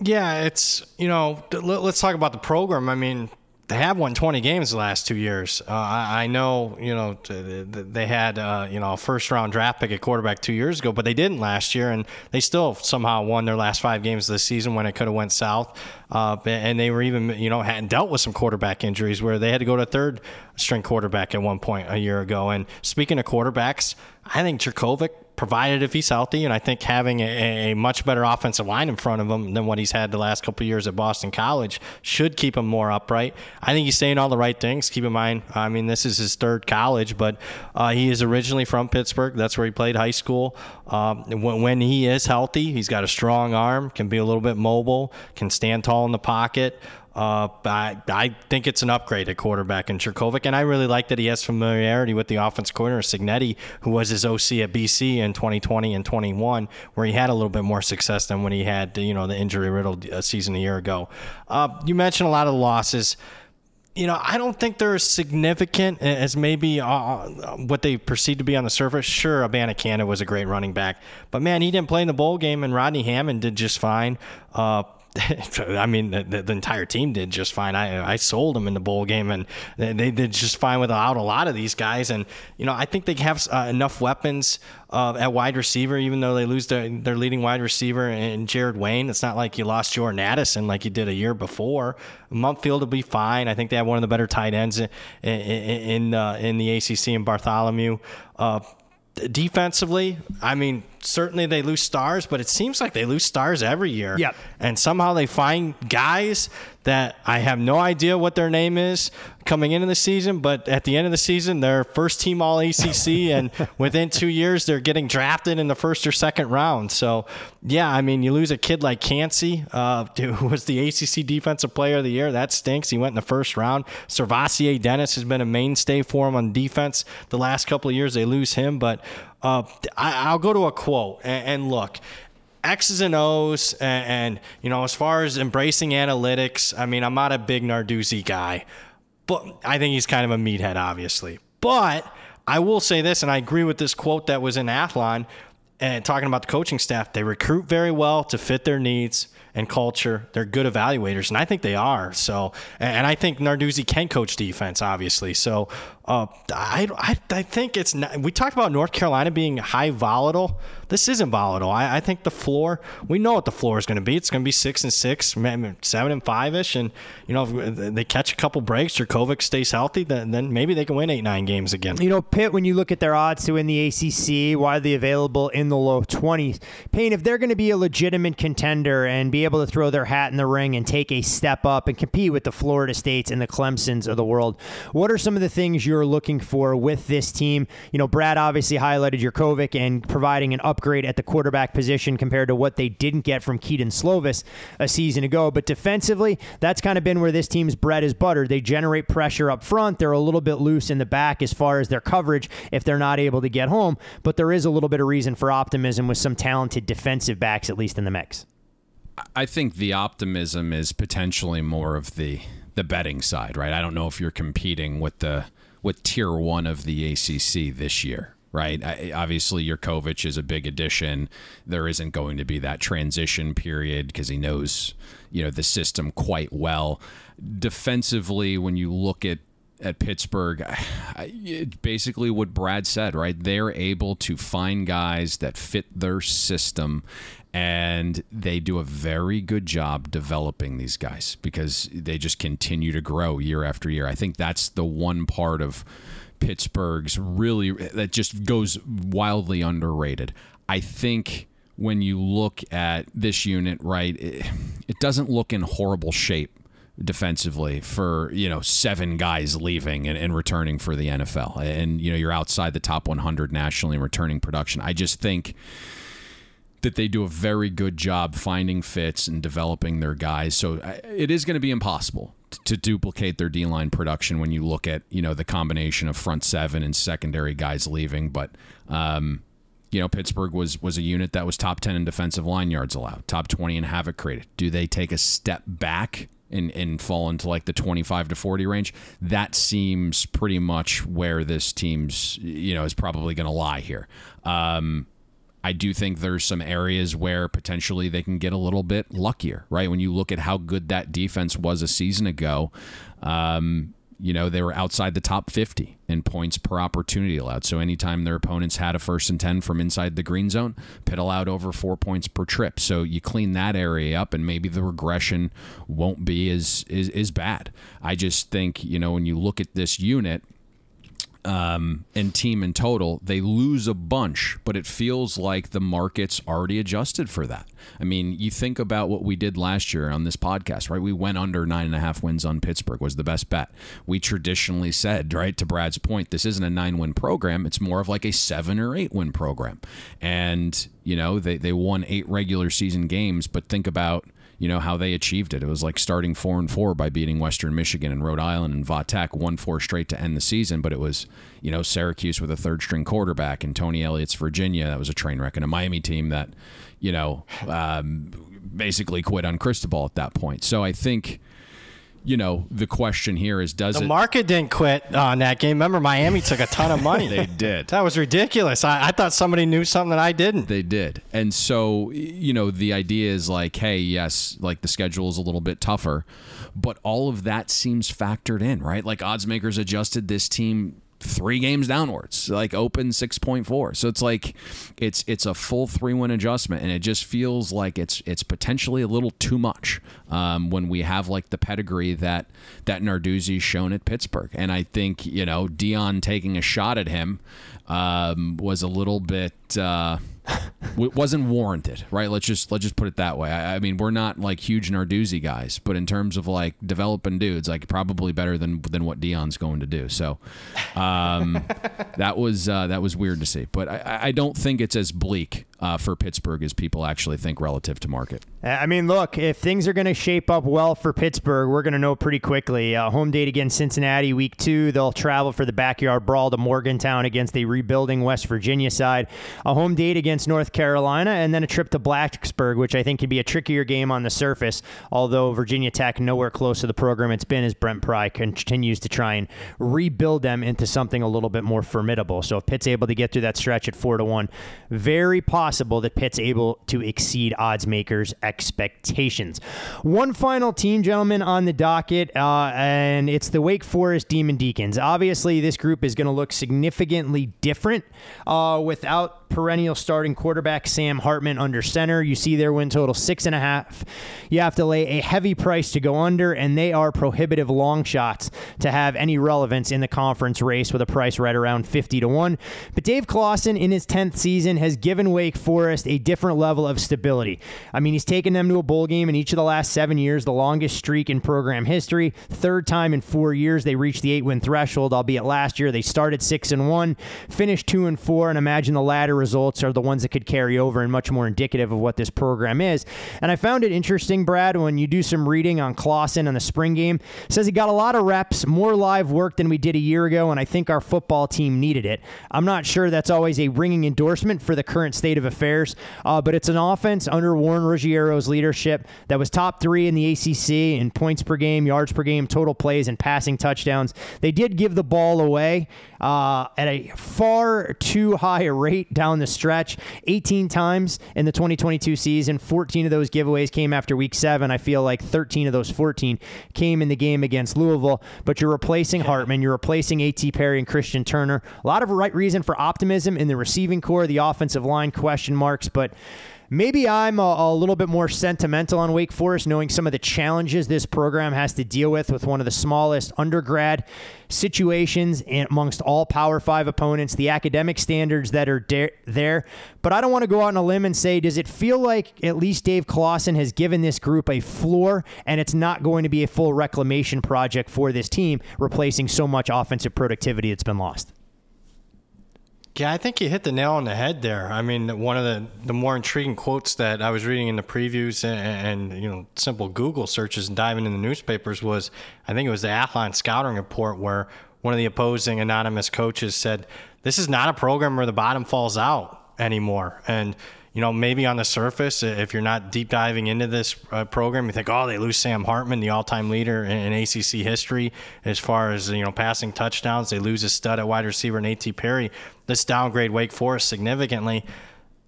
Yeah, it's, let's talk about the program. I mean, they have won 20 games the last 2 years. I know, they had, a first-round draft pick at quarterback 2 years ago, but they didn't last year, and they still somehow won their last 5 games of the season when it could have went south. And they were even, hadn't dealt with some quarterback injuries where they had to go to third-string quarterback at one point a year ago. And speaking of quarterbacks, I think Jurkovich, provided if he's healthy, and I think having a much better offensive line in front of him than what he's had the last couple of years at Boston College should keep him more upright. I think he's saying all the right things. Keep in mind, I mean, this is his 3rd college, but he is originally from Pittsburgh. That's where he played high school. When he is healthy, he's got a strong arm, can be a little bit mobile, can stand tall in the pocket. I think it's an upgrade at quarterback in Jurkovich, and I really like that he has familiarity with the offense coordinator, Signetti, who was his OC at BC in 2020 and 21, where he had a little bit more success than when he had, the injury-riddled season a year ago. You mentioned a lot of the losses. I don't think they're as significant as maybe what they perceive to be on the surface. Sure, Abanikanda was a great running back, but man, he didn't play in the bowl game, and Rodney Hammond did just fine. I mean, the entire team did just fine. I sold them in the bowl game, and they did just fine without a lot of these guys. And, I think they have enough weapons at wide receiver, even though they lose their leading wide receiver in Jared Wayne. It's not like you lost Jordan Addison like you did a year before. Mumpfield will be fine. I think they have one of the better tight ends in the ACC in Bartholomew. Defensively, I mean, certainly they lose stars, but it seems like they lose stars every year. Yep. And somehow they find guys that I have no idea what their name is coming into the season, but at the end of the season, they're first team all ACC, and within 2 years, they're getting drafted in the 1st or 2nd round. So, yeah, I mean, you lose a kid like Cansey, who was the ACC Defensive Player of the Year. That stinks. He went in the 1st round. Servassier Dennis has been a mainstay for him on defense the last couple of years. They lose him, but I'll go to a quote and look. X's and O's, and as far as embracing analytics, I mean, I'm not a big Narduzzi guy, but I think he's kind of a meathead, obviously. But I will say this, and I agree with this quote that was in Athlon. And talking about the coaching staff, they recruit very well to fit their needs and culture. They're good evaluators, and I think they are. So, and I think Narduzzi can coach defense, obviously. So, I think it's not, we talked about North Carolina being high volatile. This isn't volatile. I think the floor, we know what the floor is going to be. It's going to be 6-6, 7-5-ish. And, you know, if they catch a couple breaks, Jurkovec stays healthy, then maybe they can win 8-9 games again. You know, Pitt, when you look at their odds to win the ACC, widely available in the low 20s. Payne, if they're going to be a legitimate contender and be able to throw their hat in the ring and take a step up and compete with the Florida States and the Clemsons of the world, what are some of the things you're looking for with this team? You know, Brad obviously highlighted Jurkovec and providing an upgrade at the quarterback position compared to what they didn't get from Keaton Slovis a season ago. But defensively, that's kind of been where this team's bread is buttered. They generate pressure up front. They're a little bit loose in the back as far as their coverage if they're not able to get home. But there is a little bit of reason for optimism with some talented defensive backs, at least in the mix. I think the optimism is potentially more of the betting side, right? I don't know if you're competing with tier 1 of the ACC this year, right? Obviously, Jurkovec is a big addition. There isn't going to be that transition period because he knows, you know, the system quite well. Defensively, when you look at Pittsburgh, basically what Brad said, right? They're able to find guys that fit their system, and they do a very good job developing these guys because they just continue to grow year after year. I think that's the one part of Pittsburgh's really that just goes wildly underrated. I think when you look at this unit, right, it doesn't look in horrible shape defensively for, you know, 7 guys leaving and returning for the NFL. And, you know, you're outside the top 100 nationally in returning production. I just think that they do a very good job finding fits and developing their guys. So it is going to be impossible to duplicate their D-line production when you look at, you know, the combination of front 7 and secondary guys leaving. But, you know, Pittsburgh was a unit that was top 10 in defensive line yards allowed, top 20 in havoc created. Do they take a step back and fall into like the 25 to 40 range? That seems pretty much where this team's, you know, is probably going to lie here. I do think there's some areas where potentially they can get a little bit luckier, right? When you look at how good that defense was a season ago, you know, they were outside the top 50 in points per opportunity allowed. So anytime their opponents had a 1st and 10 from inside the green zone, Pitt allowed over 4 points per trip. So you clean that area up and maybe the regression won't be as bad. I just think, you know, when you look at this unit, and team in total, they lose a bunch, but it feels like the market's already adjusted for that. I mean, you think about what we did last year on this podcast, right? We went under 9.5 wins on Pittsburgh, was the best bet. We traditionally said, right, to Brad's point, this isn't a 9-win program. It's more of like a 7 or 8 win program. And, you know, they won 8 regular season games, but think about, you know, how they achieved it. It was like starting 4-4 by beating Western Michigan and Rhode Island and Va Tech, won 4 straight to end the season. But it was, you know, Syracuse with a 3rd-string quarterback and Tony Elliott's Virginia. That was a train wreck. And a Miami team that, you know, basically quit on Cristobal at that point. So I think, you know, the question here is, does the market didn't quit on that game? Remember, Miami took a ton of money. They did. That was ridiculous. I thought somebody knew something that I didn't. They did. And so, you know, the idea is like, hey, yes, like the schedule is a little bit tougher, but all of that seems factored in, right? Like odds makers adjusted this team 3 games downwards, like open 6.4. So it's like it's a full 3-win adjustment, and it just feels like it's potentially a little too much when we have like the pedigree that Narduzzi's shown at Pittsburgh. And I think, you know, Dion taking a shot at him was a little bit wasn't warranted, right? Let's just put it that way. I mean, we're not like huge Narduzzi guys, but in terms of like developing dudes, like probably better than what Dion's going to do. So that was weird to see, but I don't think it's as bleak for Pittsburgh as people actually think relative to market. I mean, look, if things are going to shape up well for Pittsburgh, we're going to know pretty quickly. Home date against Cincinnati, week 2. They'll travel for the backyard brawl to Morgantown against the rebuilding West Virginia side. A home date against North Carolina, and then a trip to Blacksburg, which I think could be a trickier game on the surface, although Virginia Tech nowhere close to the program it's been as Brent Pry continues to try and rebuild them into something a little bit more formidable. So if Pitt's able to get through that stretch at 4-1, very possible possible that Pitt's able to exceed odds makers' expectations. One final team, gentlemen, on the docket, and it's the Wake Forest Demon Deacons. Obviously, this group is going to look significantly different without perennial starting quarterback Sam Hartman under center. You see their win total 6.5. You have to lay a heavy price to go under, and they are prohibitive long shots to have any relevance in the conference race with a price right around 50-1. But Dave Clawson, in his 10th season, has given Wake Forest a different level of stability. I mean, he's taken them to a bowl game in each of the last 7 years, the longest streak in program history. Third time in 4 years they reached the 8-win threshold, albeit last year they started 6-1, finished 2-4, and imagine the latter results are the ones that could carry over and much more indicative of what this program is. And I found it interesting, Brad, when you do some reading on Clawson in the spring game, says he got a lot of reps, more live work than we did a year ago, and I think our football team needed it. I'm not sure that's always a ringing endorsement for the current state of affairs, but it's an offense under Warren Ruggiero's leadership that was top 3 in the ACC in points per game, yards per game, total plays, and passing touchdowns. They did give the ball away at a far too high a rate down the stretch, 18 times in the 2022 season. 14 of those giveaways came after week 7. I feel like 13 of those 14 came in the game against Louisville, but you're replacing Hartman, you're replacing A.T. Perry and Christian Turner. A lot of right reason for optimism in the receiving core, the offensive line question marks, but maybe I'm a little bit more sentimental on Wake Forest, knowing some of the challenges this program has to deal with one of the smallest undergrad situations amongst all Power 5 opponents, the academic standards that are there. But I don't want to go out on a limb and say, does it feel like at least Dave Clawson has given this group a floor and it's not going to be a full reclamation project for this team, replacing so much offensive productivity that's been lost? Yeah, I think you hit the nail on the head there. I mean, one of the more intriguing quotes that I was reading in the previews and simple Google searches and diving in the newspapers was, I think it was the Athlon scouting report where one of the opposing anonymous coaches said, this is not a program where the bottom falls out anymore. And maybe on the surface, if you're not deep diving into this program, you think, oh, they lose Sam Hartman, the all-time leader in ACC history as far as passing touchdowns. They lose a stud at wide receiver in A.T. Perry. This downgrade Wake Forest significantly.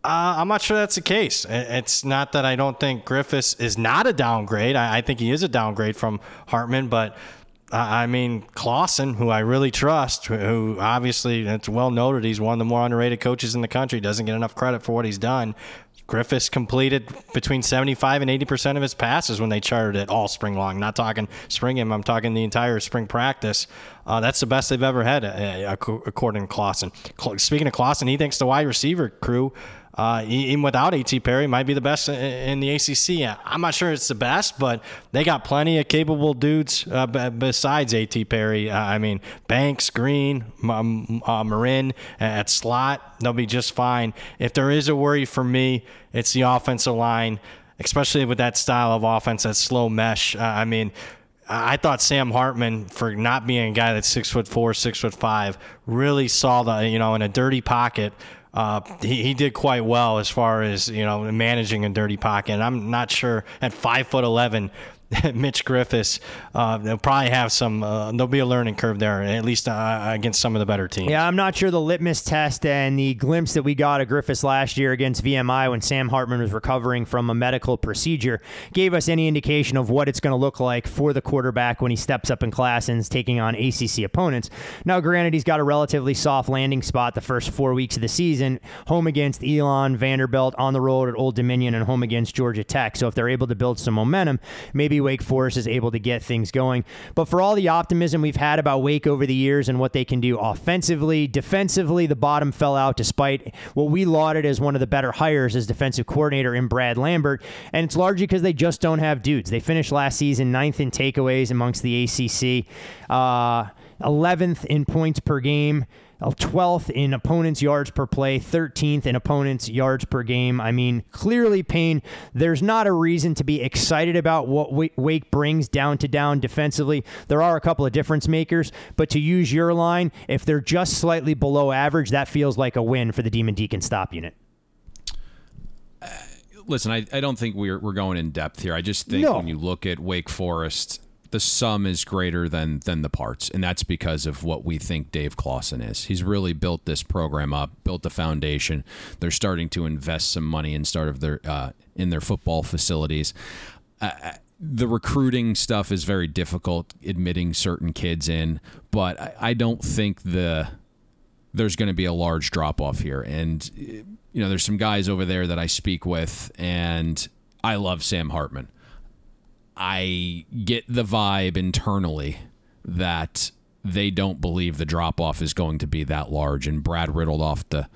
I'm not sure that's the case. It's not that I don't think Griffiths is not a downgrade. I think he is a downgrade from Hartman, but I mean, Clawson, who I really trust, who obviously it's well noted, he's one of the more underrated coaches in the country, doesn't get enough credit for what he's done. Griffiths completed between 75 and 80% of his passes when they charted it all spring long. Not talking spring game, I'm talking the entire spring practice. That's the best they've ever had, according to Clawson. Speaking of Clawson, he thinks the wide receiver crew, even without A.T. Perry, might be the best in the ACC. I'm not sure it's the best, but they got plenty of capable dudes besides A.T. Perry. I mean, Banks, Green, Marin at slot, they'll be just fine. If there is a worry for me, it's the offensive line, especially with that style of offense, that slow mesh. I thought Sam Hartman, for not being a guy that's 6'4", 6'5", really saw the in a dirty pocket. He did quite well as far as managing a dirty pocket. And I'm not sure at 5'11", Mitch Griffiths, they'll probably have there'll be a learning curve there, at least against some of the better teams. Yeah, I'm not sure the litmus test and the glimpse that we got of Griffiths last year against VMI when Sam Hartman was recovering from a medical procedure gave us any indication of what it's going to look like for the quarterback when he steps up in class and is taking on ACC opponents. Now, granted, he's got a relatively soft landing spot the first 4 weeks of the season, home against Elon, Vanderbilt, on the road at Old Dominion, and home against Georgia Tech. So if they're able to build some momentum, maybe Wake Forest is able to get things going. But for all the optimism we've had about Wake over the years and what they can do offensively, defensively, the bottom fell out despite what we lauded as one of the better hires as defensive coordinator in Brad Lambert. And it's largely because they just don't have dudes. They finished last season 9th in takeaways amongst the ACC, 11th in points per game, 12th in opponents' yards per play, 13th in opponents' yards per game. I mean, clearly, Payne, there's not a reason to be excited about what Wake brings down to down defensively. There are a couple of difference makers, but to use your line, if they're just slightly below average, that feels like a win for the Demon Deacon stop unit. Listen, I don't think we're going in depth here. I just think when you look at Wake Forest the sum is greater than the parts, and that's because of what we think Dave Clawson is. He's really built this program up, built the foundation. They're starting to invest some money in their football facilities. The recruiting stuff is very difficult, admitting certain kids in, but I don't think there's going to be a large drop-off here. And there's some guys over there that I speak with, and I love Sam Hartman. I get the vibe internally that they don't believe the drop-off is going to be that large, and Brad riddled off the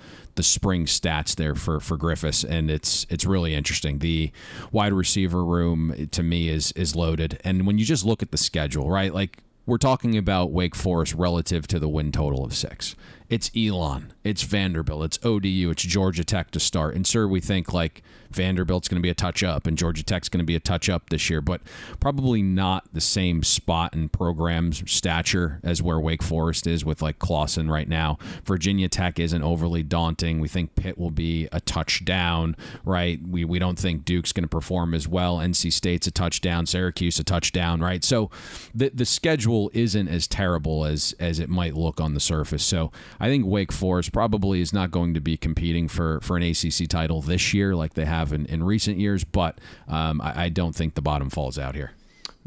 spring stats there for Griffiths, and it's really interesting. The wide receiver room, to me, is loaded. And when you just look at the schedule, right, like we're talking about Wake Forest relative to the win total of 6. It's Elon, it's Vanderbilt, it's ODU, it's Georgia Tech to start. And sure, we think like Vanderbilt's going to be a touch up and Georgia Tech's going to be a touch up this year, but probably not the same spot and program's stature as where Wake Forest is with like Clawson right now. Virginia Tech isn't overly daunting. We think Pitt will be a touchdown, right? We don't think Duke's going to perform as well. NC State's a touchdown, Syracuse a touchdown, right? So the schedule isn't as terrible as it might look on the surface. So I think Wake Forest probably is not going to be competing for an ACC title this year like they have in recent years, but I don't think the bottom falls out here.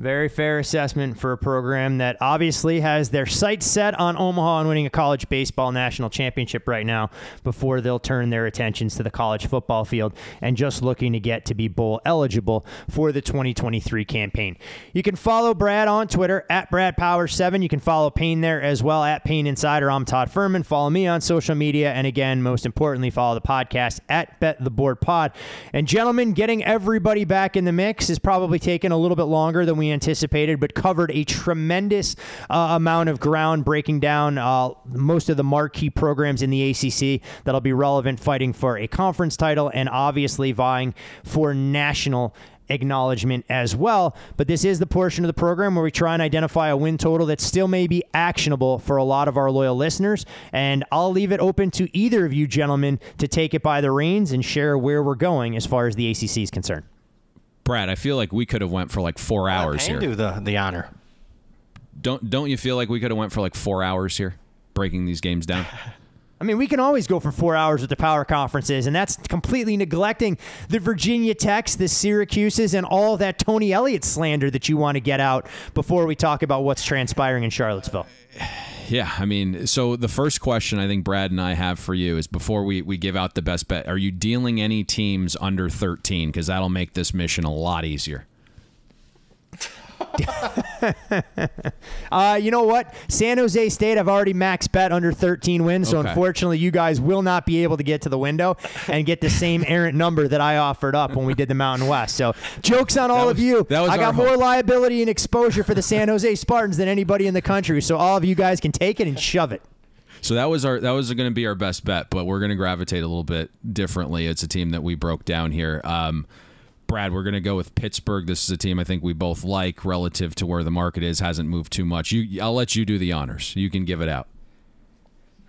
Very fair assessment for a program that obviously has their sights set on Omaha and winning a college baseball national championship right now before they'll turn their attentions to the college football field and just looking to get to be bowl eligible for the 2023 campaign. You can follow Brad on Twitter at BradPower7. You can follow Payne there as well at Payne Insider. I'm Todd Furman. Follow me on social media. And again, most importantly, follow the podcast at Bet the Board Pod. And gentlemen, getting everybody back in the mix is probably taking a little bit longer than we anticipated, but covered a tremendous amount of ground, breaking down most of the marquee programs in the ACC that'll be relevant, fighting for a conference title and obviously vying for national acknowledgement as well. But this is the portion of the program where we try and identify a win total that still may be actionable for a lot of our loyal listeners. And I'll leave it open to either of you gentlemen to take it by the reins and share where we're going as far as the ACC is concerned. Brad, I feel like we could have went for like 4 hours here. Do the honor. Don't you feel like we could have went for like 4 hours here, breaking these games down? I mean, we can always go for 4 hours with the power conferences, and that's completely neglecting the Virginia Techs, the Syracuses, and all that Tony Elliott slander that you want to get out before we talk about what's transpiring in Charlottesville. Yeah, I mean, so the first question I think Brad and I have for you is before we give out the best bet, are you dealing any teams under 13? Because that'll make this mission a lot easier. You know what? San Jose State, I've already max bet under 13 wins, so unfortunately you guys will not be able to get to the window and get the same errant number that I offered up when we did the Mountain West. So joke's on all of you. I got more liability and exposure for the San Jose Spartans than anybody in the country, so all of you guys can take it and shove it. So that was going to be our best bet, but we're going to gravitate a little bit differently. It's a team that we broke down here. Brad, we're going to go with Pittsburgh. This is a team I think we both like relative to where the market is. Hasn't moved too much. I'll let you do the honors. You can give it out.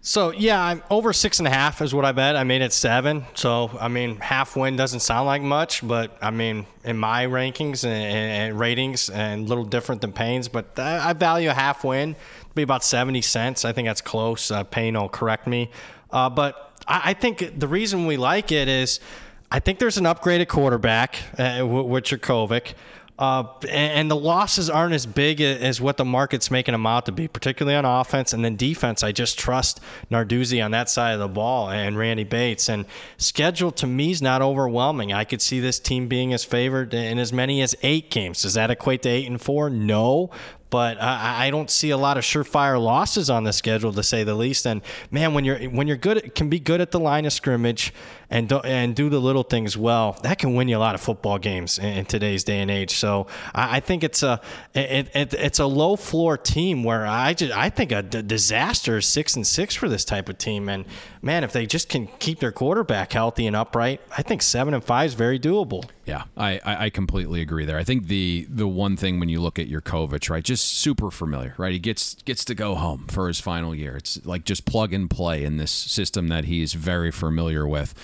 So, yeah, I'm over 6.5 is what I bet. I made it 7. So, I mean, half win doesn't sound like much, but, I mean, in my rankings and ratings, and a little different than Payne's, but I value a half win to be about 70 cents. I think that's close. Payne will correct me. But I think the reason we like it is I think there's an upgraded quarterback with Jurkovec. And the losses aren't as big as what the market's making them out to be, particularly on offense. And then defense, I just trust Narduzzi on that side of the ball and Randy Bates. And schedule, to me, is not overwhelming. I could see this team being as favored in as many as 8 games. Does that equate to 8-4? No. But I don't see a lot of surefire losses on the schedule, to say the least. And man, when you're good, can be good at the line of scrimmage and do the little things well, that can win you a lot of football games in today's day and age. So I think it's a low floor team where I think a disaster is 6-6 for this type of team. And man, if they just can keep their quarterback healthy and upright, I think 7-5 is very doable. Yeah, I completely agree there. I think the one thing when you look at Jurkovec, right, just super familiar, right? He gets to go home for his final year. It's like just plug and play in this system that he's very familiar with.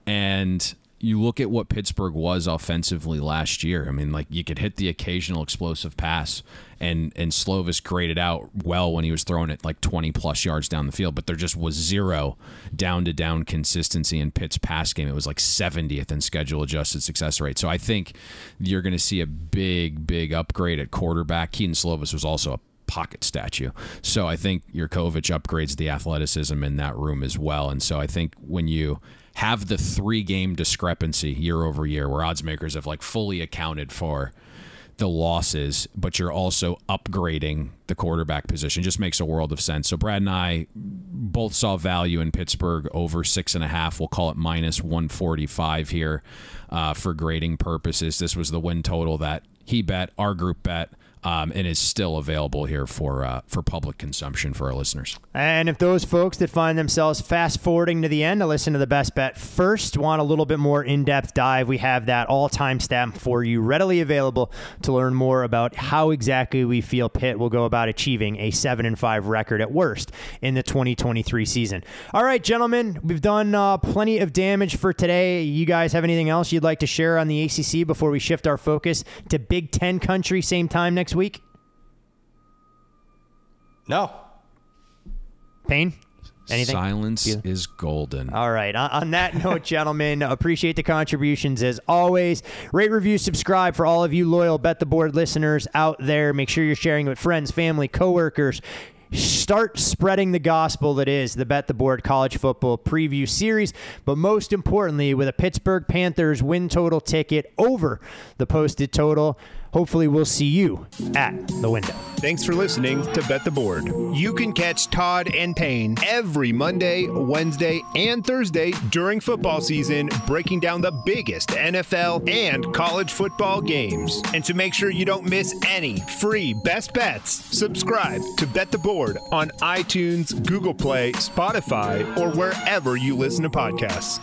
And you look at what Pittsburgh was offensively last year. I mean, like, you could hit the occasional explosive pass, and Slovis graded out well when he was throwing it like 20-plus yards down the field, but there just was zero down-to-down consistency in Pitt's pass game. It was like 70th in schedule-adjusted success rate. So I think you're going to see a big, big upgrade at quarterback. Keaton Slovis was also a pocket statue. So I think Jurkovec upgrades the athleticism in that room as well. And so I think when you have the 3-game discrepancy year over year, where odds makers have like fully accounted for the losses, but you're also upgrading the quarterback position, just makes a world of sense. So Brad and I both saw value in Pittsburgh over 6.5. We'll call it minus 145 here for grading purposes. This was the win total that he bet, our group bet, and is still available here for public consumption for our listeners. And if those folks that find themselves fast-forwarding to the end to listen to the best bet first want a little bit more in-depth dive, we have that all-time stamp for you readily available to learn more about how exactly we feel Pitt will go about achieving a 7-5 record at worst in the 2023 season. All right, gentlemen, we've done plenty of damage for today. You guys have anything else you'd like to share on the ACC before we shift our focus to Big Ten country same time next week? No. Payne? Anything? Silence is golden. All right. On that note, gentlemen, appreciate the contributions as always. Rate, review, subscribe for all of you loyal Bet the Board listeners out there. Make sure you're sharing with friends, family, coworkers. Start spreading the gospel that is the Bet the Board College Football Preview Series, but most importantly, with a Pittsburgh Panthers win total ticket over the posted total. Hopefully we'll see you at the window. Thanks for listening to Bet the Board. You can catch Todd and Payne every Monday, Wednesday, and Thursday during football season, breaking down the biggest NFL and college football games. And to make sure you don't miss any free best bets, subscribe to Bet the Board on iTunes, Google Play, Spotify, or wherever you listen to podcasts.